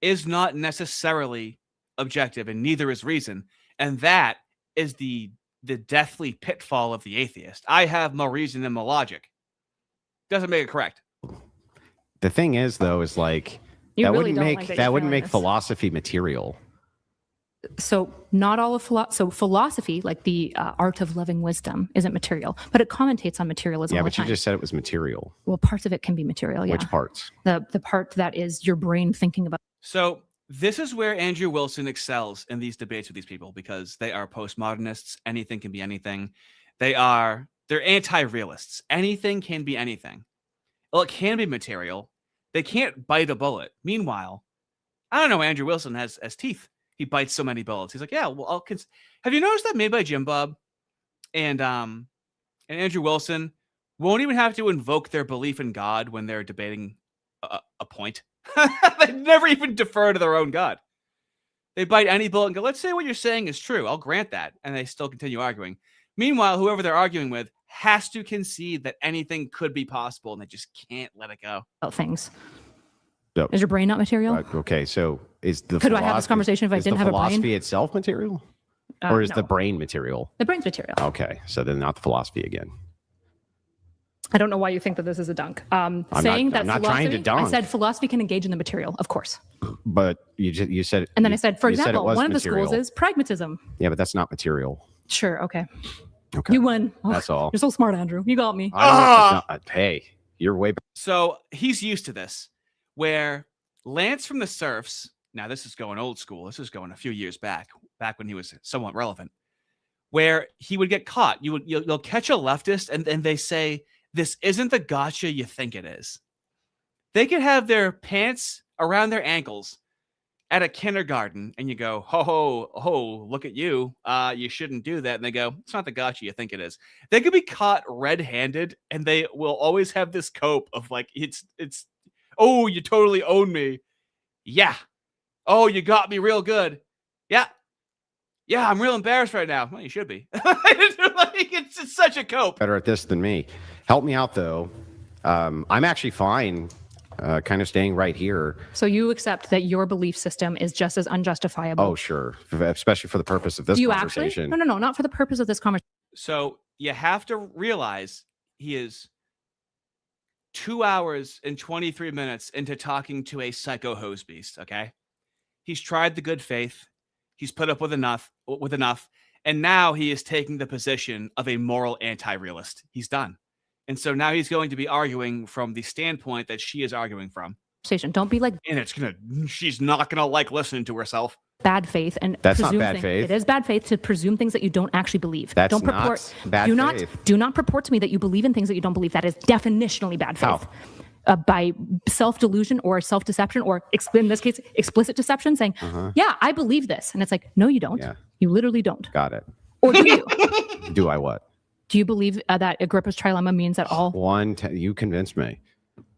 is not necessarily objective, and neither is reason. And that is the deathly pitfall of the atheist. I have more reason than my logic. Doesn't make it correct. the thing is, though, is like You that really wouldn't don't make like that that you're wouldn't feeling make this. philosophy material. So not all of philosophy, like the art of loving wisdom, isn't material, but it commentates on materialism Yeah, all the but you time. just said it was material. Well, parts of it can be material. Yeah, Which parts? the part that is your brain thinking about. So this is where Andrew Wilson excels in these debates with these people, because they are postmodernists. Anything can be anything. They're anti-realists. Anything can be anything. Well, it can be material. They can't bite a bullet. Meanwhile, I don't know. Andrew Wilson has teeth. He bites so many bullets. He's like, yeah, well, have you noticed that Made by Jim Bob and Andrew Wilson won't even have to invoke their belief in God when they're debating a point. They never even defer to their own God. They bite any bullet and go, let's say what you're saying is true. I'll grant that. And they still continue arguing. Meanwhile, whoever they're arguing with has to concede that anything could be possible, and they just can't let it go. Things. So- Is your brain not material? Okay, so is the Could I have this philosophy- conversation if I is didn't the have a brain? philosophy itself material, or is the No. brain material? The brain's material. Okay, so then not the philosophy again. I don't know why you think that this is a dunk. Saying that I'm not philosophy, trying to dunk. I said philosophy can engage in the material, of course. But you said, And then I said, for you said it example, was one of the material. schools is pragmatism. Yeah, but that's not material. Sure, okay. Okay, You won. Oh, that's all. You're so smart, Andrew. You got me. I don't have to dunk- hey, you're way back. So he's used to this, where Lance from the Surfs, now this is going old school, this is going a few years back when he was somewhat relevant, where he would get caught. You'll catch a leftist and they say, this isn't the gotcha you think it is. They could have their pants around their ankles at a kindergarten, and you go, ho, look at you. You shouldn't do that. And they go, it's not the gotcha you think it is. They could be caught red-handed, and they will always have this cope of like, it's, oh, you totally own me. Yeah. Oh, you got me real good. Yeah, Yeah, I'm real embarrassed right now. Well, you should be. It's such a cope. Better at this than me. Help me out, though. I'm actually fine kind of staying right here. So you accept that your belief system is just as unjustifiable. Oh, sure. Especially for the purpose of this Do you conversation. actually? No, not for the purpose of this conversation. So you have to realize he is 2 hours and 23 minutes into talking to a psycho hose beast, okay? He's tried the good faith. He's put up with enough, and now he is taking the position of a moral anti-realist. He's done. And so now he's going to be arguing from the standpoint that she is arguing from. Don't be like, And she's not gonna like listening to herself. Bad faith and That's not presume bad things. faith. It is bad faith to presume things that you don't actually believe. That's don't not bad faith. Do not purport to me that you believe in things that you don't believe. That is definitionally bad faith. By self-delusion or self-deception, or in this case, explicit deception, saying, yeah, I believe this. And it's like, no, you don't. Yeah. You literally don't. Got it. Or do you? Do I what? Do you believe that Agrippa's trilemma means that all... You convinced me.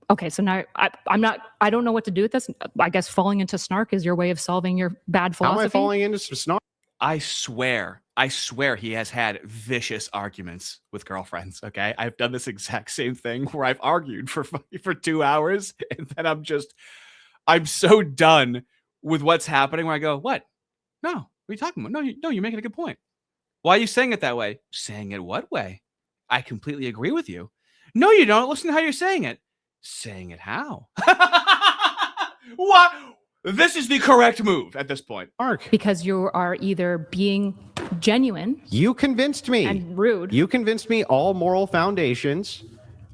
Okay, so now I don't know what to do with this. I guess falling into snark is your way of solving your bad philosophy. How am I falling into some snark? I swear he has had vicious arguments with girlfriends, okay? I've done this exact same thing where I've argued for 2 hours, and then I'm so done with what's happening where I go, what? No, what are you talking about? No, you're making a good point. Why are you saying it that way? Saying it what way? I completely agree with you. No, you don't. Listen to how you're saying it. Saying it how? What? This is the correct move at this point. Mark. Because you are either being genuine. You convinced me. And rude. You convinced me all moral foundations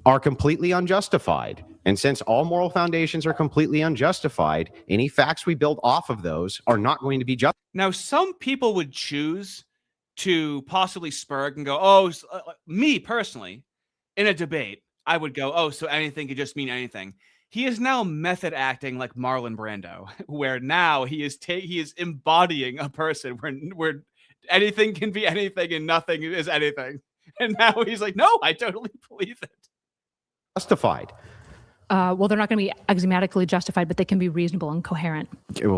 are completely unjustified. And since all moral foundations are completely unjustified, any facts we build off of those are not going to be just. Now, some people would choose to possibly spurg and go, me personally, in a debate, I would go, so anything could just mean anything. He is now method acting like Marlon Brando, where now he is embodying a person where anything can be anything and nothing is anything. And now he's like, no, I totally believe it. Justified. Well, they're not going to be axiomatically justified, but they can be reasonable and coherent.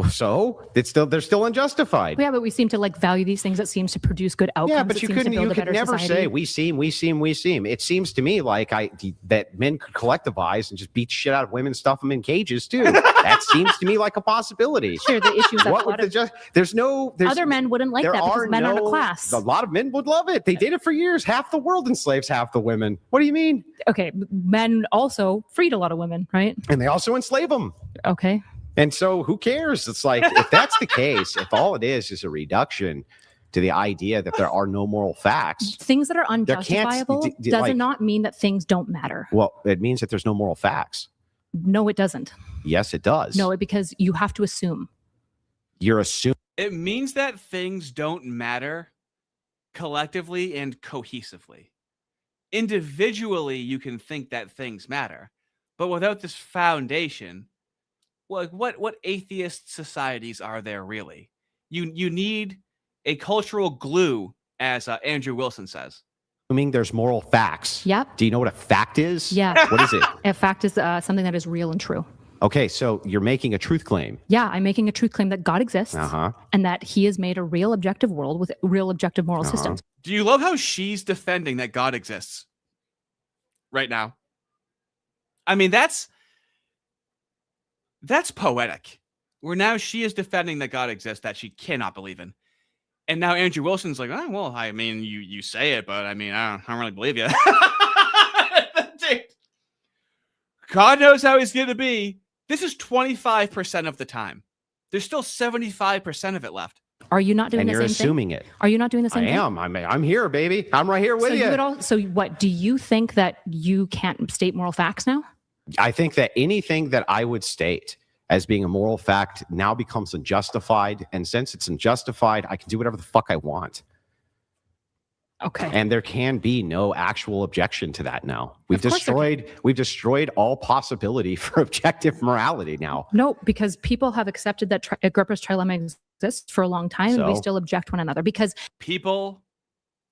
So they're still unjustified. Yeah, but we seem to value these things that seems to produce good outcomes. Yeah, but you could never say we seem. It seems to me like that men could collectivize and just beat shit out of women, stuff them in cages too. That seems to me like a possibility. Sure, the issue is that other men wouldn't like that because men aren't a class. A lot of men would love it. They did it for years. Half the world enslaves half the women. What do you mean? Okay, men also freed a lot of women, right? And they also enslave them. Okay. And so who cares? It's like, if that's the case, if all it is a reduction to the idea that there are no moral facts. Things that are unjustifiable does not mean that things don't matter. Well, it means that there's no moral facts. No, it doesn't. Yes, it does. No, because you have to assume. You're assuming. It means that things don't matter collectively and cohesively. Individually, you can think that things matter. But without this foundation, what atheist societies are there really? You need a cultural glue, as Andrew Wilson says. Assuming there's moral facts. Yep. Do you know what a fact is? Yeah. What is it? A fact is something that is real and true. Okay, so you're making a truth claim. Yeah, I'm making a truth claim that God exists and that he has made a real objective world with real objective moral systems. Do you love how she's defending that God exists right now? I mean, that's poetic. Where now she is defending that God exists that she cannot believe in. And now Andrew Wilson's like, well, I mean, you say it, but I mean, I don't really believe you. Dude, God knows how he's going to be. This is 25% of the time. There's still 75% of it left. Are you not doing the same thing? And you're assuming it. Are you not doing the same thing? I am. I'm here, baby. I'm right here with you. So what, do you think that you can't state moral facts now? I think that anything that I would state as being a moral fact now becomes unjustified. And since it's unjustified, I can do whatever the fuck I want. Okay. And there can be no actual objection to that now. We've destroyed all possibility for objective morality now. No, because people have accepted that Agrippa's trilemma exists for a long time, and we still object one another because people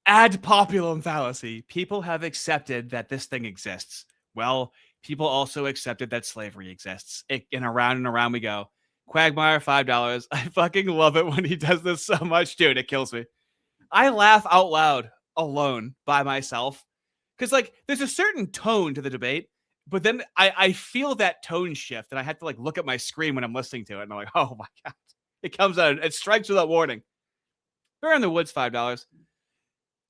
ad populum fallacy. People have accepted that this thing exists. Well, people also accepted that slavery exists. And around we go. Quagmire, $5. I fucking love it when he does this so much, dude. It kills me. I laugh out loud alone by myself because, like, there's a certain tone to the debate, but then I feel that tone shift, and I have to like look at my screen when I'm listening to it, and I'm like, oh my god, it comes out, it strikes without warning. Bear in the Woods, $5.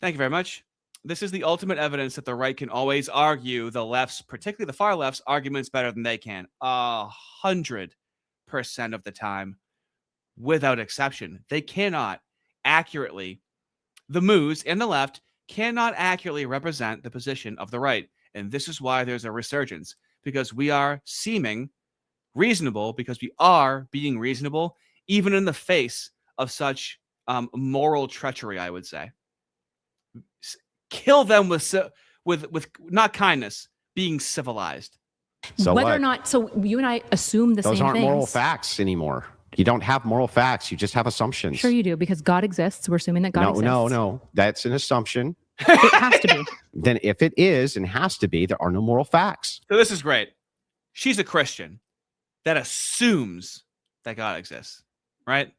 Thank you very much. This is the ultimate evidence that the right can always argue the left's, particularly the far left's, arguments better than they can. 100% of the time, without exception. They cannot accurately, the moos and the left cannot accurately represent the position of the right. And this is why there's a resurgence, because we are seeming reasonable, because we are being reasonable, even in the face of such moral treachery, I would say. Kill them with not kindness, being civilized. So whether what? or not, so you and I assume the Those same aren't things. moral facts anymore. You don't have moral facts. You just have assumptions. Sure you do, because God exists. We're assuming that God exists. No. That's an assumption. It has to be. Then if it is and has to be, there are no moral facts. So this is great. She's a Christian that assumes that God exists, right?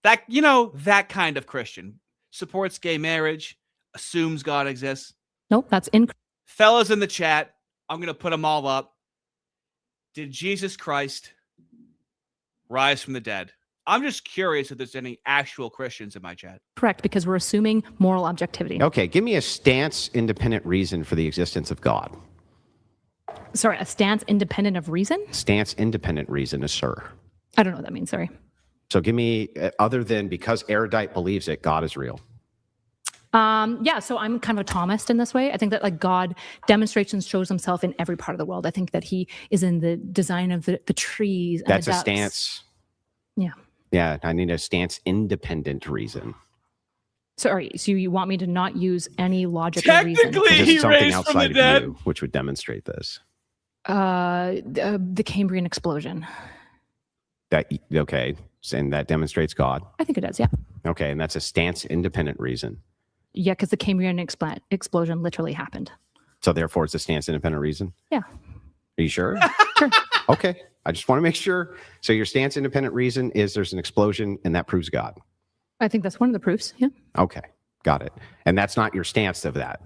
That, you know, that kind of Christian supports gay marriage, assumes God exists. Nope, that's incorrect. Fellas in the chat, I'm going to put them all up. Did Jesus Christ rise from the dead? I'm just curious if there's any actual Christians in my chat. Correct, because we're assuming moral objectivity. Okay, give me a stance independent reason for the existence of God. Sorry, a stance independent of reason? Stance independent reason is sir. I don't know what that means, sorry. So give me, other than because Erudite believes it, God is real. Yeah, so I'm kind of a Thomist in this way. I think that like God demonstrates and shows himself in every part of the world. I think that he is in the design of the trees. And That's the a ducks. stance. Yeah. Yeah, I need a stance independent reason. Sorry, so you want me to not use any logical reason? Technically, Just he something raised from the outside dead. of you, which would demonstrate this. The Cambrian explosion. Okay, and that demonstrates God. I think it does, yeah. Okay, and that's a stance independent reason. Yeah, because the Cambrian explosion literally happened. So therefore, it's a stance independent reason. Yeah. Are you sure? Sure. Okay, I just want to make sure. So your stance independent reason is there's an explosion, and that proves God. I think that's one of the proofs, yeah. Okay, got it. And that's not your stance of that.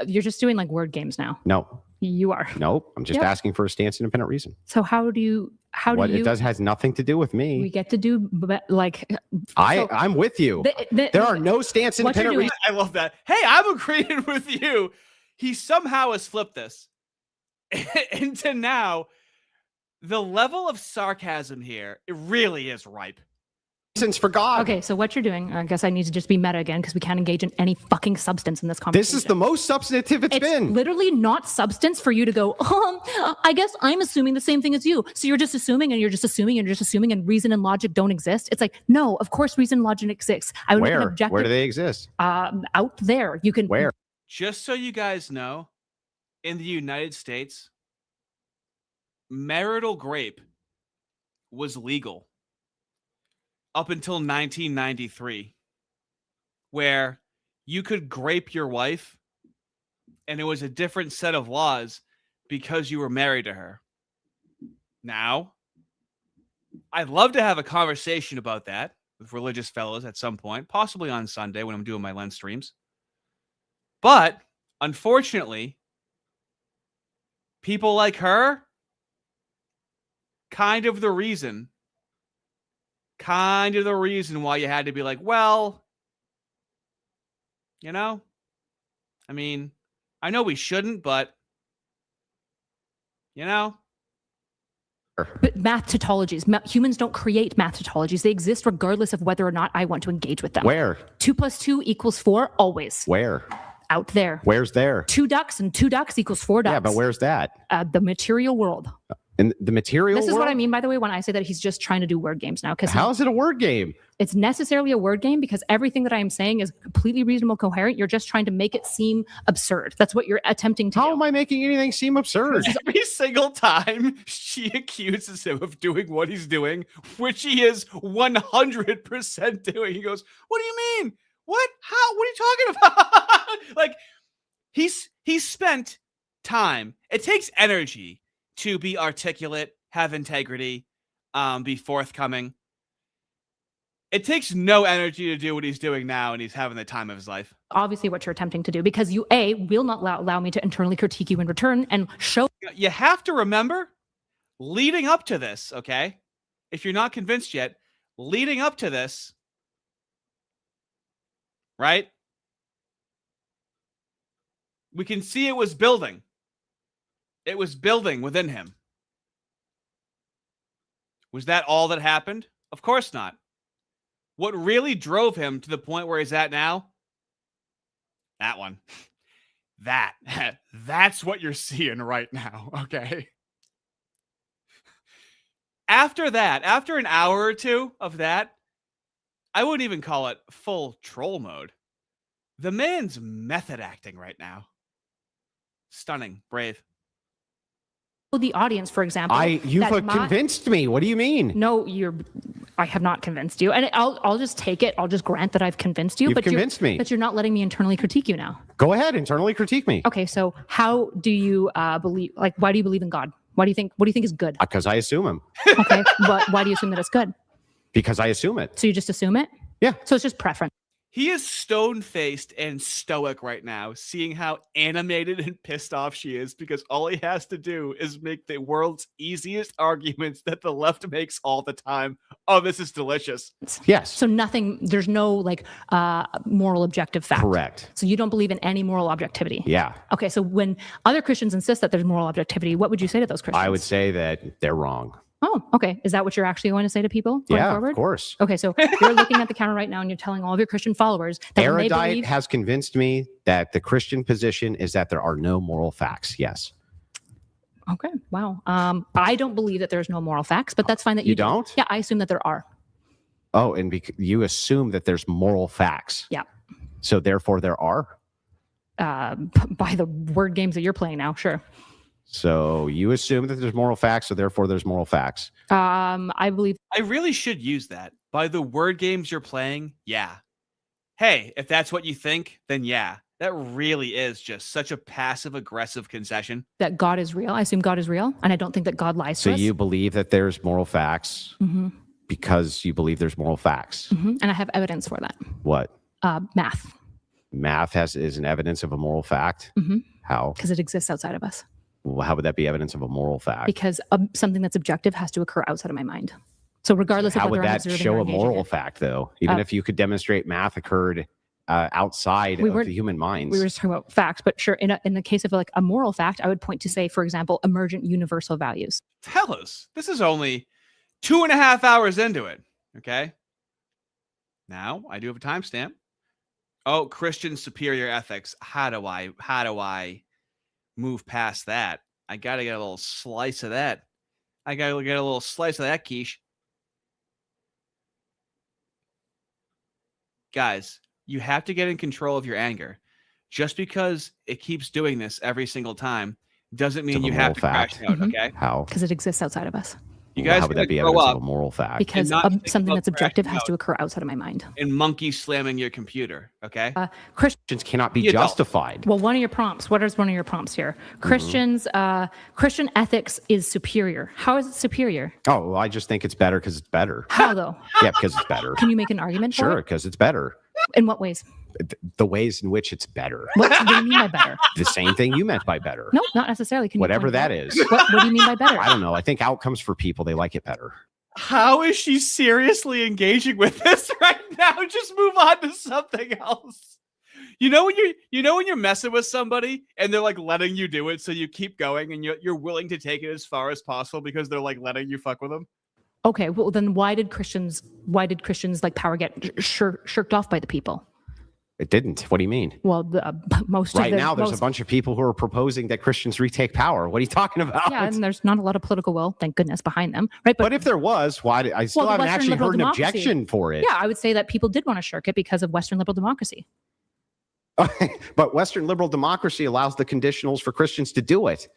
You're just doing like word games now. No, You are. no. I'm just Yep. asking for a stance independent reason. So how do you It does has nothing to do with me. we get to do like I'm with you. There are no stance What you're independent doing- reasons. I love that. Hey, I'm agreeing with you. He somehow has flipped this into now the level of sarcasm here. It really is ripe. For God. Okay, so what you're doing, I guess I need to just be meta again because we can't engage in any fucking substance in this conversation. This is the most substantive it's been. Literally not substance for you to go, I guess I'm assuming the same thing as you. So you're just assuming and you're just assuming and you're just assuming and reason and logic don't exist. It's like, no, of course reason and logic exists. I would make an Where? objective, Where do they exist? out there. You can Where? Just so you guys know, in the United States, marital grape was legal up until 1993, where you could grape your wife and it was a different set of laws because you were married to her. Now, I'd love to have a conversation about that with religious fellows at some point, possibly on Sunday when I'm doing my Lent streams. But unfortunately, people like her, kind of the reason why you had to be like, well, you know, I mean, I know we shouldn't, but, you know. But math tautologies, humans don't create math tautologies. They exist regardless of whether or not I want to engage with them. Where? 2 + 2 = 4, always. Where? Out there. Where's there? 2 ducks and 2 ducks = 4 ducks. Yeah, but where's that? The material world. In the material This is world? what I mean, by the way, when I say that he's just trying to do word games now. Because How is it a word game? it's necessarily a word game because everything that I am saying is completely reasonable, coherent. You're just trying to make it seem absurd. That's what you're attempting to How do. am I making anything seem absurd? Every single time she accuses him of doing what he's doing, which he is 100% doing, he goes, "What do you mean? What? How? What are you talking about?" Like, he's spent time. It takes energy to be articulate, have integrity, be forthcoming. It takes no energy to do what he's doing now, and he's having the time of his life. Obviously what you're attempting to do, because you, A, will not allow me to internally critique you in return and show. You have to remember, leading up to this, okay? If you're not convinced yet, leading up to this, right? We can see it was building. It was building within him. Was that all that happened? Of course not. What really drove him to the point where he's at now? That one. That's what you're seeing right now, okay? After that, after an hour or two of that, I wouldn't even call it full troll mode. The man's method acting right now. Stunning, brave. The audience, for example. You've convinced me. What do you mean? No, I have not convinced you. And I'll just take it. I'll just grant that I've convinced you. You've convinced me. But you're not letting me internally critique you now. Go ahead, internally critique me. Okay, so how do you believe, like, why do you believe in God? What do you think is good? Because I assume him. Okay, but why do you assume that it's good? Because I assume it. So you just assume it? Yeah. So it's just preference. He is stone-faced and stoic right now, seeing how animated and pissed off she is, because all he has to do is make the world's easiest arguments that the left makes all the time. Oh, this is delicious. Yes. So there's no like moral objective fact. Correct. So you don't believe in any moral objectivity. Yeah. Okay, so when other Christians insist that there's moral objectivity, what would you say to those Christians? I would say that they're wrong. Oh, okay. Is that what you're actually going to say to people going forward? Of course. Okay, so you're looking at the camera right now and you're telling all of your Christian followers that when they Erudite has convinced me that the Christian position is that there are no moral facts. Yes. Okay, wow. I don't believe that there's no moral facts, but that's fine that you don't? Yeah, I assume that there are. Oh, and you assume that there's moral facts. Yeah. So therefore there are? By the word games that you're playing now, sure. So you assume that there's moral facts, so therefore there's moral facts. I believe. I really should use that. By the word games you're playing, yeah. Hey, if that's what you think, then yeah. That really is just such a passive-aggressive concession. That God is real. I assume God is real, and I don't think that God lies to us. So you believe that there's moral facts because you believe there's moral facts. And I have evidence for that. What? Math. Math is an evidence of a moral fact? How? Because it exists outside of us. Well, how would that be evidence of a moral fact? Because something that's objective has to occur outside of my mind. So regardless of how whether would I'm that observing show or a engaging moral in. fact, though? Even if you could demonstrate math occurred outside of the human minds. We were just talking about facts, but sure, in the case of like a moral fact, I would point to, say, for example, emergent universal values. Fellas, this is only 2.5 hours into it. Okay. Now I do have a timestamp. Oh, Christian superior ethics. How do I move past that? I gotta get a little slice of that. I gotta get a little slice of that quiche. Guys, you have to get in control of your anger. Just because it keeps doing this every single time doesn't mean you have to crash out, okay? How? Because it exists outside of us. You guys how would that be evidence of a moral fact? Because something that's objective has to occur outside of my mind. And monkey slamming your computer, okay? Christians cannot be justified. Well, one of your prompts. What is one of your prompts here? Christians, Christian ethics is superior. How is it superior? Oh, well, I just think it's better because it's better. How though? Yeah, because it's better. Can you make an argument for Sure, it? because it's better. In what ways? The ways in which it's better. What do you mean by better? The same thing you meant by better. No, not necessarily. Can you Whatever point that out? is. What do you mean by better? I don't know. I think outcomes for people, they like it better. How is she seriously engaging with this right now? Just move on to something else. You know when you're messing with somebody and they're like letting you do it, so you keep going and you're willing to take it as far as possible because they're like letting you fuck with them. Okay, well then why did Christians like power get shirked off by the people? It didn't. What do you mean? Well, most right now there's a bunch of people who are proposing that Christians retake power. What are you talking about? Yeah, and there's not a lot of political will, thank goodness, behind them, right? But if there was, why? I still haven't actually heard an objection for it. Yeah, I would say that people did want to shirk it because of Western liberal democracy. But Western liberal democracy allows the conditionals for Christians to do it.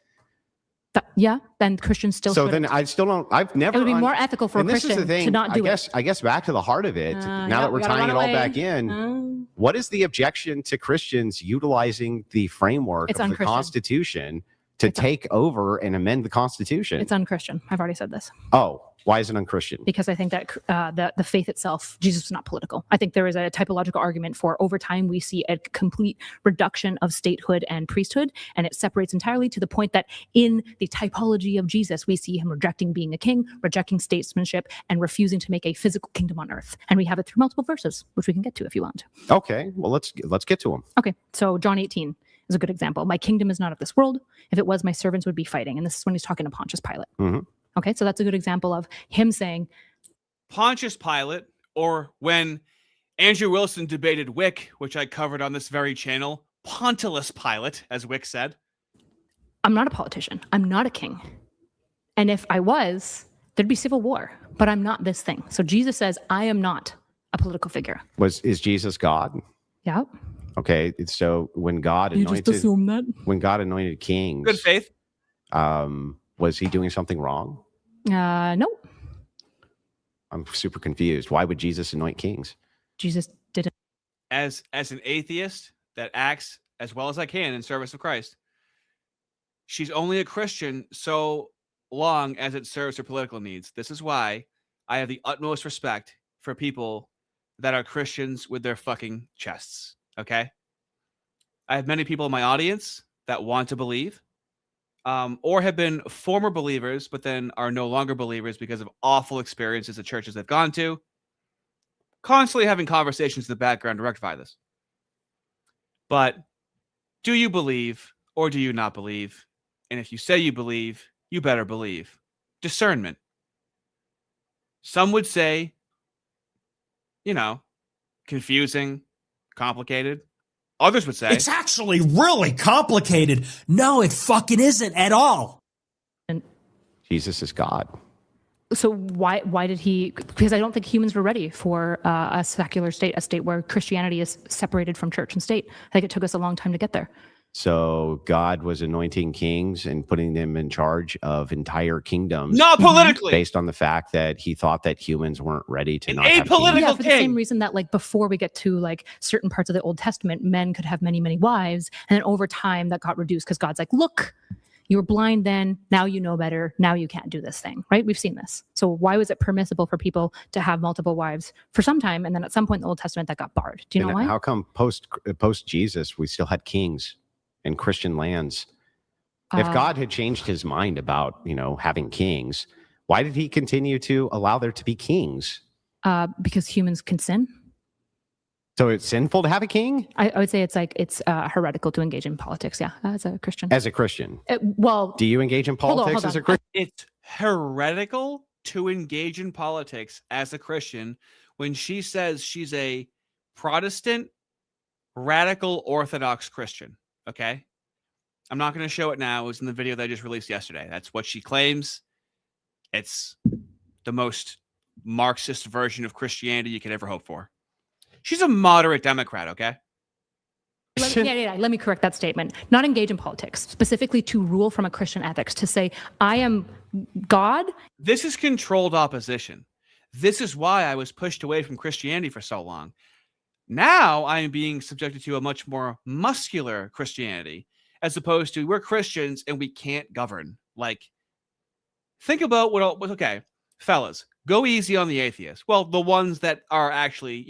Yeah, then Christians still. So then I still don't. I've never. It would be more ethical for a Christian to not do it. I guess back to the heart of it. Now that we're tying it all back in, what is the objection to Christians utilizing the framework of the Constitution to take over and amend the Constitution? It's unchristian. I've already said this. Oh, Why is it unchristian? Because I think that the faith itself, Jesus was not political. I think there is a typological argument for over time we see a complete reduction of statehood and priesthood, and it separates entirely to the point that in the typology of Jesus, we see him rejecting being a king, rejecting statesmanship, and refusing to make a physical kingdom on earth. And we have it through multiple verses, which we can get to if you want. Okay, well, let's get to them. Okay, so John 18 is a good example. My kingdom is not of this world. If it was, my servants would be fighting. And this is when he's talking to Pontius Pilate. Mm-hmm. Okay, so that's a good example of him saying, Pontius Pilate, or when Andrew Wilson debated Wick, which I covered on this very channel, Pontius Pilate, as Wick said. I'm not a politician. I'm not a king. And if I was, there'd be civil war, but I'm not this thing. So Jesus says, I am not a political figure. Is Jesus God? Yeah. Okay, so when God You just assume that? when God anointed kings, Good faith. was he doing something wrong? No. I'm super confused. Why would Jesus anoint kings? Jesus didn't. As an atheist that acts as well as I can in service of Christ, she's only a Christian so long as it serves her political needs. This is why I have the utmost respect for people that are Christians with their fucking chests. Okay? I have many people in my audience that want to believe, or have been former believers, but then are no longer believers because of awful experiences at churches they've gone to. Constantly having conversations in the background to rectify this. But do you believe or do you not believe? And if you say you believe, you better believe. Discernment. Some would say, confusing, complicated. Others would say It's actually really complicated. No, it fucking isn't at all. Jesus is God. So why did he? Because I don't think humans were ready for a secular state, a state where Christianity is separated from church and state. I think it took us a long time to get there. So God was anointing kings and putting them in charge of entire kingdoms. not politically. Based on the fact that he thought that humans weren't ready to An not have apolitical kings. Yeah, for the king. same reason that before we get to certain parts of the Old Testament, men could have many, many wives. And then over time that got reduced because God's like, look, you were blind then, now you know better, now you can't do this thing, right? We've seen this. So why was it permissible for people to have multiple wives for some time? And then at some point in the Old Testament that got barred. Do you know why? How come post Jesus we still had kings in Christian lands? If God had changed his mind about, having kings, why did he continue to allow there to be kings? Because humans can sin. So it's sinful to have a king? I would say it's heretical to engage in politics. Yeah, as a Christian. As a Christian. Well, do you engage in politics hold on. as a Christian? It's heretical to engage in politics as a Christian when she says she's a Protestant, radical, Orthodox Christian. Okay? I'm not going to show it now. It was in the video that I just released yesterday. That's what she claims. It's the most Marxist version of Christianity you could ever hope for. She's a moderate Democrat, okay? Let me correct that statement. Not engage in politics, specifically to rule from a Christian ethics, to say, I am God. This is controlled opposition. This is why I was pushed away from Christianity for so long. Now I am being subjected to a much more muscular Christianity, as opposed to we're Christians and we can't govern. Think about okay, fellas, go easy on the atheists. Well, the ones that are actually,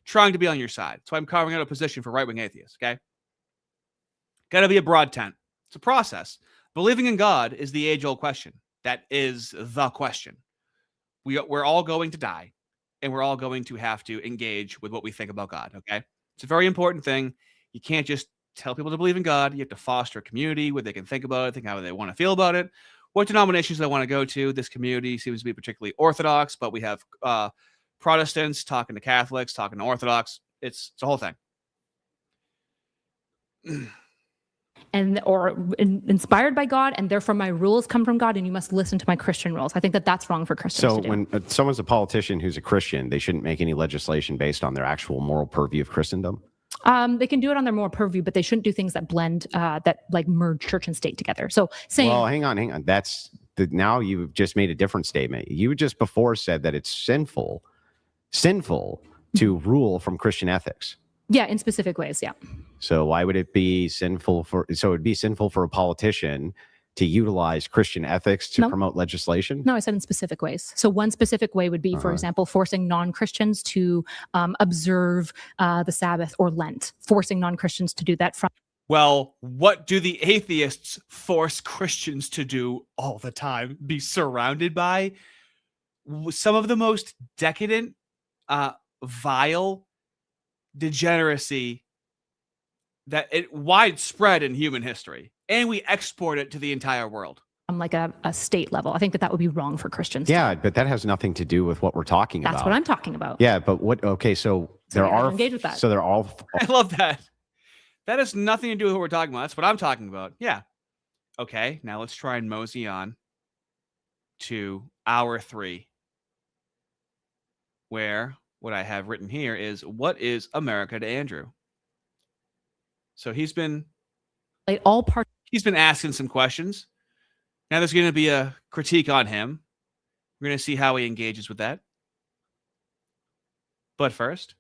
trying to be on your side. So I'm carving out a position for right-wing atheists, okay? Got to be a broad tent. It's a process. Believing in God is the age-old question. That is the question. We're all going to die, and we're all going to have to engage with what we think about God, okay? It's a very important thing. You can't just tell people to believe in God. You have to foster a community where they can think about it, think how they want to feel about it, what denominations they want to go to. This community seems to be particularly Orthodox, but we have Protestants talking to Catholics, talking to Orthodox. It's a whole thing. Or inspired by God, and therefore my rules come from God, and you must listen to my Christian rules. I think that's wrong for Christians So to do. when someone's a politician who's a Christian, they shouldn't make any legislation based on their actual moral purview of Christendom? They can do it on their moral purview, but they shouldn't do things that blend, merge church and state together. So saying, well, hang on. Now you've just made a different statement. You just before said that it's sinful to rule from Christian ethics. Yeah, in specific ways. Yeah. So why would it be sinful it'd be sinful for a politician to utilize Christian ethics to No. promote legislation? No, I said in specific ways. So one specific way would be, for example, forcing non-Christians to observe the Sabbath or Lent, forcing non-Christians to do that from. Well, what do the atheists force Christians to do all the time? Be surrounded by some of the most decadent, vile degeneracy that it widespread in human history, and we export it to the entire world. Like a state level. I think that would be wrong for Christians. Yeah, but that has nothing to do with what we're talking about. That's what I'm talking about. Yeah, but what? Okay, so there yeah, are engage with that. So they're all. I love that. That has nothing to do with what we're talking about. That's what I'm talking about. Yeah. Okay, now let's try and mosey on to hour 3, where what I have written here is, what is America to Andrew? So he's been asking some questions. Now there's going to be a critique on him. We're going to see how he engages with that. But first,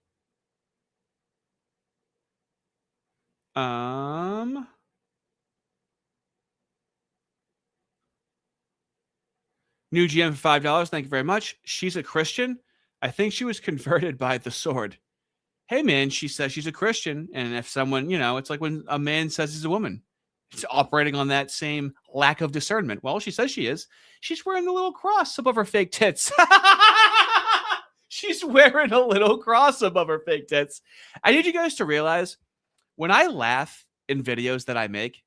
new GM for $5. Thank you very much. She's a Christian. I think she was converted by the sword. Hey, man, she says she's a Christian. And if someone, it's like when a man says he's a woman. It's operating on that same lack of discernment. Well, she says she is. She's wearing a little cross above her fake tits. She's wearing a little cross above her fake tits. I need you guys to realize, when I laugh in videos that I make,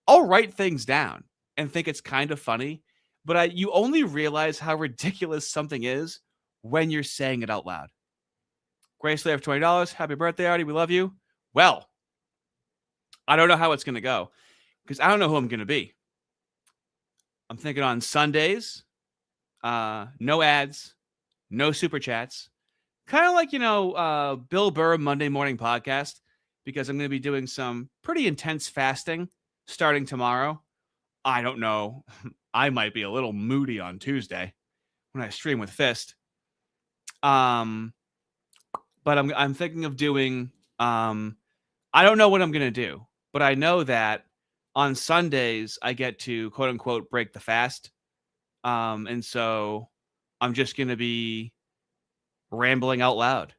I'll write things down and think it's kind of funny, but you only realize how ridiculous something is when you're saying it out loud. Grace Lair for $20. Happy birthday, Artie. We love you. Well, I don't know how it's going to go, because I don't know who I'm going to be. I'm thinking on Sundays, no ads, no super chats. Kind of like, Bill Burr Monday Morning Podcast, because I'm going to be doing some pretty intense fasting starting tomorrow. I don't know. I might be a little moody on Tuesday when I stream with Fist. But I'm thinking of doing, I don't know what I'm going to do, but I know that on Sundays I get to quote unquote break the fast. And so I'm just going to be rambling out loud,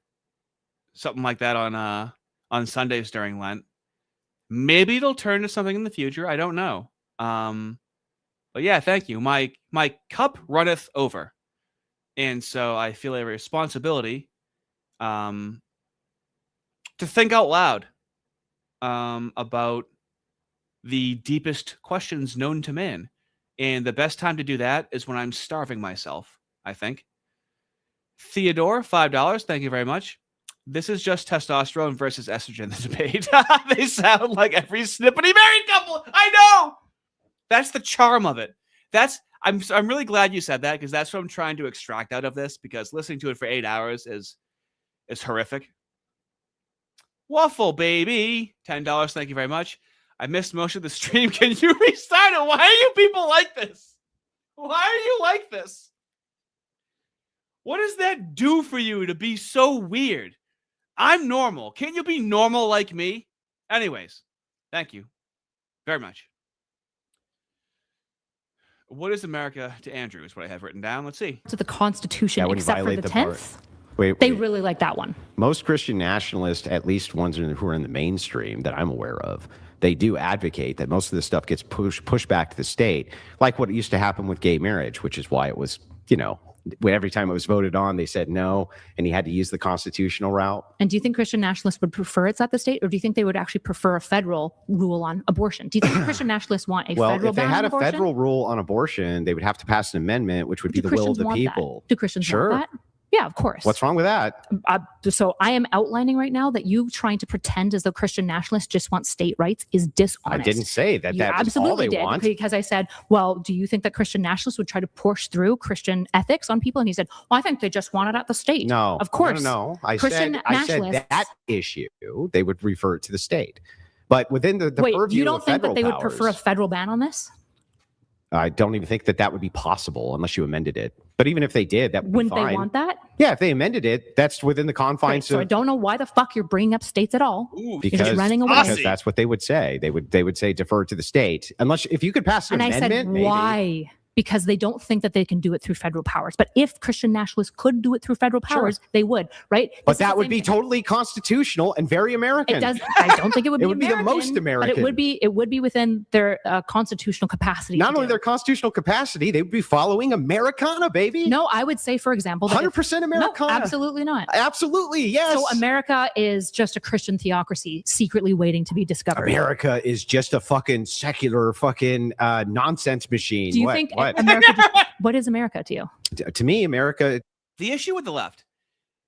something like that on Sundays during Lent. Maybe it'll turn to something in the future. I don't know. But yeah, thank you. My cup runneth over. And so I feel a responsibility to think out loud about the deepest questions known to man. And the best time to do that is when I'm starving myself, I think. Theodore, $5. Thank you very much. This is just testosterone versus estrogen, the debate. They sound like every snippety married couple. I know. That's the charm of it. I'm really glad you said that, because that's what I'm trying to extract out of this, because listening to it for 8 hours is horrific. Waffle baby, $10. Thank you very much. I missed most of the stream. Can you restart it? Why are you people like this? Why are you like this? What does that do for you to be so weird? I'm normal. Can't you be normal like me? Anyways, thank you very much. What is America to Andrew is what I have written down. Let's see. To the Constitution, except for the 10th. Wait, they really like that one. Most Christian nationalists, at least ones who are in the mainstream that I'm aware of, they do advocate that most of this stuff gets pushed back to the state, like what used to happen with gay marriage, which is why it was, every time it was voted on, they said no, and he had to use the constitutional route. And do you think Christian nationalists would prefer it's at the state, or do you think they would actually prefer a federal rule on abortion? Do you think Christian nationalists want a federal ban on abortion? Well, if they had a federal rule on abortion, they would have to pass an amendment, which would be the will of the people. Do Christians want that? Yeah, of course. What's wrong with that? So I am outlining right now that you trying to pretend as though Christian nationalists just want state rights is dishonest. I didn't say that. That's absolutely all they want. Because I said, well, do you think that Christian nationalists would try to push through Christian ethics on people? And he said, well, I think they just want it at the state. No, of course. No. I said that issue, they would refer to the state. But within the purview you don't of think that they powers, would prefer a federal ban on this? I don't even think that would be possible unless you amended it. But even if they did, that would be Wouldn't fine. they want that? Yeah, if they amended it, that's within the confines So I of. don't know why the fuck you're bringing up states at all. Ooh, You're just running away. Because that's what they would say. They would say defer to the state, unless if you could pass an And I amendment. said, maybe. why? Because they don't think that they can do it through federal powers. But if Christian nationalists could do it through federal powers, they would, right? But This is that the would same be thing. totally constitutional and very American. It does. I don't think it would be. It would be the most But American. it would be within their constitutional capacity. Not to only do. their constitutional capacity, they would be following Americana, baby. No, I would say, for example, that 100% Americana. No, absolutely not. Absolutely, yes. So America is just a Christian theocracy secretly waiting to be discovered. America is just a fucking secular fucking nonsense machine. Do you What? think What? America? What is America to you? To me, America. The issue with the left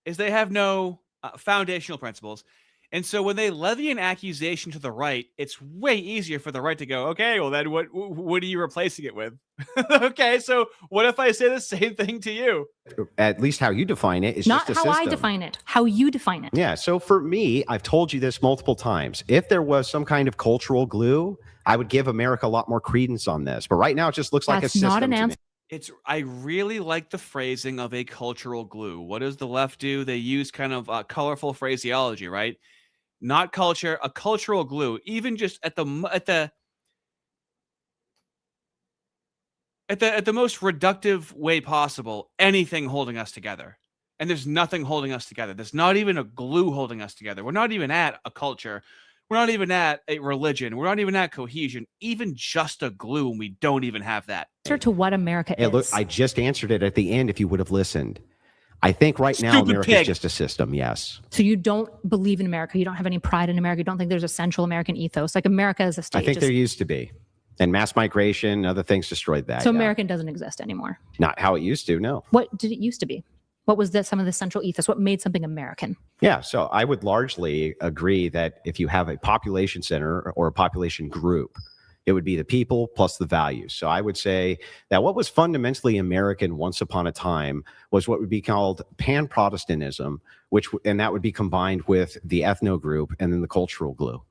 is they have no foundational principles. And so when they levy an accusation to the right, it's way easier for the right to go, okay, well then what are you replacing it with? Okay, so what if I say the same thing to you? At least how you define it is Not just a how system. I define it, how you define it. Yeah. So for me, I've told you this multiple times. If there was some kind of cultural glue, I would give America a lot more credence on this. But right now, it just looks like a That's system. not an to me. answer. I really like the phrasing of a cultural glue. What does the left do? They use kind of colorful phraseology, right? Not culture, a cultural glue. Even just at the most reductive way possible, anything holding us together. And there's nothing holding us together. There's not even a glue holding us together. We're not even at a culture. We're not even at a religion. We're not even at cohesion. Even just a glue, and we don't even have that. Answer to what America Hey, is. look, I just answered it at the end if you would have listened. I think right now Stupid America pig. is just a system, yes. So you don't believe in America. You don't have any pride in America. You don't think there's a central American ethos. Like America is a state. I think there used to be. And mass migration, other things destroyed that. So yeah. American doesn't exist anymore. Not how it used to, no. What did it used to be? What was some of the central ethos? What made something American? Yeah, so I would largely agree that if you have a population center or a population group, it would be the people plus the values. So I would say that what was fundamentally American once upon a time was what would be called pan-Protestantism, and that would be combined with the ethno group and then the cultural glue.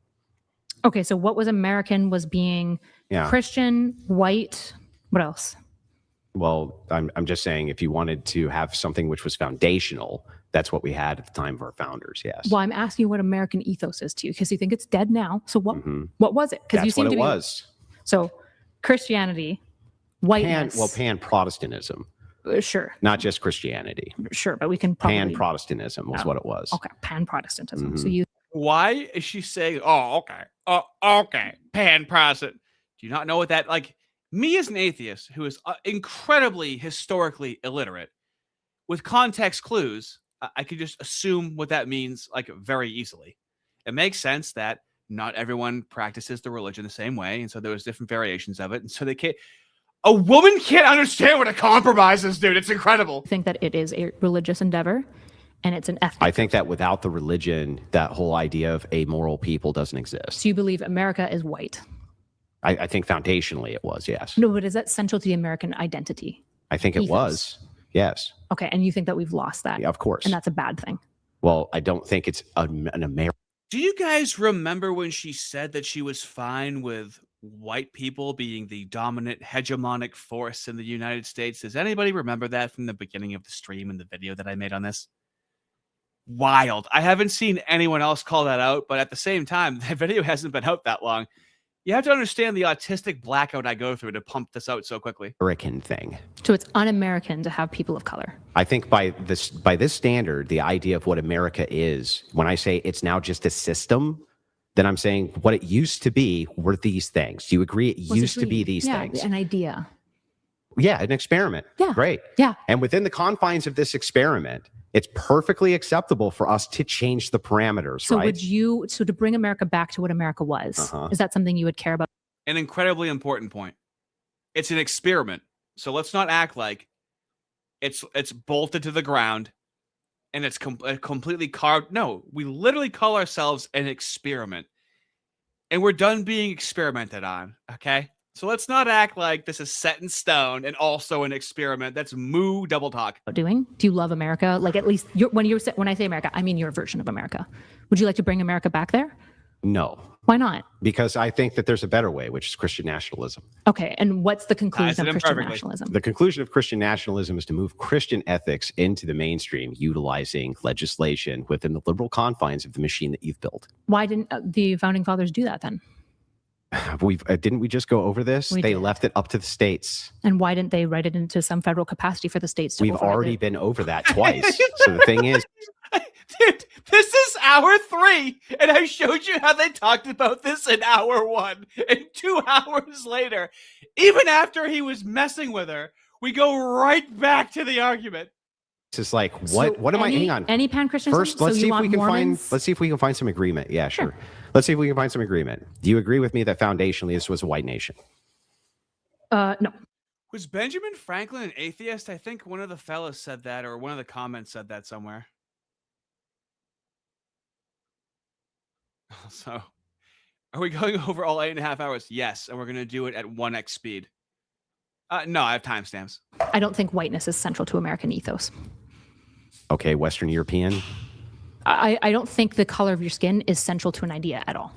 Okay, so what was American was being Christian, white, what else? Well, I'm just saying if you wanted to have something which was foundational, that's what we had at the time of our founders, yes. Well, I'm asking you what American ethos is to you because you think it's dead now. So what was it? Because you That's seem what to it be, was. So Christianity, whiteness. Pan-Protestantism, Sure, not just Christianity. sure, but we can probably Pan-Protestantism was what it was. Okay, pan-Protestantism. So you Why is she saying, oh, okay, okay, pan-Protestant? Do you not know what that, like, me as an atheist who is incredibly historically illiterate, with context clues, I could just assume what that means, like, very easily. It makes sense that not everyone practices the religion the same way, and so there's different variations of it, and so they can't. A woman can't understand what a compromise is, dude. It's incredible. think that it is a religious endeavor and it's an ethnic. I think that without the religion, that whole idea of a moral people doesn't exist. So you believe America is white? I think foundationally it was, yes. No, but is that central to the American identity? I think it ethos. was, yes. Okay, and you think that we've lost that? Yeah, of course. And that's a bad thing. Well, I don't think it's an American. Do you guys remember when she said that she was fine with white people being the dominant hegemonic force in the United States? Does anybody remember that from the beginning of the stream and the video that I made on this? Wild. I haven't seen anyone else call that out, but at the same time, the video hasn't been out that long. You have to understand the autistic blackout I go through to pump this out so quickly. Thing. So it's un-American to have people of color. I think by this standard, the idea of what America is, when I say it's now just a system, then I'm saying what it used to be were these things. Do you agree? It used to be these things. An idea. Yeah, an experiment. Yeah. Great. Yeah. And within the confines of this experiment, it's perfectly acceptable for us to change the parameters, So right? so to bring America back to what America was, is that something you would care about? An incredibly important point. It's an experiment. So let's not act like it's bolted to the ground and it's completely carved. No, we literally call ourselves an experiment. And we're done being experimented on, okay? So let's not act like this is set in stone and also an experiment. That's moo double talk. Doing? Do you love America? Like at least when I say America, I mean your version of America. Would you like to bring America back there? No, Why not? because I think that there's a better way, which is Christian nationalism. Okay, and what's the conclusion it of Christian imperfectly. nationalism? The conclusion of Christian nationalism is to move Christian ethics into the mainstream, utilizing legislation within the liberal confines of the machine that you've built. Why didn't the founding fathers do that then? Didn't we just go over this? We They did. left it up to the states. And why didn't they write it into some federal capacity for the states to We've override already it? been over that twice. So the thing is, Dude, this is hour 3, and I showed you how they talked about this in hour 1. And 2 hours later, even after he was messing with her, we go right back to the argument. it's just like, So what am I? Hang on. Any pan-Christianism? First, let's so see you if we want can Mormons? find. Let's see if we can find some agreement. Yeah, sure. Sure. Let's see if we can find some agreement. Do you agree with me that foundationally this was a white nation? No. Was Benjamin Franklin an atheist? I think one of the fellas said that, or one of the comments said that somewhere. So, are we going over all 8.5 hours? Yes, and we're going to do it at 1x speed. No, I have timestamps. I don't think whiteness is central to American ethos. Okay, Western European. I don't think the color of your skin is central to an idea at all.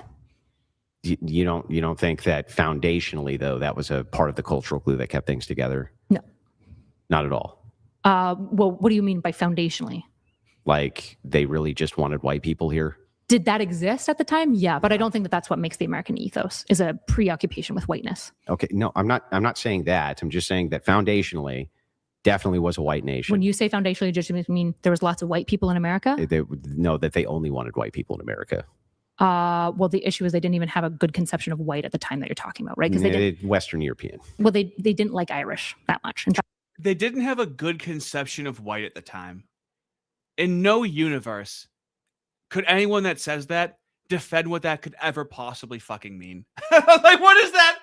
You don't think that foundationally though that was a part of the cultural glue that kept things together? No. Not at all. Well, what do you mean by foundationally? Like they really just wanted white people here. Did that exist at the time? Yeah, but I don't think that that's what makes the American ethos is a preoccupation with whiteness. Okay, no, I'm not saying that. I'm just saying that foundationally definitely was a white nation. When you say foundationally, just mean there was lots of white people in America? They know that they only wanted white people in America. Well, the issue is they didn't even have a good conception of white at the time that you're talking about, right? Because they didn't. Western European. Well, they didn't like Irish that much. And They didn't have a good conception of white at the time. In no universe could anyone that says that defend what that could ever possibly fucking mean. Like, what is that?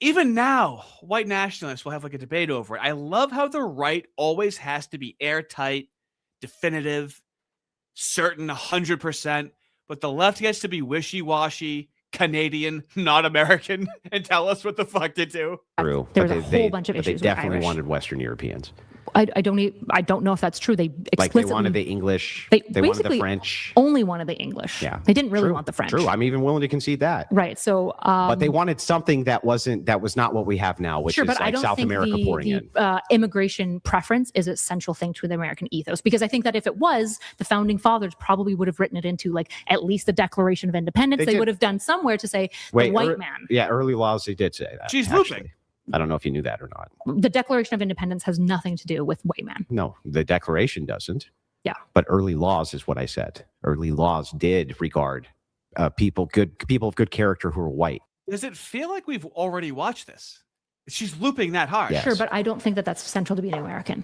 Even now, white nationalists will have like a debate over it. I love how the right always has to be airtight, definitive, certain 100%, but the left gets to be wishy-washy, Canadian, not American, and tell us what the fuck to do. True. There was but a whole bunch of but issues They with definitely Irish. wanted Western Europeans. I don't know if that's true. They explicitly Like they wanted the English. They They wanted the basically French. only wanted the English. Yeah. They didn't really True, want the French. True. I'm even willing to concede that. Right. So, But they wanted something that was not what we have now, which sure, is but I like don't South think America pouring in. the immigration preference is a central thing to the American ethos. Because I think that if it was, the founding fathers probably would have written it into like at least the Declaration of Independence. They They did. would have done somewhere to say Wait, the white man. Yeah, early laws, they did say that. She's actually. looping. I don't know if you knew that or not. The Declaration of Independence has nothing to do with white man. No, the Declaration doesn't. Yeah. But early laws is what I said. Early laws did regard people of good character who are white. Does it feel like we've already watched this? She's looping that hard. Yes. Sure, but I don't think that that's central to being American.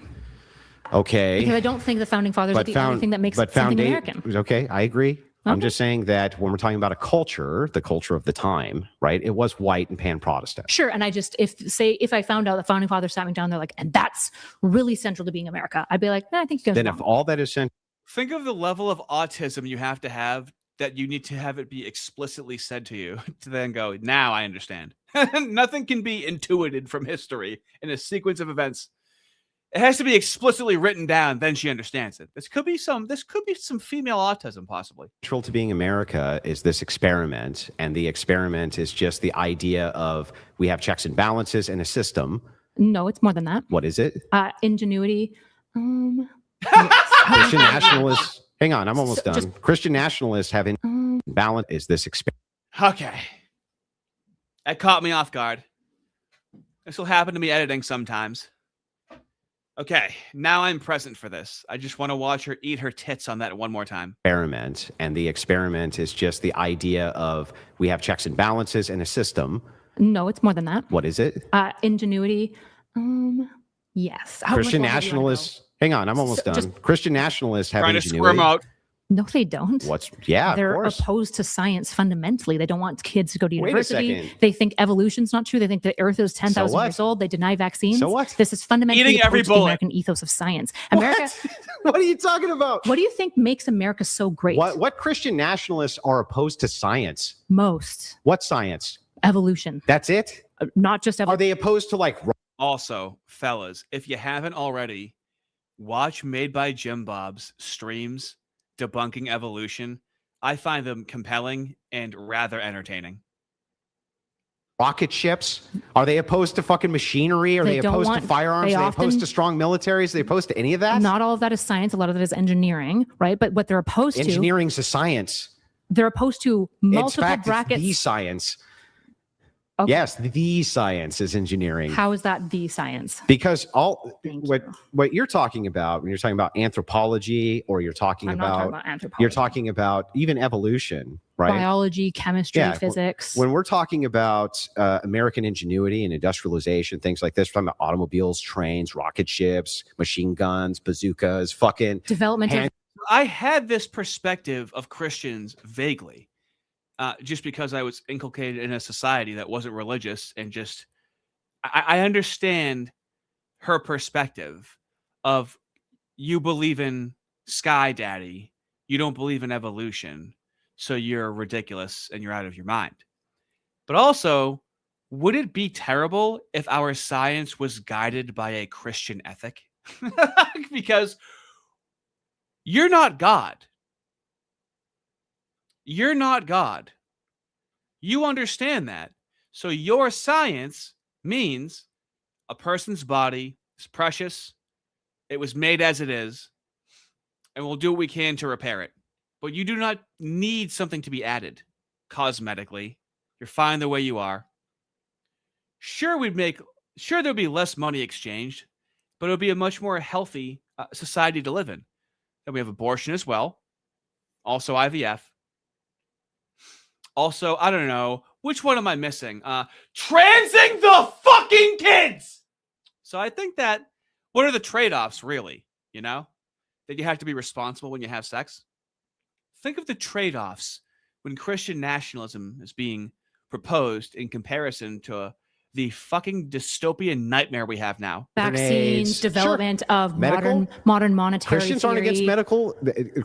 Okay. Because I don't think the founding fathers are the only thing that makes something American. Okay, I agree. I'm Okay. just saying that when we're talking about a culture, the culture of the time, right? It was white and pan-Protestant. Sure, and I just if I found out the founding fathers sat me down, they're like, and that's really central to being America, I'd be like, I think you guys. Then are if wrong. all that is sent, Think of the level of autism you have to have that you need to have it be explicitly said to you to then go, now I understand. Nothing can be intuited from history in a sequence of events. It has to be explicitly written down, then she understands it. This could be some female autism, possibly. central to being America is this experiment, and the experiment is just the idea of we have checks and balances and a system. No, it's more than that. What is it? Ingenuity. Christian nationalists. Hang on, I'm almost done. just- Christian nationalists have balance is this experiment. Okay. That caught me off guard. This will happen to me editing sometimes. Okay, now I'm present for this. I just want to watch her eat her tits on that one more time. Experiment, and the experiment is just the idea of we have checks and balances and a system. No, it's more than that. What is it? Ingenuity. Yes. How much Christian longer do you wanna nationalists. Hang on, I'm almost So- done. just- Christian nationalists have Trying to ingenuity. squirm out. go? No, they don't. Yeah, They're of course. opposed to science fundamentally. They don't want kids to go to Wait a university. second. They think evolution's not true. They think the Earth is 10,000 what? years old. They deny vaccines. So what? This is fundamentally Eating every opposed to the bullet. American ethos of science. America. What are you talking about? What do you think makes America so great? What Christian nationalists are opposed to science? Most What science? evolution, That's it? not just Are evolution. they opposed to like Also, fellas, if you haven't already, watch Made by Jim Bob's streams debunking evolution. I find them compelling and rather entertaining. Rocket ships? Are they opposed to fucking machinery? Are they don't opposed to want- firearms? they Are they opposed often- to strong militaries? Are they opposed to any of that? Not all of that is science. A lot of that is engineering, right? But what they're opposed to, Engineering's a science. they're opposed to In multiple fact, brackets. it's the science. Okay. Yes, the science is engineering. How is that the science? Because Thank what you. what you're talking about when you're talking about anthropology, or you're talking I'm not talking about about anthropology. you're talking about even evolution, right? Biology, chemistry, Yeah, physics. When we're talking about American ingenuity and industrialization, things like this, we're talking about automobiles, trains, rocket ships, machine guns, bazookas, fucking Development of hand- I had this perspective of Christians vaguely, just because I was inculcated in a society that wasn't religious, and just I understand her perspective of, you believe in Sky Daddy, you don't believe in evolution, so you're ridiculous and you're out of your mind. But also, would it be terrible if our science was guided by a Christian ethic? Because you're not God. You're not God. You understand that. So your science means a person's body is precious. It was made as it is, and we'll do what we can to repair it. But you do not need something to be added cosmetically. You're fine the way you are. Sure, there'll be less money exchanged, but it'll be a much more healthy society to live in. And we have abortion as well. Also IVF. Also, I don't know, which one am I missing? Transing the fucking kids! So I think that, what are the trade-offs, really? You know? That you have to be responsible when you have sex? Think of the trade-offs when Christian nationalism is being proposed in comparison to the fucking dystopian nightmare we have now. vaccines, Grenades. development of Medical? modern monetary Christians theory. aren't against medical.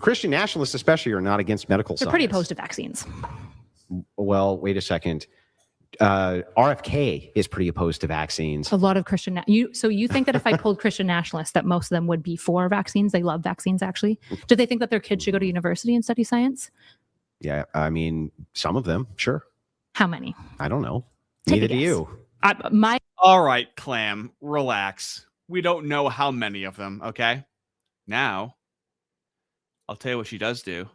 Christian nationalists, especially, are not against medical They're science. pretty opposed to vaccines. Well, wait a second. RFK is pretty opposed to vaccines. A lot of Christian. So you think that if I pulled Christian nationalists, that most of them would be for vaccines? They love vaccines, actually. Do they think that their kids should go to university and study science? Yeah, I mean, some of them, sure. How many? I don't know. Take a Neither do guess. you. All right, Clam, relax. We don't know how many of them, okay? Now, I'll tell you what she does do.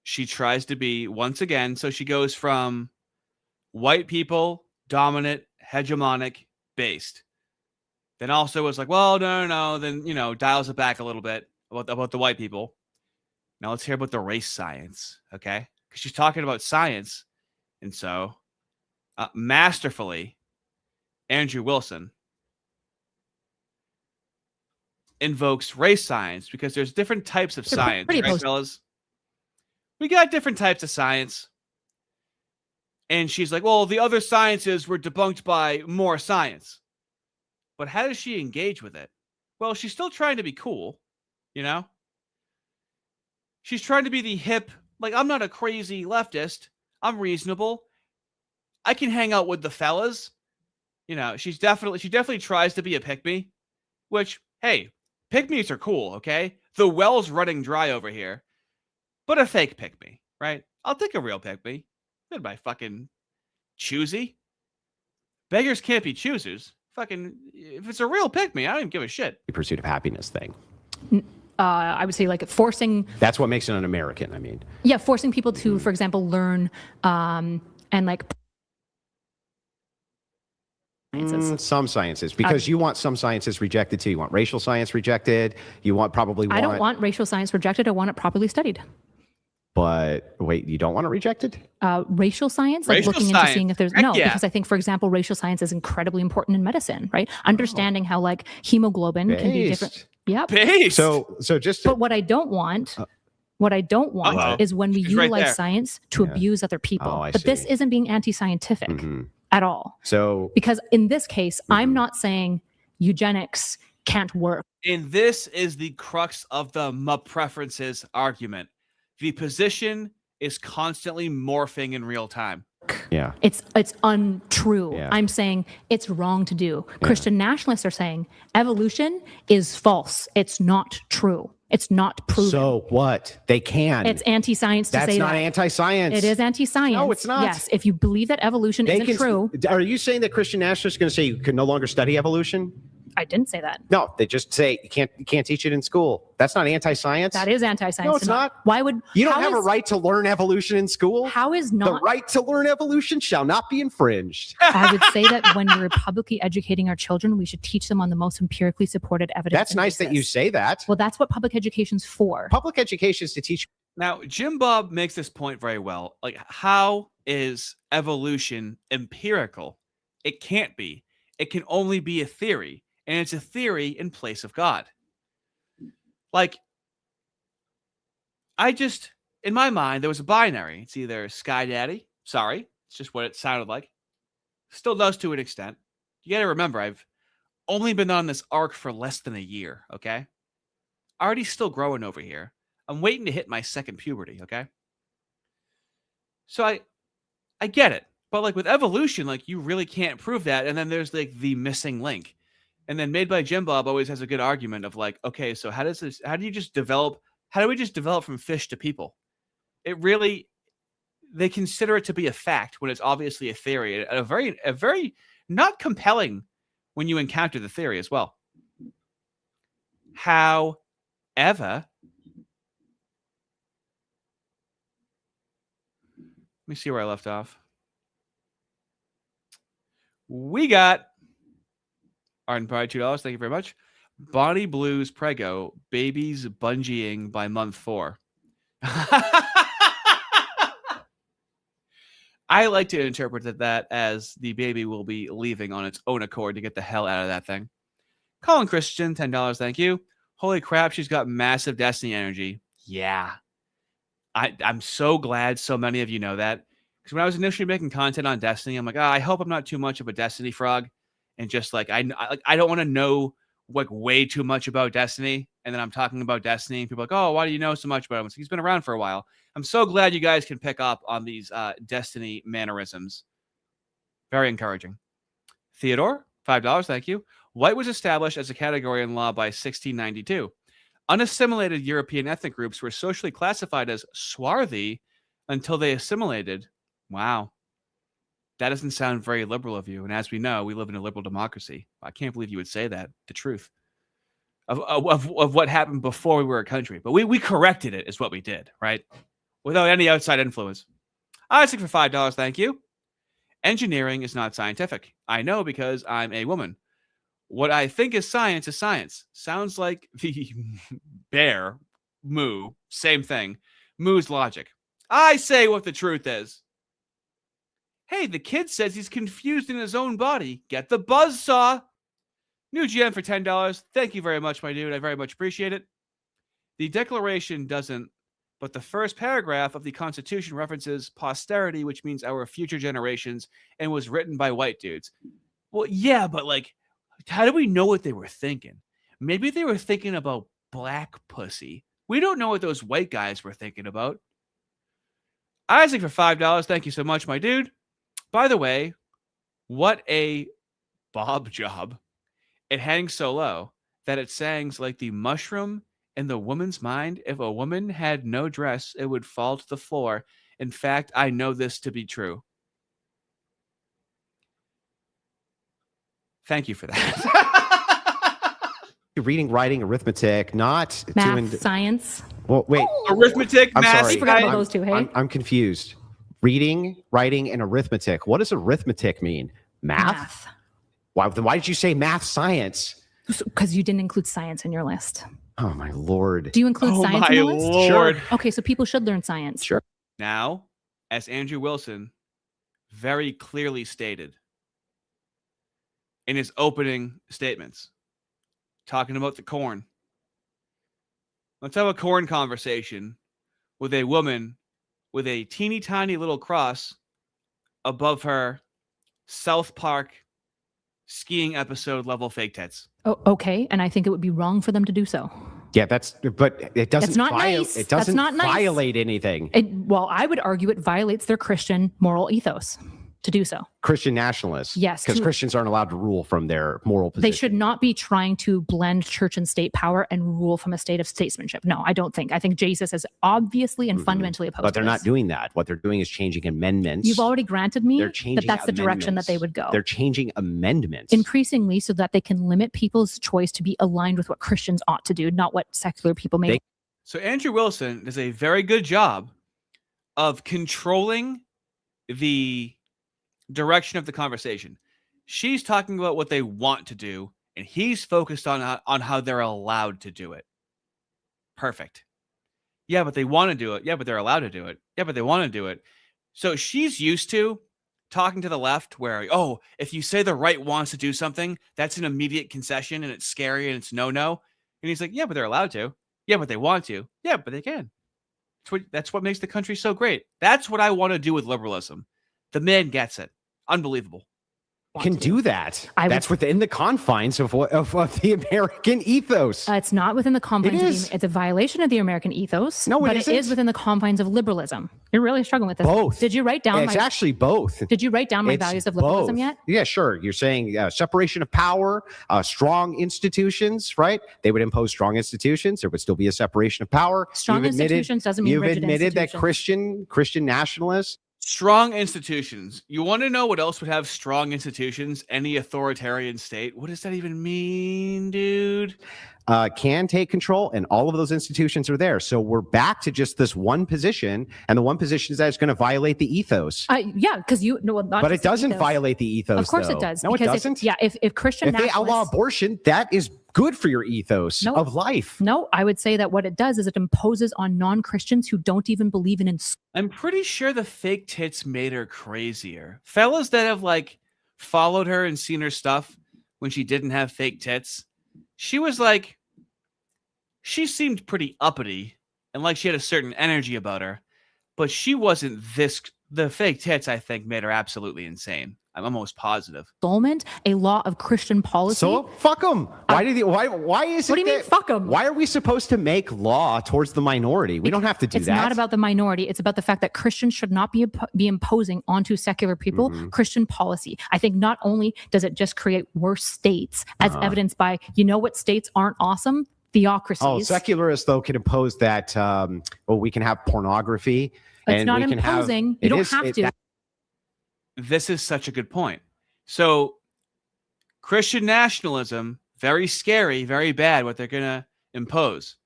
She tries to be, once again, so she goes from white people, dominant, hegemonic, based. Then also was like, well, no. Then, dials it back a little bit about the white people. Now let's hear about the race science, okay? Because she's talking about science. And so, masterfully, Andrew Wilson invokes race science, because there's different types of They're science, pretty right, opposed- fellas? We got different types of science. And she's like, well, the other sciences were debunked by more science. But how does she engage with it? Well, she's still trying to be cool, She's trying to be the hip, like, I'm not a crazy leftist. I'm reasonable. I can hang out with the fellas. She definitely tries to be a pick-me, which, hey, pick-me's are cool, okay? The well's running dry over here. But a fake pick-me, right? I'll take a real pick-me. Good by fucking choosy. Beggars can't be choosers. Fucking, if it's a real pick-me, I don't even give a shit. The pursuit of happiness thing. I would say like forcing. That's what makes it an American. I mean, Yeah, forcing people to, for example, learn and like. some sciences, because you want some sciences rejected too. You want racial science rejected. You want I don't want racial science rejected. I want it properly studied. But wait, you don't want it rejected? Racial science, like Racial looking science. into seeing if there's Heck yeah. because I think, for example, racial science is incredibly important in medicine, right? Understanding how like hemoglobin can be different. Based. Yep. Based. So just But what I don't want, Uh-oh. is when we She's right utilize there. science to Yeah. abuse other people. Oh, I But this see. isn't being anti-scientific Mhm. at all. So Because in this case, I'm not saying eugenics can't work. And this is the crux of the preferences argument. The position is constantly morphing in real time. yeah, It's untrue. Yeah. I'm saying it's wrong to do. Christian nationalists are saying evolution is false. It's not true. It's not proven. So what? They can. It's anti-science to That's say not that. anti-science. It is anti-science. No, it's not. Yes, if you believe that evolution isn't true. Are you saying that Christian nationalists are going to say you can no longer study evolution? I didn't say that. No, they just say you can't teach it in school. That's not anti-science. That is anti-science. No, it's not. Why would You don't have a right to learn evolution in school. How is The not? right to learn evolution shall not be infringed. I would say that when we're publicly educating our children, we should teach them on the most empirically supported evidence. That's nice that you say that. Well, that's what public education's for. Public education is to teach. Now, Jim Bob makes this point very well. Like, how is evolution empirical? It can't be. It can only be a theory. And it's a theory in place of God. Like, in my mind, there was a binary. It's either Sky Daddy. Sorry. It's just what it sounded like. Still does to an extent. You got to remember, I've only been on this arc for less than a year, okay? Already still growing over here. I'm waiting to hit my second puberty, okay? So I get it. But like with evolution, like you really can't prove that. And then there's like the missing link. And then Made by Jim Bob always has a good argument of like, okay, so how do we just develop from fish to people? They consider it to be a fact when it's obviously a theory, a very not compelling when you encounter the theory as well. However, let me see where I left off. We got Arden Pride, $2. Thank you very much. Bonnie Blues Prego, babies bungeeing by month 4. I like to interpret that as the baby will be leaving on its own accord to get the hell out of that thing. Colin Christian, $10. Thank you. Holy crap, she's got massive Destiny energy. Yeah. I'm so glad so many of you know that. Because when I was initially making content on Destiny, I'm like, I hope I'm not too much of a Destiny frog. And just like I don't want to know like way too much about Destiny, and then I'm talking about Destiny, and people are like, oh, why do you know so much about him? Like, he's been around for a while. I'm so glad you guys can pick up on these Destiny mannerisms. Very encouraging. Theodore, $5, thank you. White was established as a category in law by 1692. Unassimilated European ethnic groups were socially classified as swarthy until they assimilated. Wow. That doesn't sound very liberal of you. And as we know, we live in a liberal democracy. I can't believe you would say that. The truth of what happened before we were a country. But we corrected it is what we did, right? Without any outside influence. Isaac for $5, thank you. Engineering is not scientific. I know because I'm a woman. What I think is science is science. Sounds like the bear, moo, same thing. Moo's logic. I say what the truth is. Hey, the kid says he's confused in his own body. Get the buzzsaw. New GM for $10. Thank you very much, my dude. I very much appreciate it. The Declaration doesn't, but the first paragraph of the Constitution references posterity, which means our future generations, and was written by white dudes. Well, yeah, but like, how do we know what they were thinking? Maybe they were thinking about black pussy. We don't know what those white guys were thinking about. Isaac for $5. Thank you so much, my dude. By the way, what a bob job. It hangs so low that it sangs like the mushroom in the woman's mind. If a woman had no dress, it would fall to the floor. In fact, I know this to be true. Thank you for that. Reading, writing, arithmetic, not math, science. Well, wait. Arithmetic, I'm math. sorry. You forgot about those two, hey? I'm confused. Reading, writing, and arithmetic. What does arithmetic mean? Math? Why did you say math, science? Because you didn't include science in your list. Oh, my Lord. Do you include science in your list? Lord. Sure. Okay, so people should learn science. Sure. Now, as Andrew Wilson very clearly stated in his opening statements, talking about the corn. Let's have a corn conversation with a woman with a teeny tiny little cross above her South Park skiing episode level fake tits. Oh, okay, and I think it would be wrong for them to do so. Yeah, but it doesn't. It's not nice. It doesn't That's not nice. violate anything. Well, I would argue it violates their Christian moral ethos. to do so. Christian nationalists. Yes, Because to- Christians aren't allowed to rule from their moral position. They should not be trying to blend church and state power and rule from a state of statesmanship. No, I don't think. I think Jesus is obviously and fundamentally opposed But they're to not this. doing that. What they're doing is changing amendments. You've already granted me They're that changing that's the direction that they amendments. would go. They're changing amendments. Increasingly so that they can limit people's choice to be aligned with what Christians ought to do, not what secular people may. So Andrew Wilson does a very good job of controlling the direction of the conversation. She's talking about what they want to do, and he's focused on how they're allowed to do it. Perfect. Yeah, but they want to do it. Yeah, but they're allowed to do it. Yeah, but they want to do it. So she's used to talking to the left where, oh, if you say the right wants to do something, that's an immediate concession and it's scary and it's no. And he's like, yeah, but they're allowed to. Yeah, but they want to. Yeah, but they can. That's what makes the country so great. That's what I want to do with liberalism. The man gets it. Unbelievable. Can do that. I would- That's within the confines of the American ethos. It's not within the confines. It is. It's a violation of the American ethos. No, it but isn't. it is within the confines of liberalism. You're really struggling with this. Both. Did you write down? It's actually both. Did you write down my It's values of liberalism both. yet? Yeah, sure. You're saying separation of power, strong institutions, right? They would impose strong institutions. There would still be a separation of power. Strong institutions doesn't mean you've rigid admitted that institutions. Christian nationalists. Strong institutions. You want to know what else would have strong institutions? Any authoritarian state. What does that even mean, dude? Can take control, and all of those institutions are there. So we're back to just this one position, and the one position is that it's going to violate the ethos. Yeah, because But it doesn't violate the ethos. Of course though. it does. No, it because doesn't. if Christian If they outlaw nationalists, abortion, that is good for your ethos No. of life. no, I would say that what it does is it imposes on non-Christians who don't even believe in I'm pretty sure the fake tits made her crazier. Fellas that have like followed her and seen her stuff when she didn't have fake tits, she was like, she seemed pretty uppity and like she had a certain energy about her, but she wasn't this. The fake tits, I think, made her absolutely insane. I'm almost positive. installment, a law of Christian policy. So fuck them. Why is What do it you mean, fuck 'em? Why are we supposed to make law towards the minority? We don't have to do It's that. not about the minority. It's about the fact that Christians should not be imposing onto secular people Mm-hmm. Christian policy. I think not only does it just create worse states, as Uh-huh. evidenced by, what states aren't awesome? Theocracies. Oh, secularists though can impose that. We can have pornography. It's and not we can have- imposing. You it don't is- have it- to. that- This is such a good point. So Christian nationalism, very scary, very bad, what they're going to impose.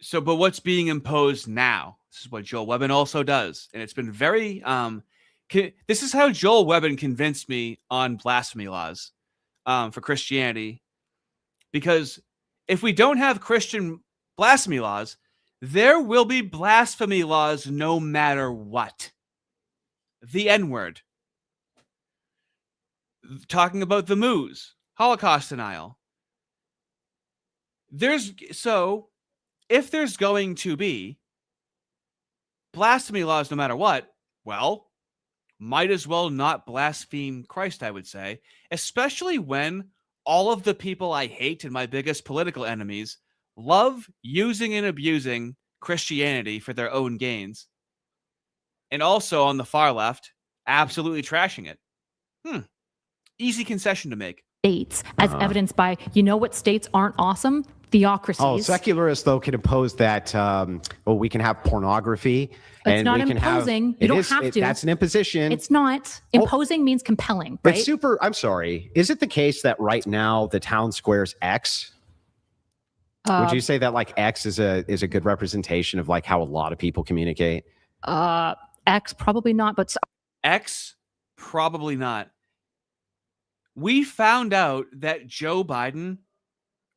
So, but what's being imposed now? This is what Joel Webbin also does. And it's been very, this is how Joel Webbin convinced me on blasphemy laws for Christianity. Because if we don't have Christian blasphemy laws, there will be blasphemy laws no matter what. The N-word. Talking about the moos, Holocaust denial. If there's going to be blasphemy laws no matter what, well, might as well not blaspheme Christ, I would say, especially when all of the people I hate and my biggest political enemies love using and abusing Christianity for their own gains. And also on the far left, absolutely trashing it. Easy concession to make. States, as evidenced by, what states aren't awesome? Theocracies. Oh, secularists though can impose that. We can have pornography. It's not we can imposing. You don't have to. That's an imposition. It's not. Imposing means compelling, right? It's super. I'm sorry. Is it the case that right now the town square's X? Would you say that like X is a good representation of like how a lot of people communicate? X probably not, but X probably not. We found out that Joe Biden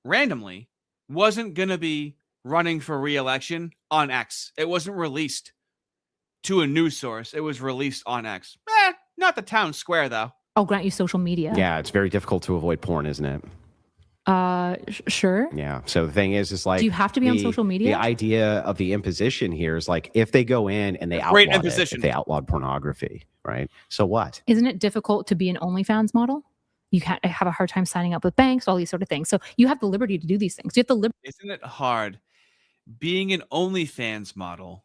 randomly wasn't going to be running for re-election on X. It wasn't released to a news source. It was released on X. Not the town square though. I'll grant you social media. Yeah, it's very difficult to avoid porn, isn't it? Sure. Yeah. So the thing is like, Do you have to be on social media? The idea of the imposition here is like if they go in and they Great outlawed it, imposition. if they outlawed pornography, right? So what? Isn't it difficult to be an OnlyFans model? You can't have a hard time signing up with banks, all these sort of things. So you have the liberty to do these things. You have the liberty. Isn't it hard being an OnlyFans model?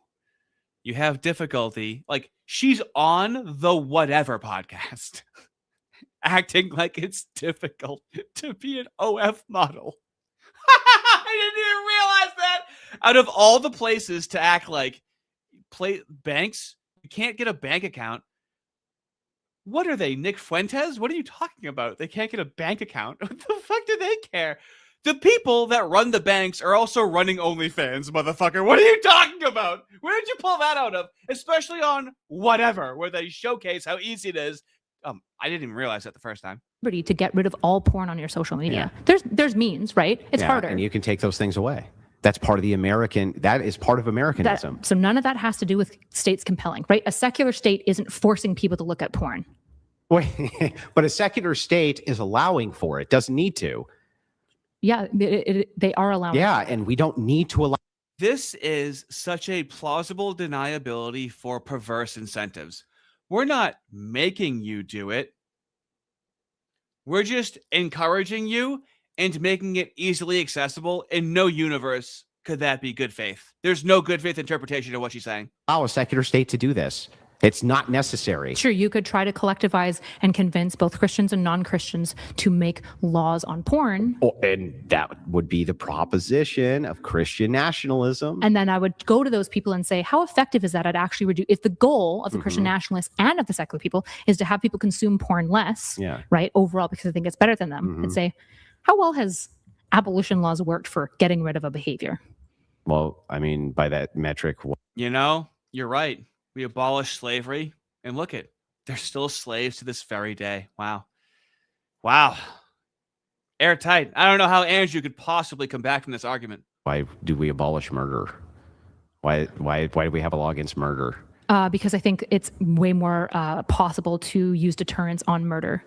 you have difficulty. Like, she's on the Whatever podcast, acting like it's difficult to be an OF model. I didn't even realize that. Out of all the places to act like banks, you can't get a bank account. What are they, Nick Fuentes? What are you talking about? They can't get a bank account. What the fuck do they care? The people that run the banks are also running OnlyFans, motherfucker. What are you talking about? Where did you pull that out of? Especially on Whatever, where they showcase how easy it is. I didn't even realize that the first time. To get rid of all porn on your social media. There's means, right? It's harder. And you can take those things away. That is part of Americanism. So none of that has to do with states compelling, right? A secular state isn't forcing people to look at porn. Wait, but a secular state is allowing for it. Doesn't need to. Yeah, they are allowing. Yeah, and we don't need to allow. This is such a plausible deniability for perverse incentives. We're not making you do it. We're just encouraging you and making it easily accessible. In no universe could that be good faith. There's no good faith interpretation of what she's saying. Allow a secular state to do this. It's not necessary. Sure, you could try to collectivize and convince both Christians and non-Christians to make laws on porn. And that would be the proposition of Christian nationalism. And then I would go to those people and say, how effective is that at actually reduce? If the goal of the Christian nationalists and of the secular people is to have people consume porn less, right, overall, because I think it's better than them, and say, how well has abolition laws worked for getting rid of a behavior? Well, I mean, by that metric. You know, you're right. We abolished slavery, and look it, they're still slaves to this very day. Wow. Airtight. I don't know how Andrew could possibly come back from this argument. Why do we abolish murder? Why do we have a law against murder? Because I think it's way more possible to use deterrence on murder.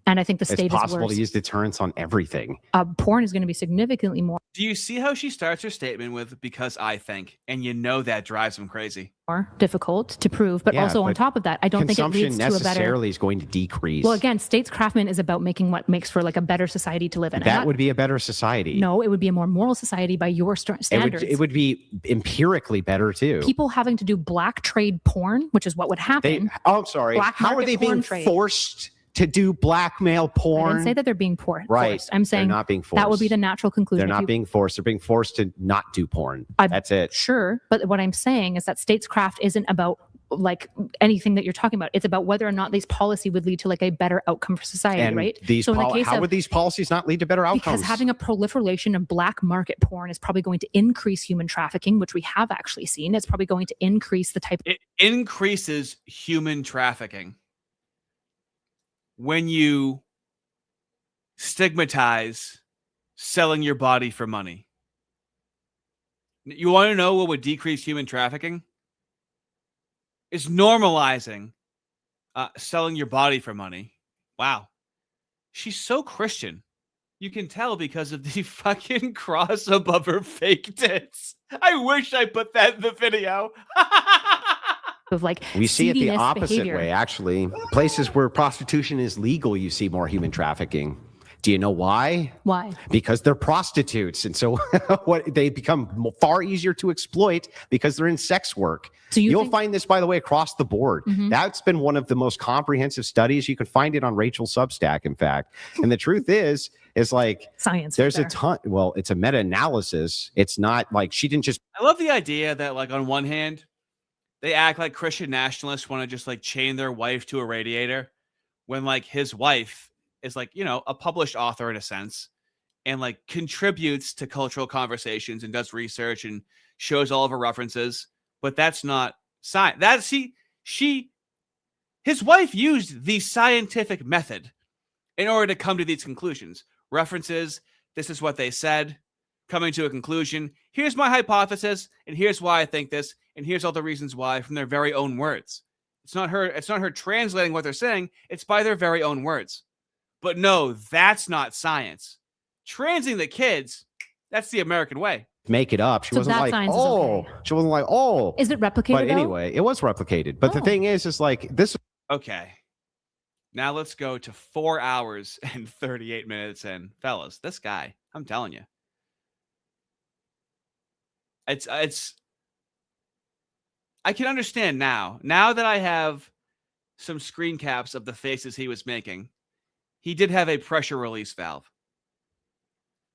And I think the state it's possible is worse. to use deterrence on everything. Porn is going to be significantly more. Do you see how she starts her statement with, because I think, and you know that drives them crazy. More difficult to prove, but also on top of that, I don't think it leads to a better. Consumption necessarily is going to decrease. Well, again, statescraftment is about making what makes for like a better society to live in. That would be a better society. No, it would be a more moral society by your standards. It would be empirically better too. People having to do black trade porn, which is what would happen. I'm sorry. How are they being forced to do blackmail porn? I didn't say that they're being forced. Right. I'm saying they're not being forced. That would be the natural conclusion. They're not being forced. They're being forced to not do porn. That's it. Sure. But what I'm saying is that statescraft isn't about like anything that you're talking about. It's about whether or not these policy would lead to like a better outcome for society, and right? How would these policies not lead to better outcomes? Because having a proliferation of black market porn is probably going to increase human trafficking, which we have actually seen. It's probably going to increase the type. It increases human trafficking when you stigmatize selling your body for money. You want to know what would decrease human trafficking? Is normalizing selling your body for money. Wow. She's so Christian. You can tell because of the fucking cross above her fake tits. I wish I put that in the video. Of like we see it the opposite behavior. way, actually. Places where prostitution is legal, you see more human trafficking. Do you know why? Why? Because they're prostitutes. And so they become far easier to exploit because they're in sex work. So you'll find this, by the way, across the board. That's been one of the most comprehensive studies. You can find it on Rachel's Substack, in fact. And the truth is like science. There's a ton. Well, it's a meta-analysis. It's not like she didn't just. I love the idea that, like, on one hand, they act like Christian nationalists want to just like chain their wife to a radiator when like his wife is like, you know, a published author in a sense and like contributes to cultural conversations and does research and shows all of her references. But that's not science. That's his wife used the scientific method in order to come to these conclusions. References. This is what they said. Coming to a conclusion. Here's my hypothesis, and here's why I think this, and here's all the reasons why from their very own words. It's not her translating what they're saying. It's by their very own words. But no, that's not science. Transing the kids, that's the American way. Make it up. She wasn't like, oh. Okay. She wasn't like, oh. Is it replicated? But anyway, it was replicated. But the thing is like this. Okay. Now let's go to 4 hours and 38 minutes in. Fellas, this guy, I'm telling you. It's I can understand now. Now that I have some screen caps of the faces he was making, he did have a pressure release valve.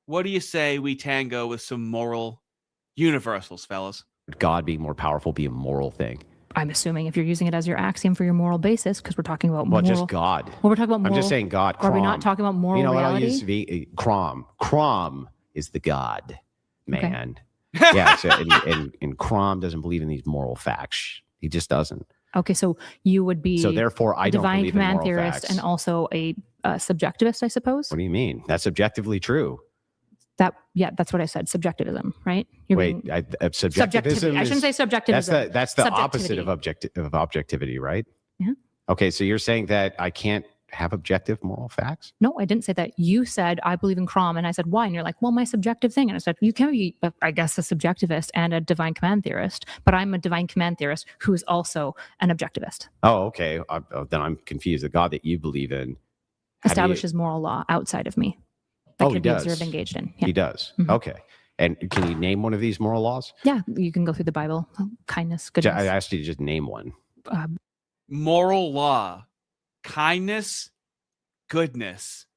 What do you say we tango with some moral universals, fellas? God being more powerful be a moral thing? I'm assuming if you're using it as your axiom for your moral basis, because we're talking about Well, moral. just God. Well, we're talking about moral. I'm just saying God. Are we Crom. not talking about moral You know what? I'll reality? use Crom. Crom is the God, Okay. man. Yeah. So, and Crom doesn't believe in these moral facts. He just doesn't. Okay, so you would be So therefore, I a don't divine believe in command moral theorist facts. and also a subjectivist, I suppose. What do you mean? That's objectively true. That's what I said. Subjectivism, right? You're Wait, being- subjectivism. I shouldn't say subjectivism. That's the opposite of Subjectivity. objectivity, right? Yeah. Okay, so you're saying that I can't have objective moral facts? No, I didn't say that. You said I believe in Crom, and I said why? And you're like, well, my subjective thing. And I said you can be, I guess, a subjectivist and a divine command theorist, but I'm a divine command theorist who is also an objectivist. Oh, okay. Then I'm confused. The God that you believe in Establishes moral law outside of me that Oh, he could be does. observed, engaged in. Yeah. He does. Mhm. Okay. And can you name one of these moral laws? Yeah, you can go through the Bible. Kindness, goodness. I asked you to just name one. Moral law, kindness, goodness.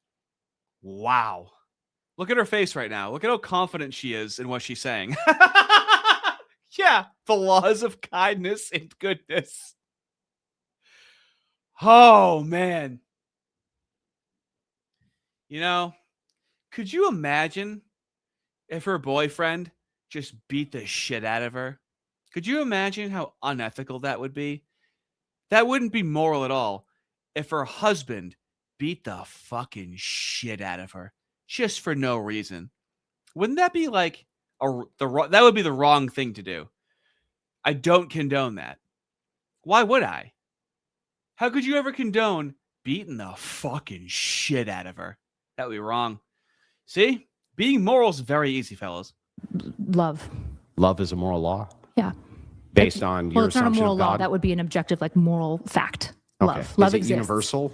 Wow. Look at her face right now. Look at how confident she is in what she's saying. Yeah, the laws of kindness and goodness. Oh, man. You know, could you imagine if her boyfriend just beat the shit out of her? Could you imagine how unethical that would be? That wouldn't be moral at all if her husband beat the fucking shit out of her just for no reason. Wouldn't that be like that would be the wrong thing to do? I don't condone that. Why would I? How could you ever condone beating the fucking shit out of her? That would be wrong. See? Being moral is very easy, fellas. Love. Love is a moral law? Yeah. Based on your Well, it's not a assumption moral of law. God? That would be an objective, like moral fact. Okay. Love. Love is it exists. universal?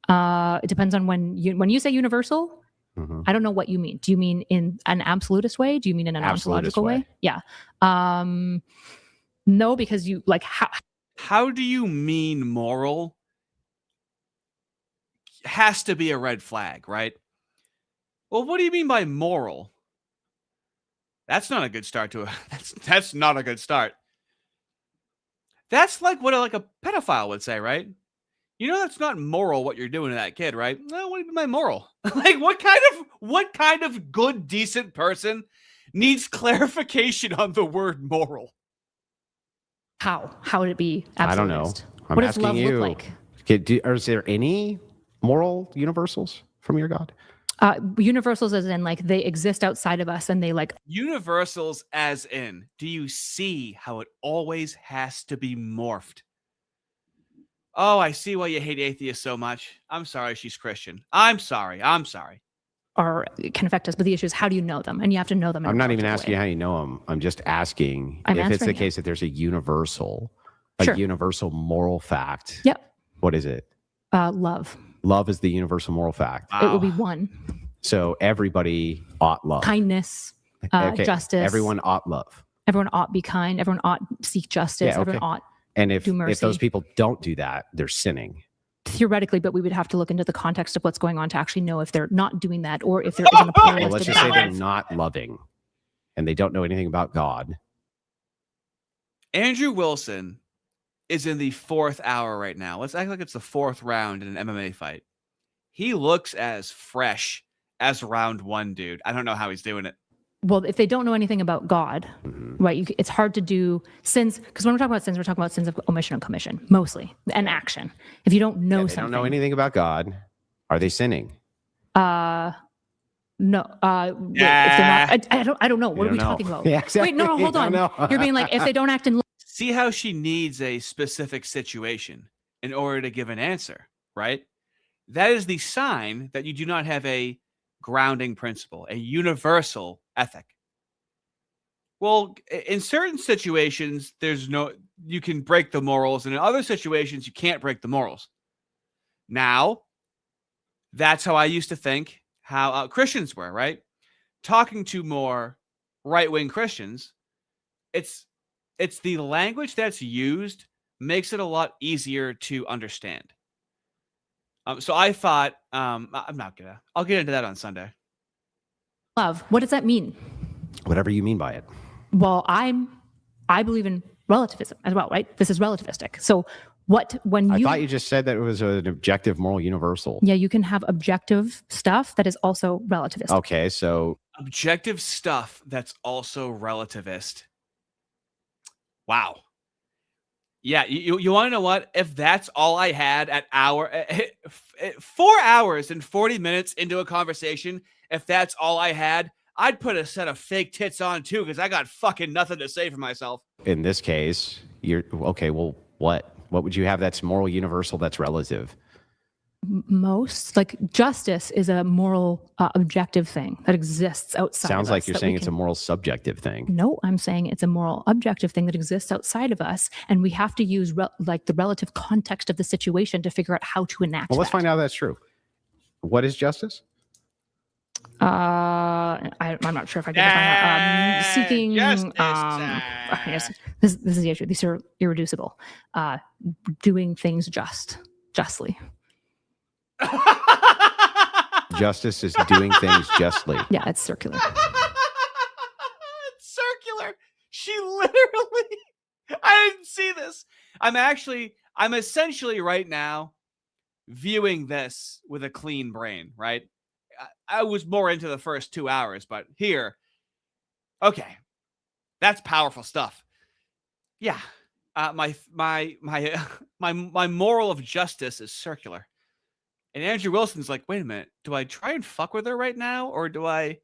It depends on when you say universal. Mhm. I don't know what you mean. Do you mean in an absolutist way? Do you mean in an Absolutist ontological way? way. Yeah. No, because you like How do you mean moral? Has to be a red flag, right? Well, what do you mean by moral? That's not a good start to a that's not a good start. That's like what a pedophile would say, right? You know that's not moral what you're doing to that kid, right? Well, what do you mean by moral? Like what kind of good, decent person needs clarification on the word moral? how would it be I don't know. absolutist? I'm What does asking love you. look like? Okay, is there any moral universals from your God? Universals as in like they exist outside of us and they like Universals as in, do you see how it always has to be morphed? Oh, I see why you hate atheists so much. I'm sorry she's Christian. I'm sorry. are can affect us, but the issue is how do you know them? And you have to know them. In I'm a not even logical asking you way. how you know them. I'm just asking I'm if it's the answering you. case that there's a universal moral fact. Yep. What is it? Love. Love is the universal moral fact. It will be one. So everybody ought love. Kindness, Okay, justice. Everyone ought love. Everyone ought be kind. Everyone ought seek justice. Yeah, okay. Everyone ought And if do mercy. those people don't do that, they're sinning. theoretically, but we would have to look into the context of what's going on to actually know if they're not doing that or if there isn't a Well, pluralistic let's just say they're balance. not loving and they don't know anything about God. Andrew Wilson is in the 4th hour right now. Let's act like it's the 4th round in an MMA fight. He looks as fresh as round 1, dude. I don't know how he's doing it. Well, if they don't know anything about God, right, it's hard to do sins, because when we're talking about sins of omission and commission, mostly, and action. If you don't know They something. don't know anything about God. Are they sinning? No. Wait, if they're not, I don't know. What You are we don't know. talking about? Yeah, exactly. Wait, no, hold I on. know. You're being like, if they don't act in See how she needs a specific situation in order to give an answer, right? That is the sign that you do not have a grounding principle, a universal ethic. Well, in certain situations, you can break the morals, and in other situations, you can't break the morals. Now, that's how I used to think how Christians were, right? Talking to more right-wing Christians, it's it's the language that's used makes it a lot easier to understand. So I thought, I'll get into that on Sunday. Love, what does that mean? Whatever you mean by it. Well, I believe in relativism as well, right? This is relativistic. So I thought you just said that it was an objective moral universal. Yeah, you can have objective stuff that is also relativist. Okay, so objective stuff that's also relativist. Wow. Yeah, you want to know what? If that's all I had at 4 hours and 40 minutes into a conversation, if that's all I had, I'd put a set of fake tits on too, because I got fucking nothing to say for myself. in this case, you're okay. Well, what would you have that's moral universal that's relative? Most, like, justice is a moral objective thing that exists outside Sounds of like us you're that saying we it's a moral subjective thing. No, I'm saying it's a moral objective thing that exists outside of us, and we have to use the relative context of the situation to figure out how to enact Well, let's that. find out if that's true. What is justice? I'm not sure if I can define that. Seeking justice. yes, this is the issue. These are irreducible. Doing things justly. Justice is doing things justly. Yeah, it's circular. It's circular. She literally, I didn't see this. I'm essentially right now viewing this with a clean brain, right? I was more into the first 2 hours, but here, okay, that's powerful stuff. Yeah, my moral of justice is circular. And Andrew Wilson's like, wait a minute, do I try and fuck with her right now, or do I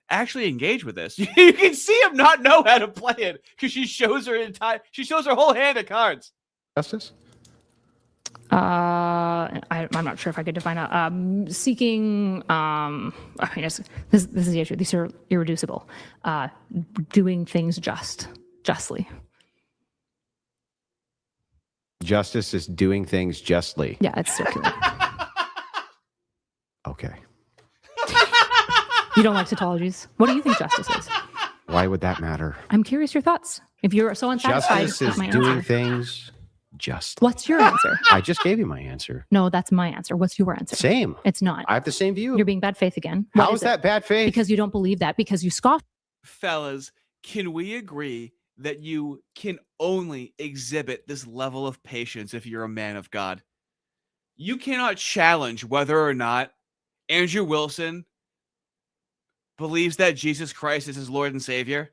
actually engage with this? You can see him not know how to play it because she shows her whole hand of cards. Justice? I'm not sure if I could define that. Seeking yes, this is the issue. These are irreducible. Doing things justly. Justice is doing things justly. Yeah, it's circular. Okay. You don't like tautologies. What do you think justice is? Why would that matter? I'm curious your thoughts. If you're so unsatisfied Justice with is my doing answer. things just. What's your answer? I just gave you my answer. No, that's my answer. What's your answer? Same. It's not. I have the same view. You're being bad faith again. How What is it? that bad faith? Because you don't believe that, because you scoff. Fellas, can we agree that you can only exhibit this level of patience if you're a man of God? You cannot challenge whether or not Andrew Wilson believes that Jesus Christ is his Lord and Savior.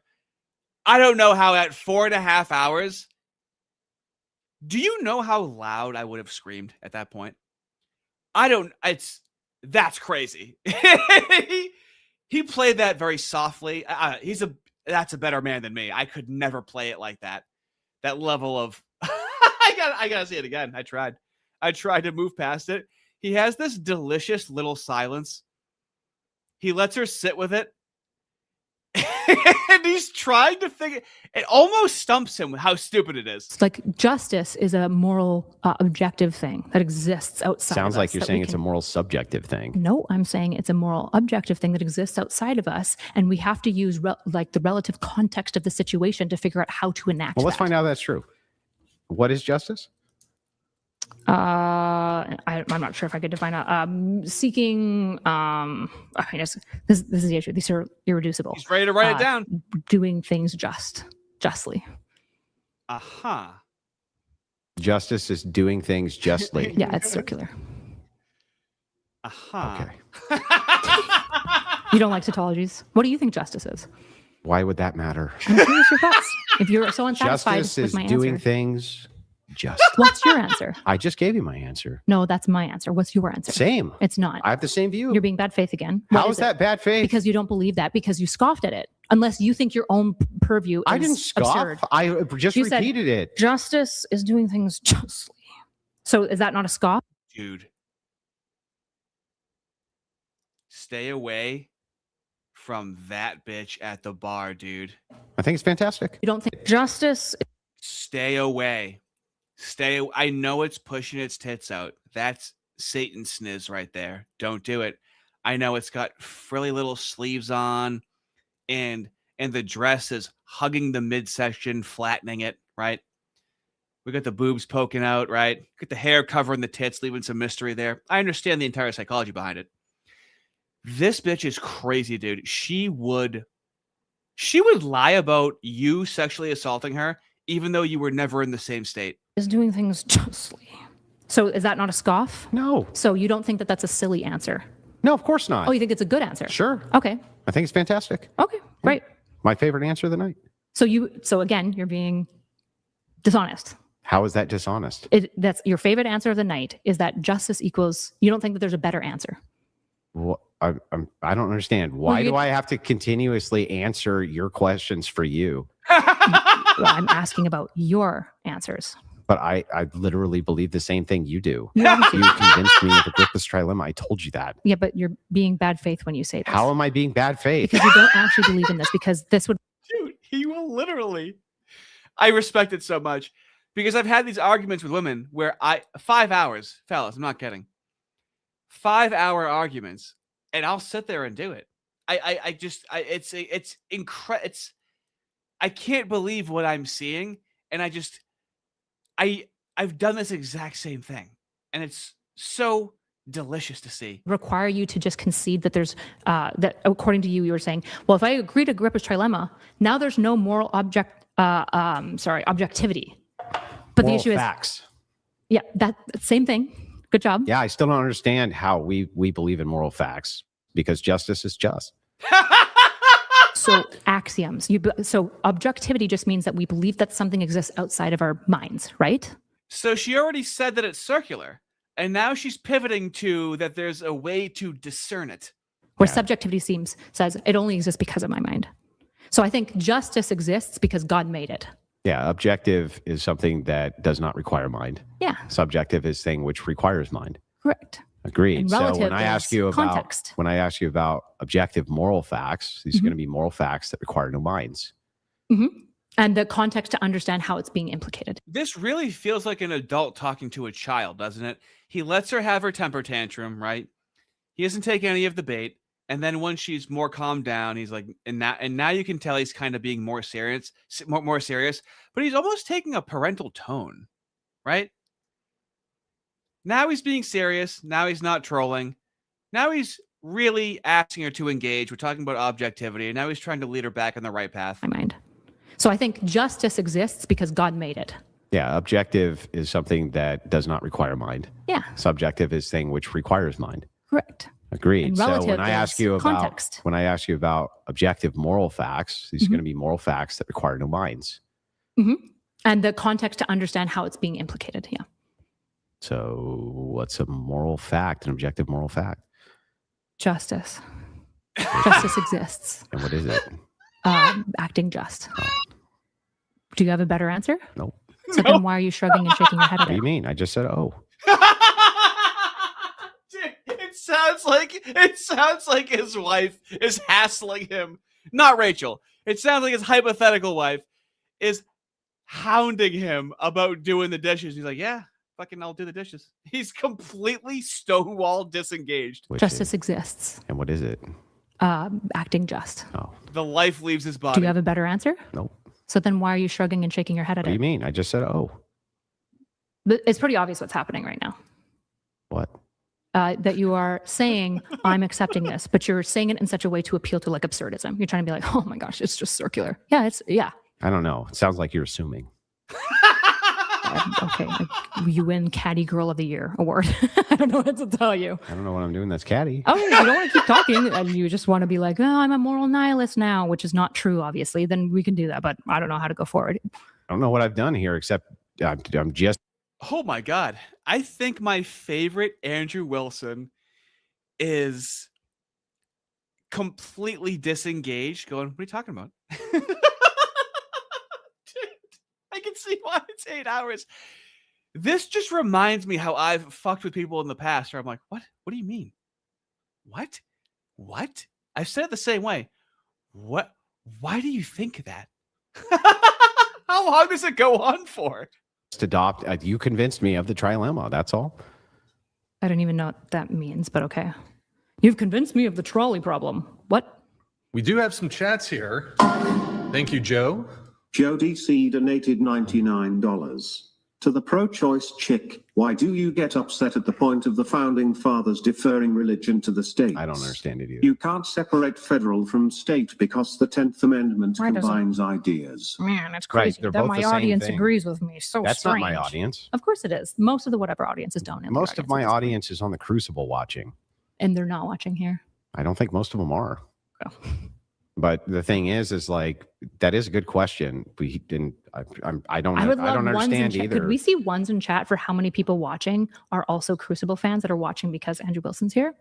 I don't know how at 4.5 hours. Do you know how loud I would have screamed at that point? That's crazy. He played that very softly. That's a better man than me. I could never play it like that. That level of, I gotta see it again. I tried to move past it. He has this delicious little silence. He lets her sit with it. And he's trying to figure it. Almost stumps him with how stupid it is. It's like justice is a moral objective thing that exists outside Sounds of like us you're that saying we it's a can- moral subjective thing. No, I'm saying it's a moral objective thing that exists outside of us, and we have to use the relative context of the situation to figure out how to enact Well, let's that. find out if that's true. What is justice? I'm not sure if I could define that. Seeking yes, this is the issue. These are irreducible. He's ready to write it down. Doing things justly. Uh-huh. Justice is doing things justly. Yeah, it's circular. Uh-huh. Okay. You don't like tautologies. What do you think justice is? Why would that matter? I'm curious your thoughts. If you're so unsatisfied Justice with is my doing answer, things just. what's your answer? I just gave you my answer. No, that's my answer. What's your answer? Same. It's not. I have the same view. You're being bad faith again. How What is it? that bad faith? Because you don't believe that, because you scoffed at it. Unless you think your own purview is I didn't scoff. absurd. I just You said- repeated it. Justice is doing things justly. So is that not a scoff? Dude. Stay away from that bitch at the bar, dude. I think it's fantastic. You don't think justice? Stay away. I know it's pushing its tits out. That's Satan sniz right there. Don't do it. I know it's got frilly little sleeves on, and and the dress is hugging the midsection, flattening it, right? We got the boobs poking out, right? Got the hair covering the tits, leaving some mystery there. I understand the entire psychology behind it. This bitch is crazy, dude. She would lie about you sexually assaulting her, even though you were never in the same state. Is doing things justly. So is that not a scoff? No. So you don't think that that's a silly answer? No, of course not. Oh, you think it's a good answer? Sure. Okay. I think it's fantastic. Okay, great. My favorite answer of the night. So again, you're being dishonest. How is that dishonest? That's your favorite answer of the night is that justice equals, you don't think that there's a better answer. Well, I don't understand. Why do I have to continuously answer your questions for you? Well, I'm asking about your answers. But I literally believe the same thing you do. You convinced me of the Grippus trilemma. I told you that. Yeah, but you're being bad faith when you say this. How am I being bad faith? Because you don't actually believe in this, because this would... Dude, he will literally. I respect it so much because I've had these arguments with women where 5 hours, fellas, I'm not kidding. 5-hour arguments, and I'll sit there and do it. It's incredible. I can't believe what I'm seeing, and I've done this exact same thing, and it's so delicious to see. require you to just concede that there's that according to you were saying, well, if I agree to Grippus trilemma, now there's no moral objectivity. But the issue is facts. Yeah, that same thing. Good job. Yeah, I still don't understand how we believe in moral facts, because justice is just. So axioms. So objectivity just means that we believe that something exists outside of our minds, right? So she already said that it's circular, and now she's pivoting to that there's a way to discern it. Where subjectivity says it only exists because of my mind. So I think justice exists because God made it. Yeah, objective is something that does not require mind. Yeah. Subjective is thing which requires mind. Correct. Agreed. And So relative when I ask is you about context. when I ask you about objective moral facts, these are going to be moral facts that require no minds. And the context to understand how it's being implicated. This really feels like an adult talking to a child, doesn't it? He lets her have her temper tantrum, right? He doesn't take any of the bait. And then when she's more calmed down, he's like, and now you can tell he's kind of being more serious, but he's almost taking a parental tone, right? Now he's being serious. Now he's not trolling. Now he's really asking her to engage. We're talking about objectivity, and now he's trying to lead her back on the right path. My mind. So I think justice exists because God made it. Yeah, objective is something that does not require mind. Yeah. Subjective is thing which requires mind. Correct. Agreed. And So relative when I ask is you about context. objective moral facts, these are going to be moral facts that require no minds. And the context to understand how it's being implicated. Yeah. So what's a moral fact, an objective moral fact? Justice. Justice exists. And what is it? Acting just. Do you have a better answer? Nope. So then why are you shrugging and shaking your head at What do it? you mean? I just said, oh. Dude, it sounds like his wife is hassling him. Not Rachel. It sounds like his hypothetical wife is hounding him about doing the dishes. He's like, yeah, fucking I'll do the dishes. He's completely stonewall disengaged. Justice exists. And what is it? Acting just. Oh. The life leaves his body. Do you have a better answer? Nope. So then why are you shrugging and shaking your head at What do it? you mean? I just said, oh. But it's pretty obvious what's happening right now. What? That you are saying, I'm accepting this, but you're saying it in such a way to appeal to like absurdism. You're trying to be like, oh my gosh, it's just circular. Yeah. I don't know. It sounds like you're assuming. Okay. You win Caddy Girl of the Year award. I don't know what to tell you. I don't know what I'm doing that's catty. Oh, you don't want to keep talking and you just want to be like, oh, I'm a moral nihilist now, which is not true, obviously. Then we can do that, but I don't know how to go forward. I don't know what I've done here, except I'm just. Oh my God. I think my favorite Andrew Wilson is completely disengaged, going, what are you talking about? Dude, I can see why it's 8 hours. This just reminds me how I've fucked with people in the past where I'm like, what? What do you mean? What? I've said it the same way. What? Why do you think that? How long does it go on for? Adopt. You convinced me of the trilemma. That's all. I don't even know what that means, but okay. You've convinced me of the trolley problem. What? We do have some chats here. Thank you, Joe. Joe DC donated $99. To the pro-choice chick, why do you get upset at the point of the founding fathers deferring religion to the states? I don't understand it either. You can't separate federal from state because the 10th Amendment Why doesn't- combines ideas. Man, it's Right, crazy they're that both my the same audience thing. agrees with me. So That's strange. not my audience. Of course it is. Most of the whatever audiences don't. in their Most of audience my at this point. audience is on the Crucible watching. And they're not watching here. I don't think most of them are. Oh. But the thing is like that is a good question. We didn't. I don't. I would love I don't ones in understand chat. either. Could we see ones in chat for how many people watching are also Crucible fans that are watching because Andrew Wilson's here?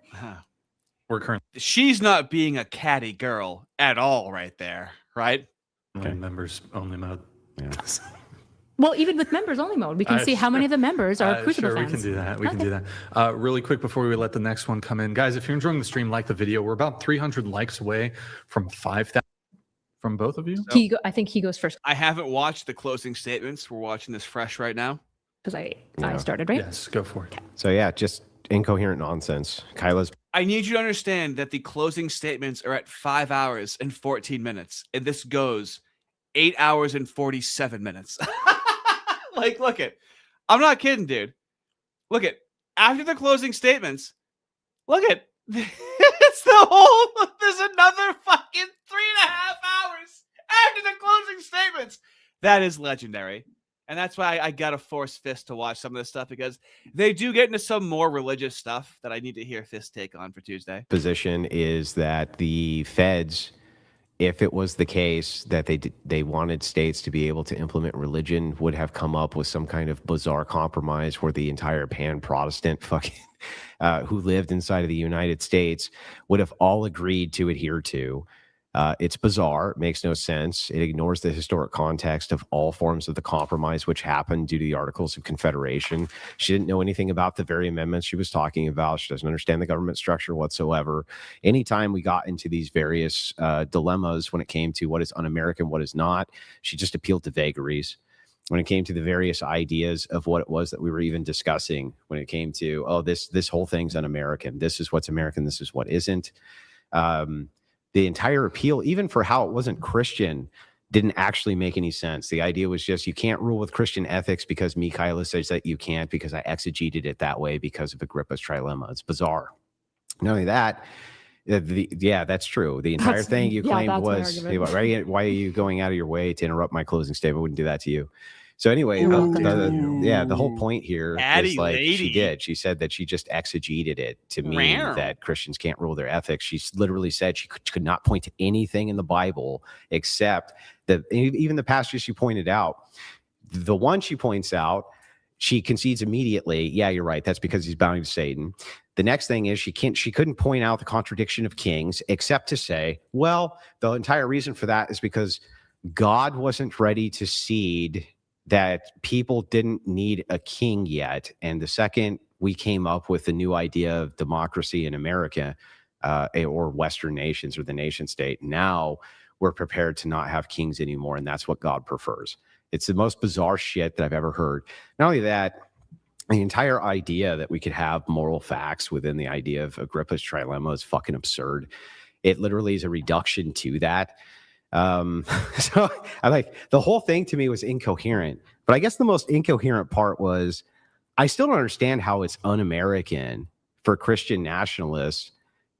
We're currently She's not being a catty girl at all right there, right? members only mode. Yeah. Well, even with members only mode, we can see how many of the members are Crucible sure, fans. we can do that. We can do that. Really quick before we let the next one come in. Guys, if you're enjoying the stream, like the video. We're about 300 likes away from 5,000 from both of you. I think he goes first I haven't watched the closing statements. We're watching this fresh right now. because I Yeah. started, right? Yes, go for it. So yeah, just incoherent nonsense. Kyla's I need you to understand that the closing statements are at 5 hours and 14 minutes, and this goes 8 hours and 47 minutes. Like, look it. I'm not kidding, dude. Look it. After the closing statements, look it. It's the whole. There's another fucking 3.5 hours after the closing statements. That is legendary. And that's why I got to force Fist to watch some of this stuff because they do get into some more religious stuff that I need to hear Fist take on for Tuesday. position is that the feds, if it was the case that they wanted states to be able to implement religion, would have come up with some kind of bizarre compromise where the entire pan-Protestant fucking who lived inside of the United States would have all agreed to adhere to. It's bizarre. It makes no sense. It ignores the historic context of all forms of the compromise which happened due to the Articles of Confederation. She didn't know anything about the very amendments she was talking about. She doesn't understand the government structure whatsoever. Anytime we got into these various dilemmas when it came to what is un-American, what is not, she just appealed to vagaries. When it came to the various ideas of what it was that we were even discussing, when it came to, oh, this whole thing's un-American. This is what's American. This is what isn't. The entire appeal, even for how it wasn't Christian, didn't actually make any sense. The idea was just, you can't rule with Christian ethics because Kyla says that you can't because I exegeted it that way because of Agrippa's trilemma. It's bizarre. Not only that, yeah, that's true. The entire thing you claimed was, right? Why are you going out of your way to interrupt my closing statement? I wouldn't do that to you. So anyway, the whole point here is like she said that she just exegeted it to mean that Christians can't rule their ethics. She literally said she could not point to anything in the Bible except that even the passages she pointed out, the one she points out, she concedes immediately. Yeah, you're right. That's because he's bowing to Satan. The next thing is she couldn't point out the contradiction of kings except to say, well, the entire reason for that is because God wasn't ready to cede that people didn't need a king yet. And the second we came up with the new idea of democracy in America or Western nations or the nation state, now we're prepared to not have kings anymore. And that's what God prefers. It's the most bizarre shit that I've ever heard. Not only that, the entire idea that we could have moral facts within the idea of Agrippa's trilemma is fucking absurd. It literally is a reduction to that. So I like the whole thing to me was incoherent, but I guess the most incoherent part was I still don't understand how it's un-American for Christian nationalists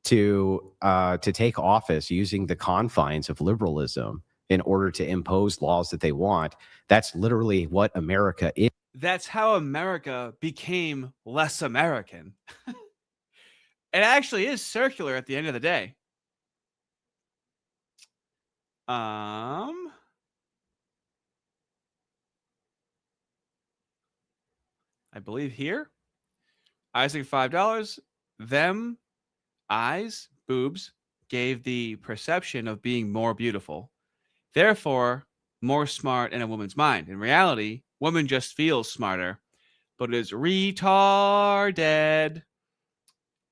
to take office using the confines of liberalism in order to impose laws that they want. That's literally what America is. That's how America became less American. It actually is circular at the end of the day. I believe here, Isaac $5. Them eyes, boobs, gave the perception of being more beautiful, therefore more smart in a woman's mind. In reality, woman just feels smarter, but is retarded.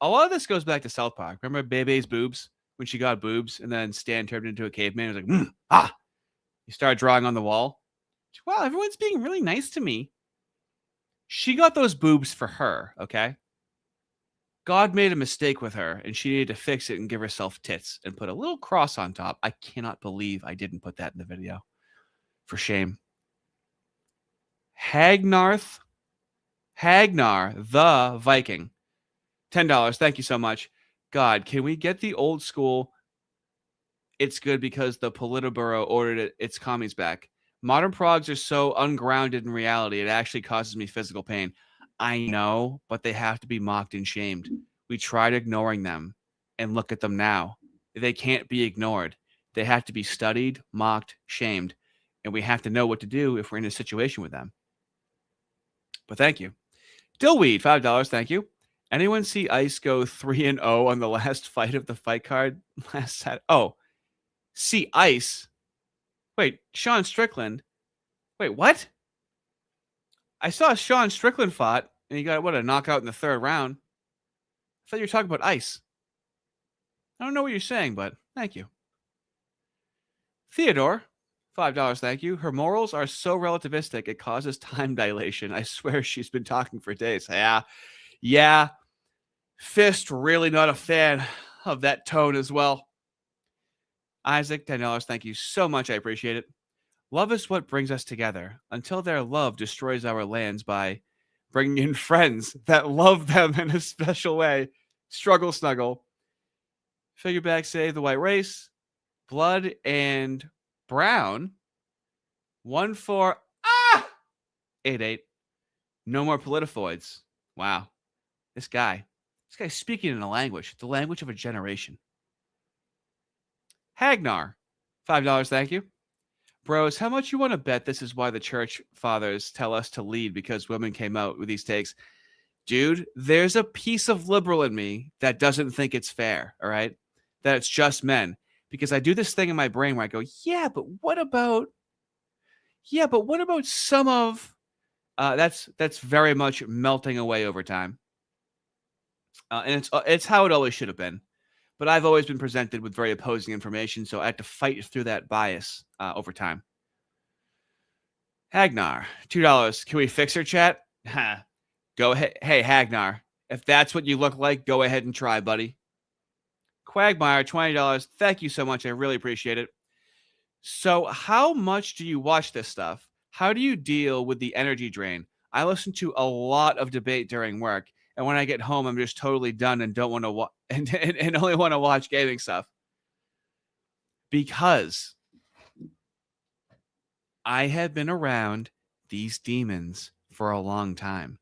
A lot of this goes back to South Park. Remember Bebe's boobs? When she got boobs and then Stan turned into a caveman. It was like, You start drawing on the wall. Wow, everyone's being really nice to me. She got those boobs for her, okay? God made a mistake with her and she needed to fix it and give herself tits and put a little cross on top. I cannot believe I didn't put that in the video. For shame. Hagnar the Viking. $10. Thank you so much. God, can we get the old school? It's good because the Politburo ordered its commies back. Modern progs are so ungrounded in reality, it actually causes me physical pain. I know, but they have to be mocked and shamed. We tried ignoring them, and look at them now. They can't be ignored. They have to be studied, mocked, shamed, and we have to know what to do if we're in a situation with them. But thank you. Dillweed, $5. Thank you. Anyone see Ice go 3-0 on the last fight of the fight card last Saturday? Oh, see Ice. Wait, Sean Strickland. Wait, what? I saw Sean Strickland fought, and he got, a knockout in the 3rd round. I thought you were talking about Ice. I don't know what you're saying, but thank you. Theodore, $5, thank you. Her morals are so relativistic, it causes time dilation. I swear she's been talking for days. Yeah. Fist, really not a fan of that tone as well. Isaac, $10, thank you so much. I appreciate it. Love is what brings us together until their love destroys our lands by bringing in friends that love them in a special way. Struggle snuggle. Figureback save the white race. Blood and brown. 1-4. 8-8. No more politifoids. Wow. This guy's speaking in a language, the language of a generation. Hagnar, $5, thank you. Bros, how much you want to bet this is why the church fathers tell us to lead because women came out with these takes? Dude, there's a piece of liberal in me that doesn't think it's fair, all right? That it's just men. Because I do this thing in my brain where I go, but what about some of... that's very much melting away over time. And it's how it always should have been. But I've always been presented with very opposing information, so I had to fight through that bias over time. Hagnar, $2. Can we fix her, chat? Go ahead. Hey, Hagnar, if that's what you look like, go ahead and try, buddy. Quagmire, $20. Thank you so much. I really appreciate it. So how much do you watch this stuff? How do you deal with the energy drain? I listen to a lot of debate during work. And when I get home, I'm just totally done and don't want to and only want to watch gaming stuff. Because I have been around these demons for a long time.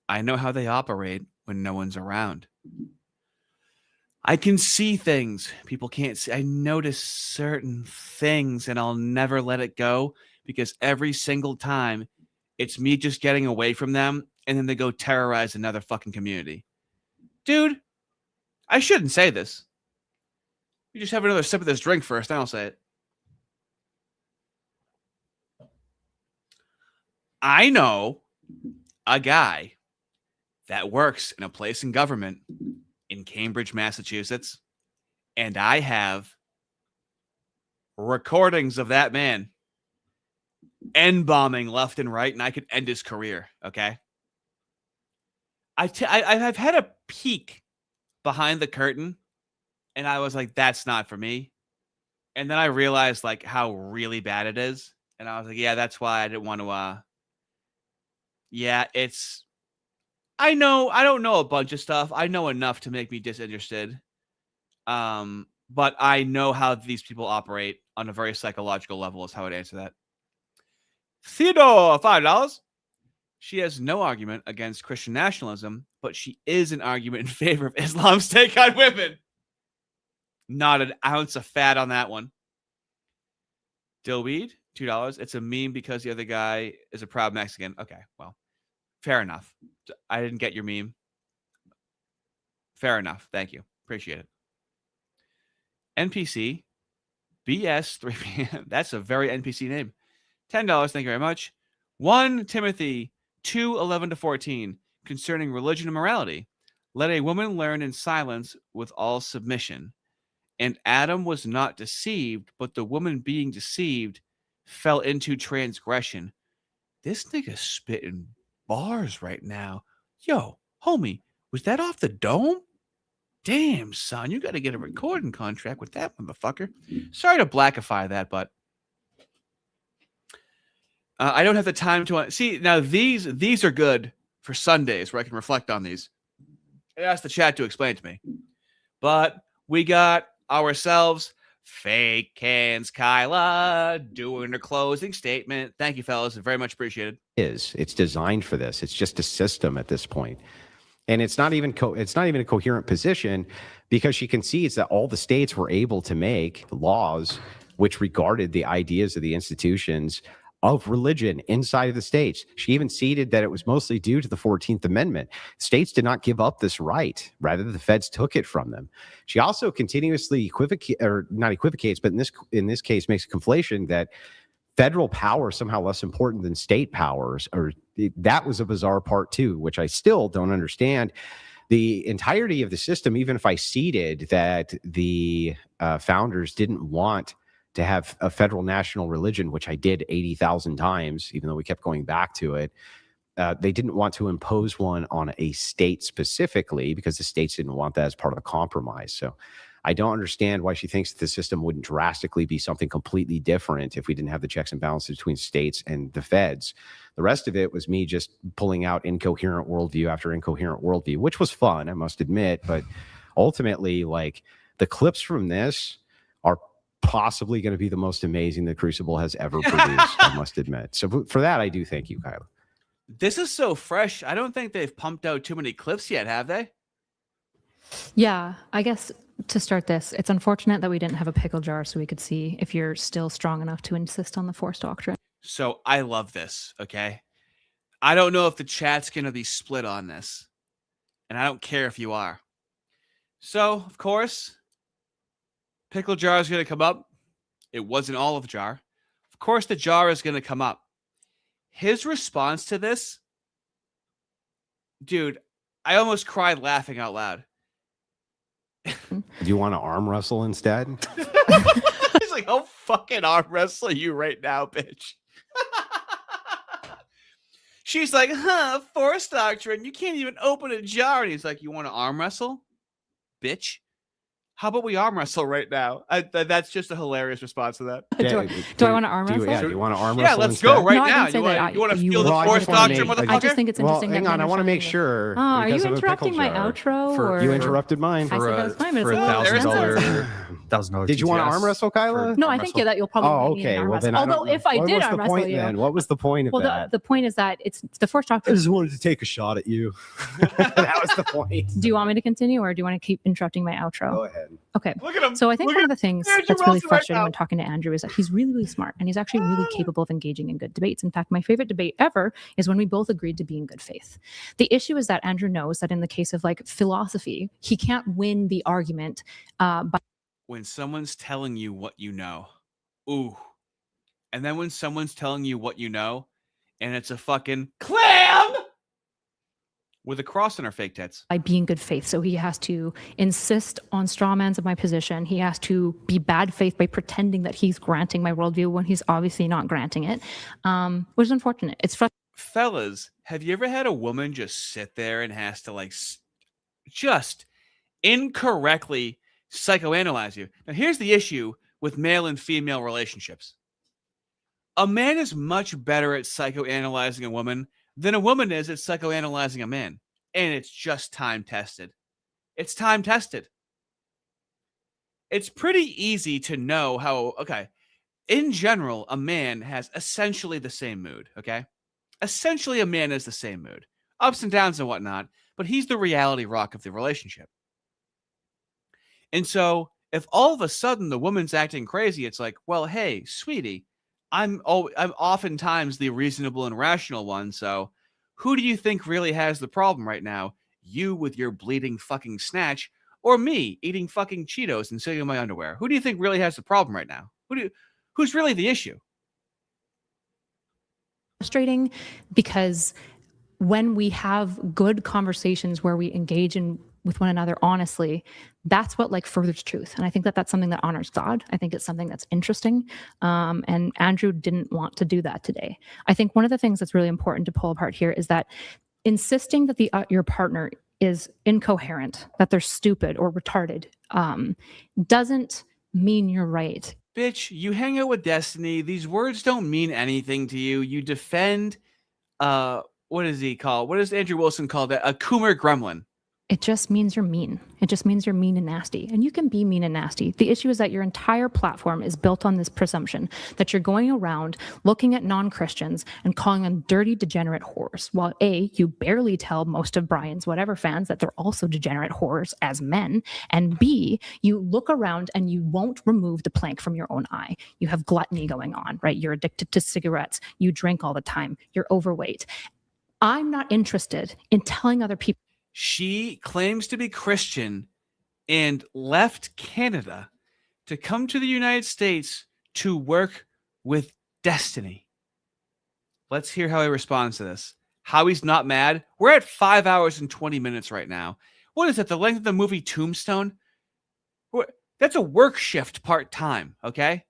I know how they operate when no one's around. I can see things people can't see. I notice certain things and I'll never let it go because every single time it's me just getting away from them and then they go terrorize another fucking community. Dude, I shouldn't say this. You just have another sip of this drink first, then I'll say it. I know a guy that works in a place in government in Cambridge, Massachusetts, and I have recordings of that man N-bombing left and right, and I could end his career, okay? I've had a peek behind the curtain, and I was like, that's not for me. And then I realized, like, how really bad it is. And I was like, yeah, that's why I didn't want to, I don't know a bunch of stuff. I know enough to make me disinterested. But I know how these people operate on a very psychological level is how I'd answer that. Theodore, $5. She has no argument against Christian nationalism, but she is an argument in favor of Islam's take on women. Not an ounce of fat on that one. Dillweed, $2. It's a meme because the other guy is a proud Mexican. Okay, well, fair enough. I didn't get your meme. Fair enough. Thank you. Appreciate it. NPC, BS3PM. That's a very NPC name. $10. Thank you very much. 1 Timothy 2:11-14 concerning religion and morality. Let a woman learn in silence with all submission. And Adam was not deceived, but the woman being deceived fell into transgression. This nigga's spitting bars right now. Yo, homie, Was that off the dome? Damn, son, you got to get a recording contract with that motherfucker. Sorry to blackify that, but I don't have the time to see. Now these are good for Sundays where I can reflect on these. I asked the chat to explain to me, but we got ourselves fake cans Kyla doing her closing statement. Thank you, fellas. Very much appreciated. It's designed for this. It's just a system at this point. And it's not even a coherent position, because she concedes that all the states were able to make laws which regarded the ideas of the institutions of religion inside of the states. She even ceded that it was mostly due to the 14th Amendment. States did not give up this right. Rather, the feds took it from them. She also continuously equivocates, but in this case makes a conflation that federal power is somehow less important than state powers. That was a bizarre part too, which I still don't understand. The entirety of the system, even if I ceded that the founders didn't want to have a federal national religion, which I did 80,000 times, even though we kept going back to it, they didn't want to impose one on a state specifically, because the states didn't want that as part of the compromise. So I don't understand why she thinks that the system wouldn't drastically be something completely different if we didn't have the checks and balances between states and the feds. The rest of it was me just pulling out incoherent worldview after incoherent worldview, which was fun, I must admit. But ultimately, like, the clips from this are possibly going to be the most amazing the Crucible has ever produced, I must admit. So for that, I do thank you, Kyla. This is so fresh. I don't think they've pumped out too many clips yet, have they? Yeah, I guess to start this, it's unfortunate that we didn't have a pickle jar so we could see if you're still strong enough to insist on the Force Doctrine. So I love this, okay? I don't know if the chat's going to be split on this, and I don't care if you are. So, of course, pickle jar is going to come up. It was an olive jar. Of course, the jar is going to come up. His response to this, dude, I almost cried laughing out loud. Do you want to arm wrestle instead? He's like, I'll fucking arm wrestle you right now, bitch. She's like, Force Doctrine, you can't even open a jar. And he's like, you want to arm wrestle, bitch? How about we arm wrestle right now? That's just a hilarious response to that. Do I want to arm wrestle? Do you want to arm wrestle? Yeah, let's instead? go right No, I now. didn't say that. You want to feel you- the Well, Force Doctrine, motherfucker? I just think it's Well, interesting. hang that on. I want to make men sure. Oh, are because you of the interrupting pickle my jar. outro? Or? You interrupted mine. I said that's fine. It's For a little $1,000 Did you want to arm wrestle, Kyla? No, I think that you'll probably need an arm wrestle. Although if I did arm wrestle you, then what was the point of that? the point is that it's the Force I Doctrine. just wanted to take a shot at you. That was the point. Do you want me to continue, or do you want to keep interrupting my outro? Go ahead. Okay. Look at him. So I think Look one at of the things Andrew that's really Wilson right frustrating now. when talking to Andrew is that he's really, really smart, and he's actually really capable of engaging in good debates. In fact, my favorite debate ever is when we both agreed to be in good faith. The issue is that Andrew knows that in the case of like philosophy, he can't win the argument by When someone's telling you what you know, ooh. And then when someone's telling you what you know, and it's a fucking clam with a cross in our fake tits. being good faith. So he has to insist on straw mans of my position. He has to be bad faith by pretending that he's granting my worldview when he's obviously not granting it, which is unfortunate. It's frustrating. Fellas, have you ever had a woman just sit there and has to like just incorrectly psychoanalyze you? Now, here's the issue with male and female relationships. A man is much better at psychoanalyzing a woman than a woman is at psychoanalyzing a man. And it's just time tested. It's time tested. It's pretty easy to know how, okay, in general, a man has essentially the same mood, okay? Essentially, a man has the same mood. Ups and downs and whatnot, but he's the reality rock of the relationship. And so, if all of a sudden the woman's acting crazy, it's like, well, hey, sweetie, I'm oftentimes the reasonable and rational one, so who do you think really has the problem right now? You with your bleeding fucking snatch, or me eating fucking Cheetos and sitting in my underwear? Who do you think really has the problem right now? Who's really the issue? Frustrating because when we have good conversations where we engage in with one another honestly, that's what like furthers truth. And I think that that's something that honors God. I think it's something that's interesting. And Andrew didn't want to do that today. I think one of the things that's really important to pull apart here is that insisting that your partner is incoherent, that they're stupid or retarded, doesn't mean you're right. Bitch, you hang out with Destiny. These words don't mean anything to you. You defend, what is he called? What does Andrew Wilson call that? A Coomer gremlin. It just means you're mean. It just means you're mean and nasty. And you can be mean and nasty. The issue is that your entire platform is built on this presumption that you're going around looking at non-Christians and calling them dirty, degenerate whores. While A, you barely tell most of Brian's whatever fans that they're also degenerate whores as men. And B, you look around and you won't remove the plank from your own eye. You have gluttony going on, right? You're addicted to cigarettes. You drink all the time. You're overweight. I'm not interested in telling other people. She claims to be Christian and left Canada to come to the United States to work with Destiny. Let's hear how he responds to this. How he's not mad. We're at 5 hours and 20 minutes right now. What is that? The length of the movie Tombstone? That's a work shift part-time, okay?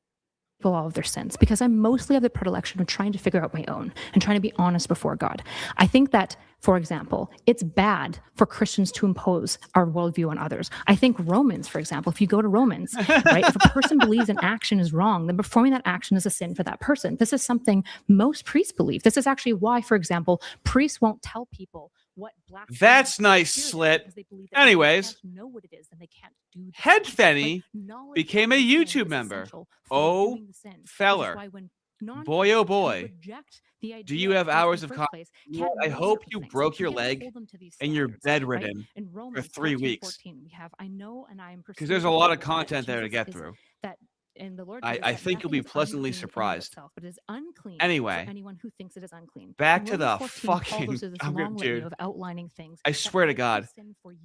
All of their sins, because I mostly have the predilection of trying to figure out my own and trying to be honest before God. I think that, for example, it's bad for Christians to impose our worldview on others. I think Romans, for example, if you go to Romans, right, if a person believes an action is wrong, then performing that action is a sin for that person. This is something most priests believe. This is actually why, for example, priests won't tell people what black. That's nice, Slit. Anyways, know what it is, and they can't do that. Head Fenny became a YouTube member. Oh, feller. Boy, oh boy. Do you have hours of content? I hope you broke your leg and you're bedridden for 3 weeks. Because there's a lot of content there to get through. And the Lord I think you'll be pleasantly surprised. Itself, but it is unclean anyway, for anyone who thinks it is unclean. back to the fucking dude. Of outlining things. I swear to God,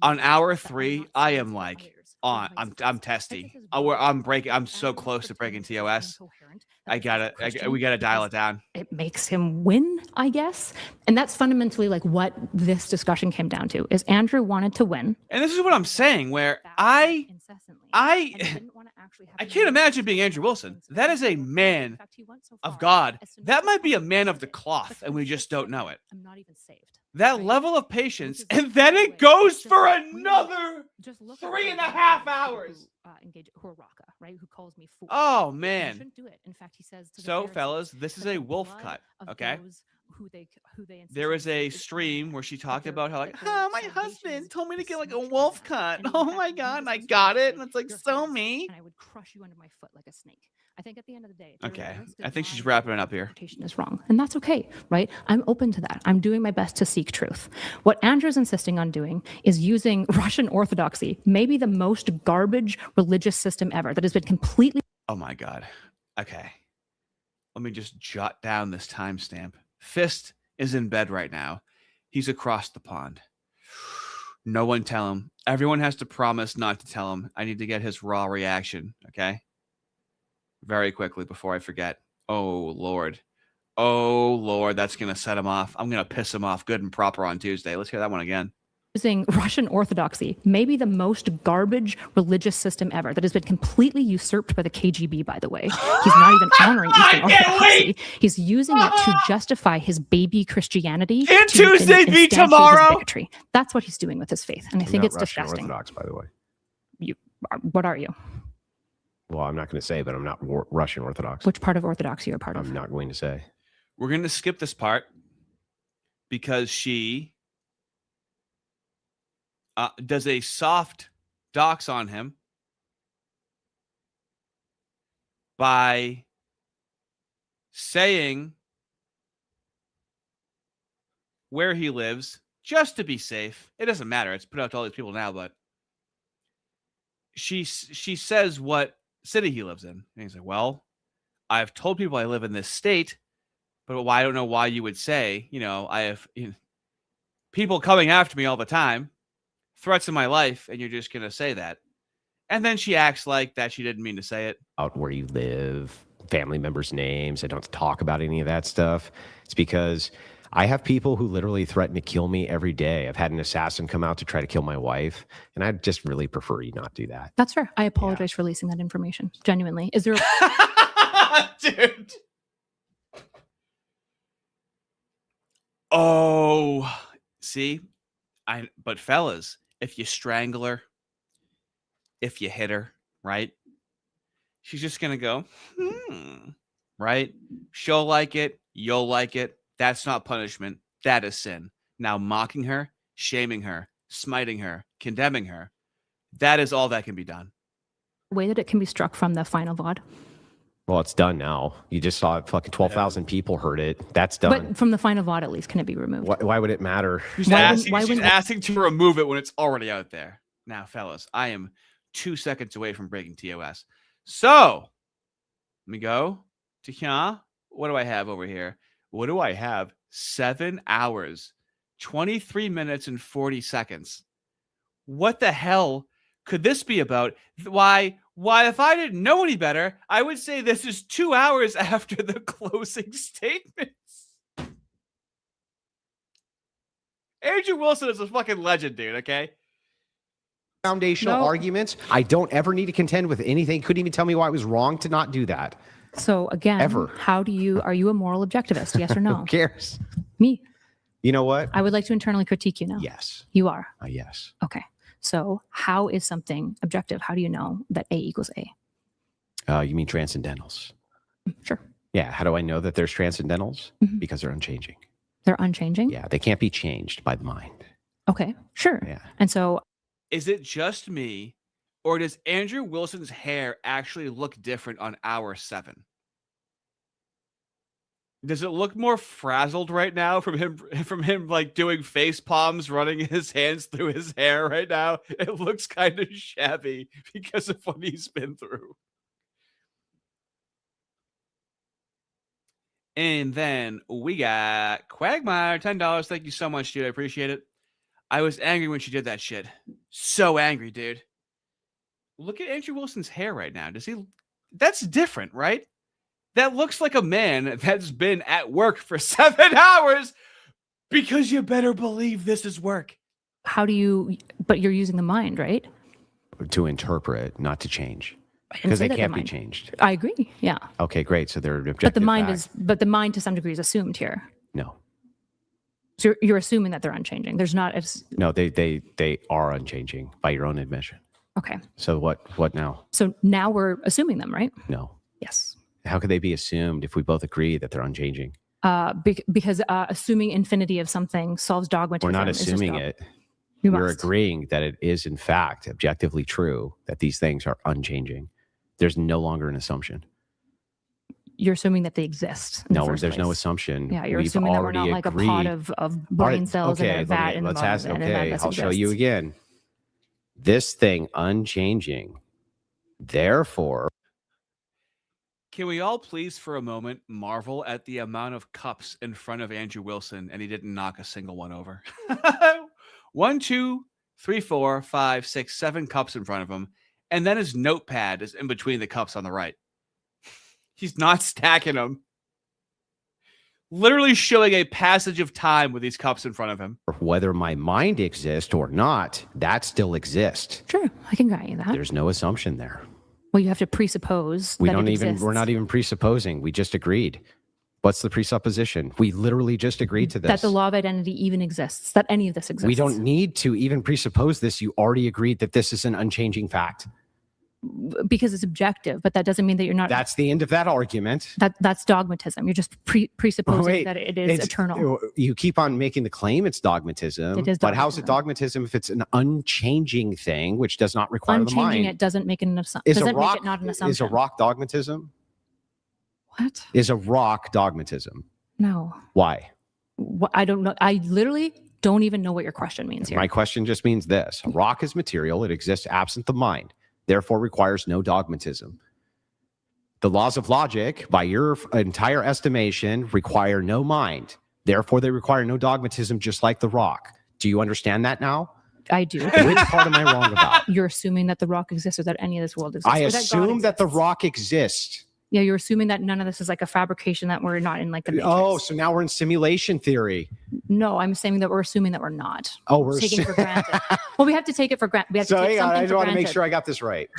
on hour 3, I am like I'm testy. I'm so close to breaking TOS. We gotta dial it down. It makes him win, I guess. And that's fundamentally like what this discussion came down to, is Andrew wanted to win. And this is what I'm saying, where I can't imagine being Andrew Wilson. That is a man of God. That might be a man of the cloth, and we just don't know it. I'm not even saved. That level of patience, and then it goes for another 3.5 hours. Horaka, right? Who calls me fool? Oh man! Shouldn't do it. In fact, he says. So, fellas, this is a wolf cut. Okay. There was a stream where she talked about how, like, my husband told me to get like a wolf cut. Oh my God, I got it, and it's like so me. And I would crush you under my foot like a snake. I think at the end of the day, okay, I think she's wrapping it up here. Is wrong, and that's okay, right? I'm open to that. I'm doing my best to seek truth. What Andrew's insisting on doing is using Russian Orthodoxy, maybe the most garbage religious system ever, that has been completely. Oh my God. Okay, let me just jot down this timestamp. Fist is in bed right now. He's across the pond. No one tell him. Everyone has to promise not to tell him. I need to get his raw reaction. Okay. Very quickly before I forget. Oh, Lord. Oh, Lord. That's going to set him off. I'm going to piss him off good and proper on Tuesday. Let's hear that one again. Using Russian Orthodoxy, maybe the most garbage religious system ever, that has been completely usurped by the KGB, by the way. He's not even honoring Eastern Orthodoxy. He's using it to justify his baby Christianity. Can Tuesday be tomorrow? That's what he's doing with his faith. And I think it's Russian disgusting. Orthodox, by the way. What are you? Well, I'm not going to say, but I'm not Russian Orthodox. Which part of Orthodoxy are you part of? I'm not going to say. We're going to skip this part because she does a soft dox on him by saying where he lives just to be safe. It doesn't matter. It's put out to all these people now, but she says what city he lives in. And he's like, well, I've told people I live in this state, but I don't know why you would say, I have people coming after me all the time, threats in my life, and you're just going to say that. And then she acts like that she didn't mean to say it. Out where you live, family members' names. I don't talk about any of that stuff. It's because I have people who literally threaten to kill me every day. I've had an assassin come out to try to kill my wife, and I just really prefer you not do that. That's fair. I apologize for releasing that information. Genuinely. Is there Dude. Oh, see? But fellas, if you strangle her, if you hit her, right? She's just gonna go, right? She'll like it, you'll like it. That's not punishment. That is sin. Now mocking her, shaming her, smiting her, condemning her, that is all that can be done. Way that it can be struck from the final VOD. Well, it's done now. You just saw it. Fucking 12,000 people heard it. That's done. But from the final VOD, at least, can it be removed? Why would it matter? She's asking to remove it when it's already out there. Now, fellas, I am 2 seconds away from breaking TOS. So, let me go to here. What do I have over here? What do I have? 7 hours, 23 minutes, and 40 seconds. What the hell could this be about? Why, if I didn't know any better, I would say this is 2 hours after the closing statements. Andrew Wilson is a fucking legend, dude, okay? Foundational arguments. I don't ever need to contend with anything. Couldn't even tell me why it was wrong to not do that. So again, Ever. Are you a moral objectivist? Yes or no? Who cares? Me. You know what? I would like to internally critique you now. Yes. You are. Yes. Okay. So how is something objective? How do you know that A equals A? You mean transcendentals? Sure. Yeah. How do I know that there's transcendentals? Mhm. Because they're unchanging. They're unchanging? Yeah. They can't be changed by the mind. Okay. Sure. Yeah. And so Is it just me, or does Andrew Wilson's hair actually look different on hour 7? Does it look more frazzled right now from him like doing face palms, running his hands through his hair right now? It looks kind of shabby because of what he's been through. And then we got Quagmire, $10. Thank you so much, dude. I appreciate it. I was angry when she did that shit. So angry, dude. Look at Andrew Wilson's hair right now. That's different, right? That looks like a man that's been at work for 7 hours, because you better believe this is work. but you're using the mind, right? To interpret, not to change. I didn't Because say they that can't the be mind. changed. I agree. Yeah. Okay, great. So they're an objective But the mind fact. but the mind to some degree is assumed here. No. So you're assuming that they're unchanging. There's not No, they are unchanging by your own admission. okay. So what now? So now we're assuming them, right? No. Yes. How could they be assumed if we both agree that they're unchanging? Because assuming infinity of something solves dogmatism. We're not is just assuming dog- it. You We're must. agreeing that it is in fact objectively true that these things are unchanging. There's no longer an assumption. You're assuming that they exist. In the No, first there's no place. assumption. Yeah, you're We've assuming that we're not already like agreed. a pot of brain cells okay, in a vat in the let's bottom ask. of an Okay, event that I'll show you exists. again. This thing unchanging. Therefore, Can we all please for a moment marvel at the amount of cups in front of Andrew Wilson, and he didn't knock a single one over? 1, 2, 3, 4, 5, 6, 7 cups in front of him, and then his notepad is in between the cups on the right. He's not stacking them. Literally showing a passage of time with these cups in front of him. whether my mind exists or not, that still exists. Sure, I can grant you that. There's no assumption there. Well, you have to presuppose We're that it exists. not even presupposing. We just agreed. What's the presupposition? We literally just agreed to this. That the law of identity even exists, that any of this exists. We don't need to even presuppose this. You already agreed that this is an unchanging fact. Because it's objective, but that doesn't mean that you're not. That's the end of that argument. That's dogmatism. You're just presupposing Wait, that it is eternal. You keep on making the claim it's dogmatism. It is But how's it dogmatism if it's an unchanging thing, which does not require the Unchanging mind? it doesn't make it an assumption. Is Doesn't a rock, make it not an assumption. Is a rock dogmatism? What? Is a rock dogmatism? No. Why? I don't know. I literally don't even know what your question means here. My question just means this. A rock is material. It exists absent the mind, therefore requires no dogmatism. The laws of logic, by your entire estimation, require no mind. Therefore, they require no dogmatism, just like the rock. Do you understand that now? I do. Which part am I wrong about? You're assuming that the rock exists or that any of this world exists. I or that God assume that the exists. rock exists. Yeah, you're assuming that none of this is like a fabrication, that we're not in like the Matrix. Oh, so now we're in simulation theory. No, I'm saying that we're assuming that we're not. Oh, we're taking for granted. Well, we have to take it for granted. We have So to take hang on, something I just for want to make granted. sure I got this right.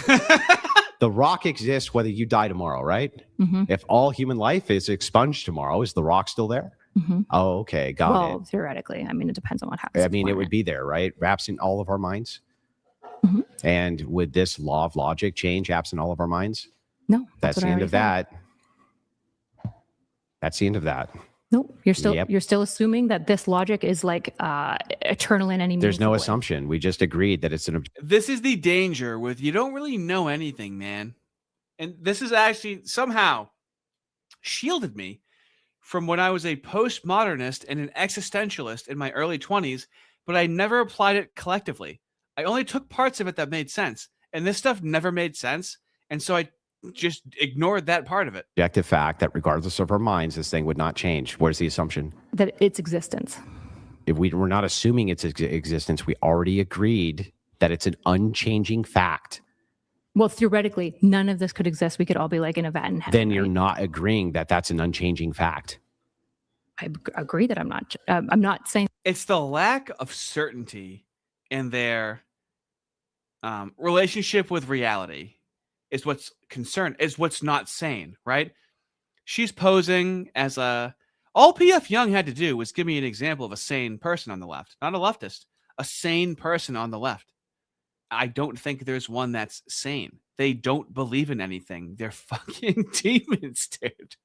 The rock exists whether you die tomorrow, right? Mhm. If all human life is expunged tomorrow, is the rock still there? Mhm. Oh, okay. Got Well, it. theoretically, I mean, it depends on what happens. I mean, it would beforehand. be there, right? Absent all of our minds. Mhm. And would this law of logic change absent all of our minds? No, That's what the I end already of said. that. That's the end of that. Nope, you're still Yep. you're still assuming that this logic is like eternal in any There's no meaningful way. assumption. We just agreed that it's an This is the danger with you don't really know anything, man. And this is actually somehow shielded me from when I was a postmodernist and an existentialist in my early 20s, but I never applied it collectively. I only took parts of it that made sense, and this stuff never made sense. And so I just ignored that part of it. objective fact that regardless of our minds, this thing would not change. Where's the assumption? That its existence. If we're not assuming its existence, we already agreed that it's an unchanging fact. Well, theoretically, none of this could exist. We could all be like in a vat in heaven. Then you're right? not agreeing that that's an unchanging fact. I agree that I'm not saying It's the lack of certainty in their relationship with reality is what's not sane, right? She's posing as all PF Young had to do was give me an example of a sane person on the left, not a leftist, a sane person on the left. I don't think there's one that's sane. They don't believe in anything. They're fucking demons, dude.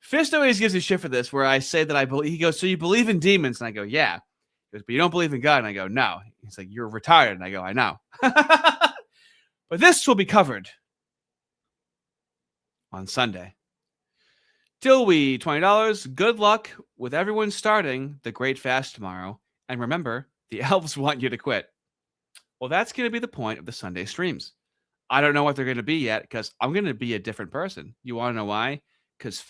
Fist always gives a shit for this, where I say that I believe. He goes, "So you believe in demons?" And I go, "Yeah." He goes, "But you don't believe in God?" And I go, "No." He's like, "You're retarded." And I go, "I know." But this will be covered on Sunday. Dilwee, $20. Good luck with everyone starting the Great Fast tomorrow. And remember, the elves want you to quit. Well, that's going to be the point of the Sunday streams. I don't know what they're going to be yet because I'm going to be a different person. You want to know why? Because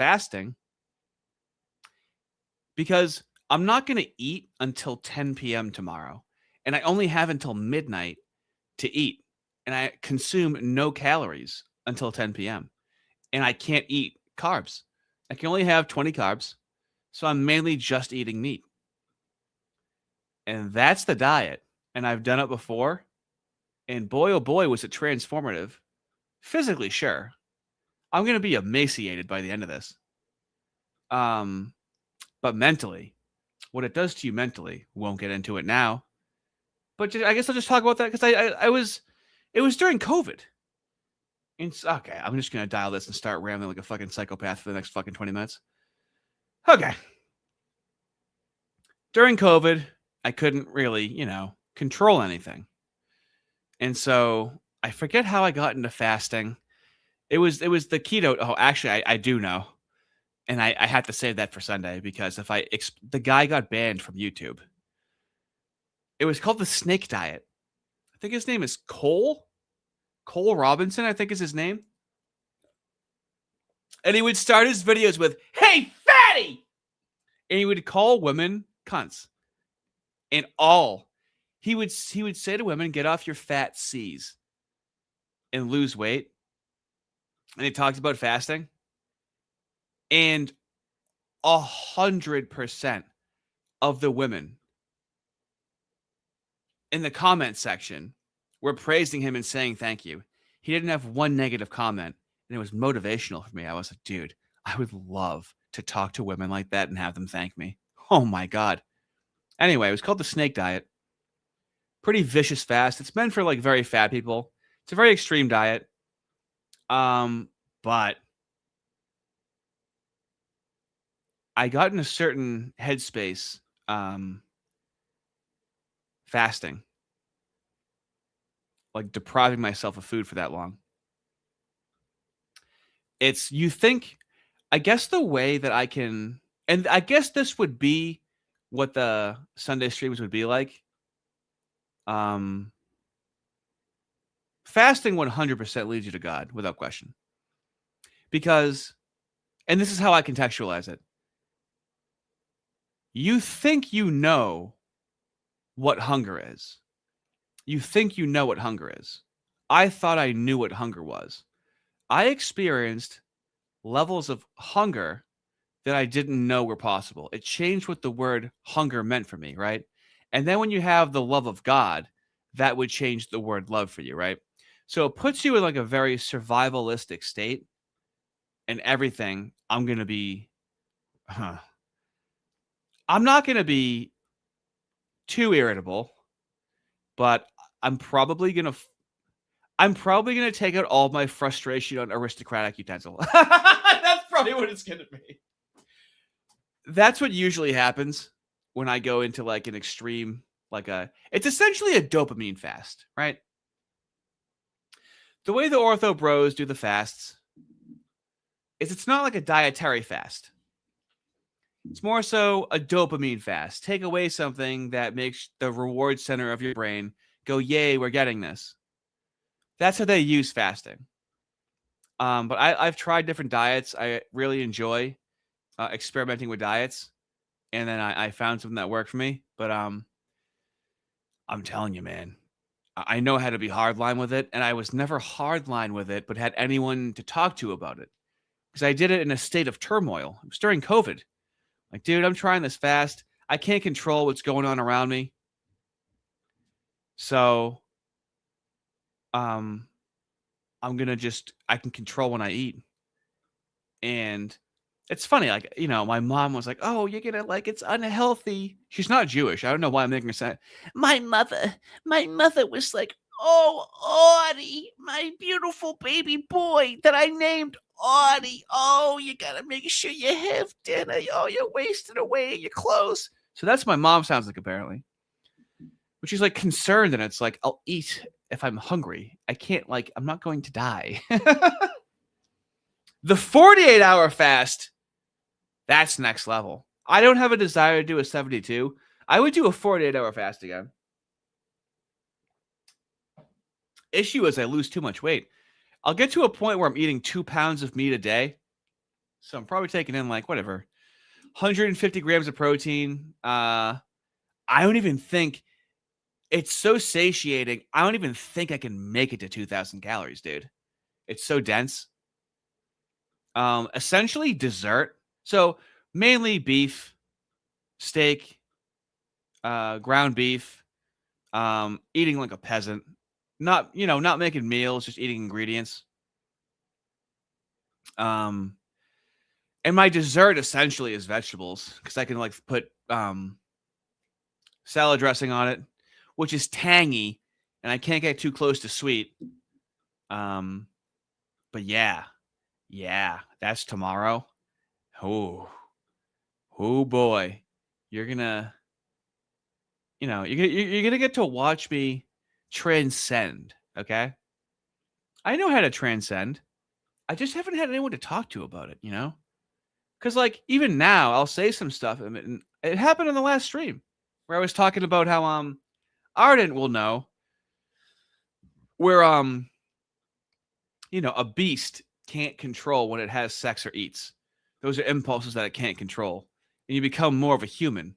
I'm not going to eat until 10 p.m. tomorrow. And I only have until midnight to eat. And I consume no calories until 10 p.m. And I can't eat carbs. I can only have 20 carbs. So I'm mainly just eating meat. And that's the diet. And I've done it before. And boy, oh boy, was it transformative. Physically, sure. I'm going to be emaciated by the end of this. But mentally, what it does to you mentally, won't get into it now. But I guess I'll just talk about that because it was during COVID. Okay, I'm just going to dial this and start rambling like a fucking psychopath for the next fucking 20 minutes. Okay. During COVID, I couldn't really, control anything. And so I forget how I got into fasting. It was the keto. Oh, actually, I do know. And I had to save that for Sunday because the guy got banned from YouTube. It was called the snake diet. I think his name is Cole Robinson, I think is his name. And he would start his videos with, "Hey, fatty!" And he would call women cunts. And he would say to women, "Get off your fat C's and lose weight." And he talked about fasting. And 100% of the women in the comment section were praising him and saying thank you. He didn't have one negative comment, and it was motivational for me. I was like, dude, I would love to talk to women like that and have them thank me. Oh my God. Anyway, it was called the snake diet. Pretty vicious fast. It's meant for like very fat people. It's a very extreme diet. But I got in a certain headspace fasting, like depriving myself of food for that long. I guess the way that I can, and I guess this would be what the Sunday streams would be like. Fasting 100% leads you to God without question. Because, and this is how I contextualize it. You think you know what hunger is. You think you know what hunger is. I thought I knew what hunger was. I experienced levels of hunger that I didn't know were possible. It changed what the word hunger meant for me, right? And then when you have the love of God, that would change the word love for you, right? So it puts you in like a very survivalistic state, and everything I'm going to be I'm not going to be too irritable, but I'm probably going to take out all of my frustration on aristocratic utensil. That's probably what it's going to be. That's what usually happens when I go into like an extreme, it's essentially a dopamine fast, right? The way the ortho bros do the fasts is it's not like a dietary fast. It's more so a dopamine fast. Take away something that makes the reward center of your brain go, yay, we're getting this. That's how they use fasting. But I've tried different diets. I really enjoy experimenting with diets. And then I found something that worked for me. But I'm telling you, man, I know how to be hardline with it. And I was never hardline with it, but had anyone to talk to about it. Because I did it in a state of turmoil. It was during COVID. Like, dude, I'm trying this fast. I can't control what's going on around me. So, I'm going to I can control when I eat. And it's funny, like, my mom was like, oh, you're going to it's unhealthy. She's not Jewish. I don't know why I'm making her say, my mother was like, oh, Audie, my beautiful baby boy that I named Audie. Oh, you got to make sure you have dinner. Oh, you're wasting away your clothes. So that's what my mom sounds like, apparently. But she's like concerned, and it's like, I'll eat if I'm hungry. I can't, I'm not going to die. The 48-hour fast, that's next level. I don't have a desire to do a 72. I would do a 48-hour fast again. Issue is I lose too much weight. I'll get to a point where I'm eating 2 pounds of meat a day. So I'm probably taking in 150 grams of protein. I don't even think it's so satiating. I don't even think I can make it to 2,000 calories, dude. It's so dense. Essentially dessert. So mainly beef, steak, ground beef, eating like a peasant. Not making meals, just eating ingredients. And my dessert essentially is vegetables because I can put salad dressing on it, which is tangy, and I can't get too close to sweet. But yeah, that's tomorrow. Oh boy, you're gonna get to watch me transcend. Okay, I know how to transcend. I just haven't had anyone to talk to about it, because even now I'll say some stuff. I mean, it happened on the last stream where I was talking about how Ardent will know where a beast can't control when it has sex or eats. Those are impulses that it can't control, and you become more of a human,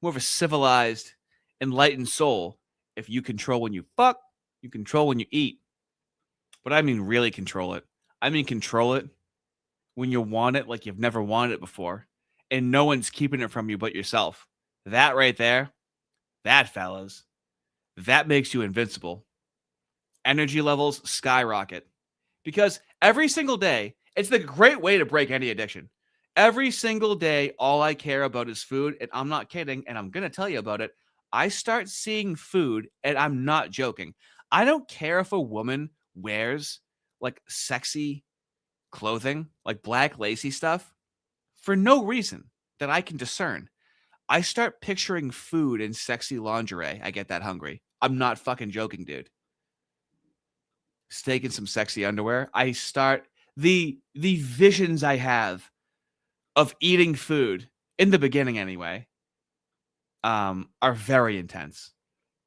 more of a civilized, enlightened soul if you control when you fuck, you control when you eat. But I mean really control it. I mean control it when you want it like you've never wanted it before, and no one's keeping it from you but yourself. That right there, that, fellas, that makes you invincible. Energy levels skyrocket. Because every single day, it's the great way to break any addiction. Every single day, all I care about is food, and I'm not kidding, and I'm going to tell you about it. I start seeing food, and I'm not joking. I don't care if a woman wears sexy clothing, like black lacy stuff, for no reason that I can discern. I start picturing food in sexy lingerie. I get that hungry. I'm not fucking joking, dude. Steak and some sexy underwear. I start the visions I have of eating food in the beginning anyway are very intense.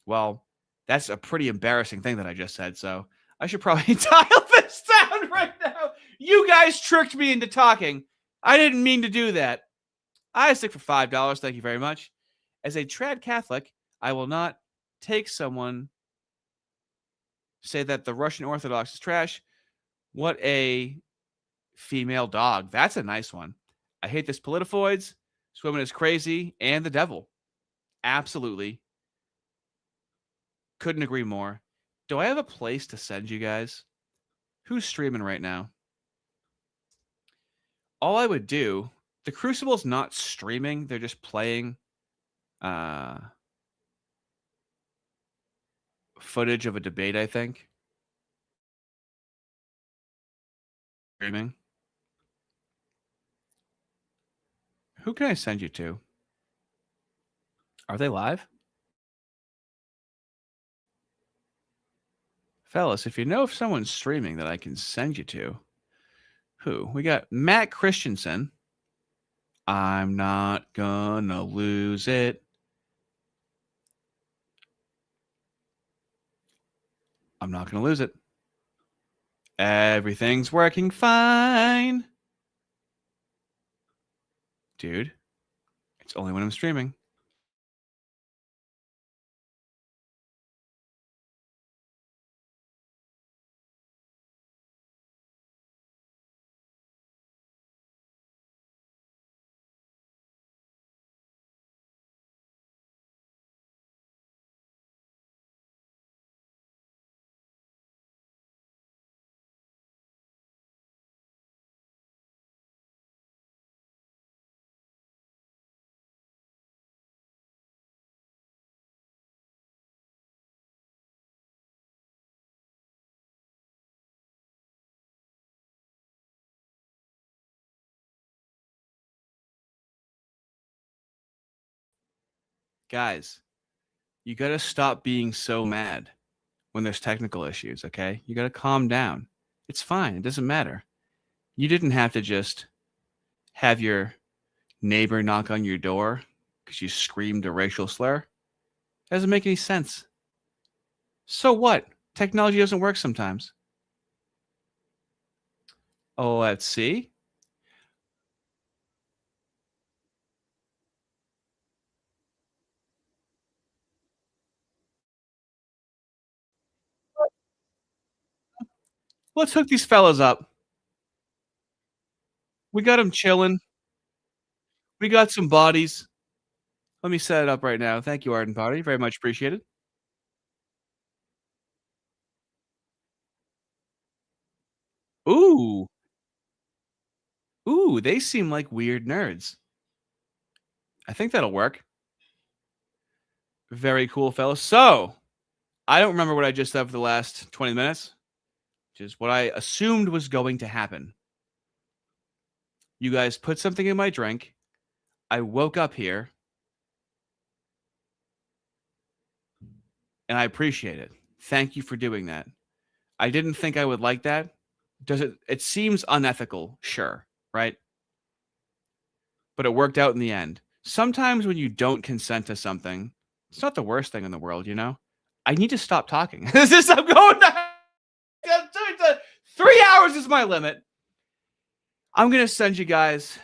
Well, that's a pretty embarrassing thing that I just said, so I should probably dial this down right now. You guys tricked me into talking. I didn't mean to do that. I stick for $5. Thank you very much. As a trad Catholic, I will not take someone say that the Russian Orthodox is trash. What a female dog. That's a nice one. I hate this politifoids. Swimming is crazy. And the devil. Absolutely. Couldn't agree more. Do I have a place to send you guys? Who's streaming right now? All I would do The Crucible's not streaming. They're just playing footage of a debate, I think. Streaming. Who can I send you to? Are they live? Fellas, if you know if someone's streaming that I can send you to, who? We got Matt Christensen. I'm not gonna lose it. I'm not gonna lose it. Everything's working fine. Dude, it's only when I'm streaming. Guys, you got to stop being so mad when there's technical issues, okay? You got to calm down. It's fine. It doesn't matter. You didn't have to just have your neighbor knock on your door because you screamed a racial slur. It doesn't make any sense. So what? Technology doesn't work sometimes. Oh, let's see. Let's hook these fellas up. We got them chilling. We got some bodies. Let me set it up right now. Thank you, Arden Potty. Very much appreciated. Ooh. Ooh, they seem like weird nerds. I think that'll work. Very cool, fellas. So, I don't remember what I just said for the last 20 minutes, which is what I assumed was going to happen. You guys put something in my drink. I woke up here. And I appreciate it. Thank you for doing that. I didn't think I would like that. It seems unethical, sure, right? But it worked out in the end. Sometimes when you don't consent to something, it's not the worst thing in the world, you know? I need to stop talking. I'm going 3 hours is my limit. I'm going to send you guys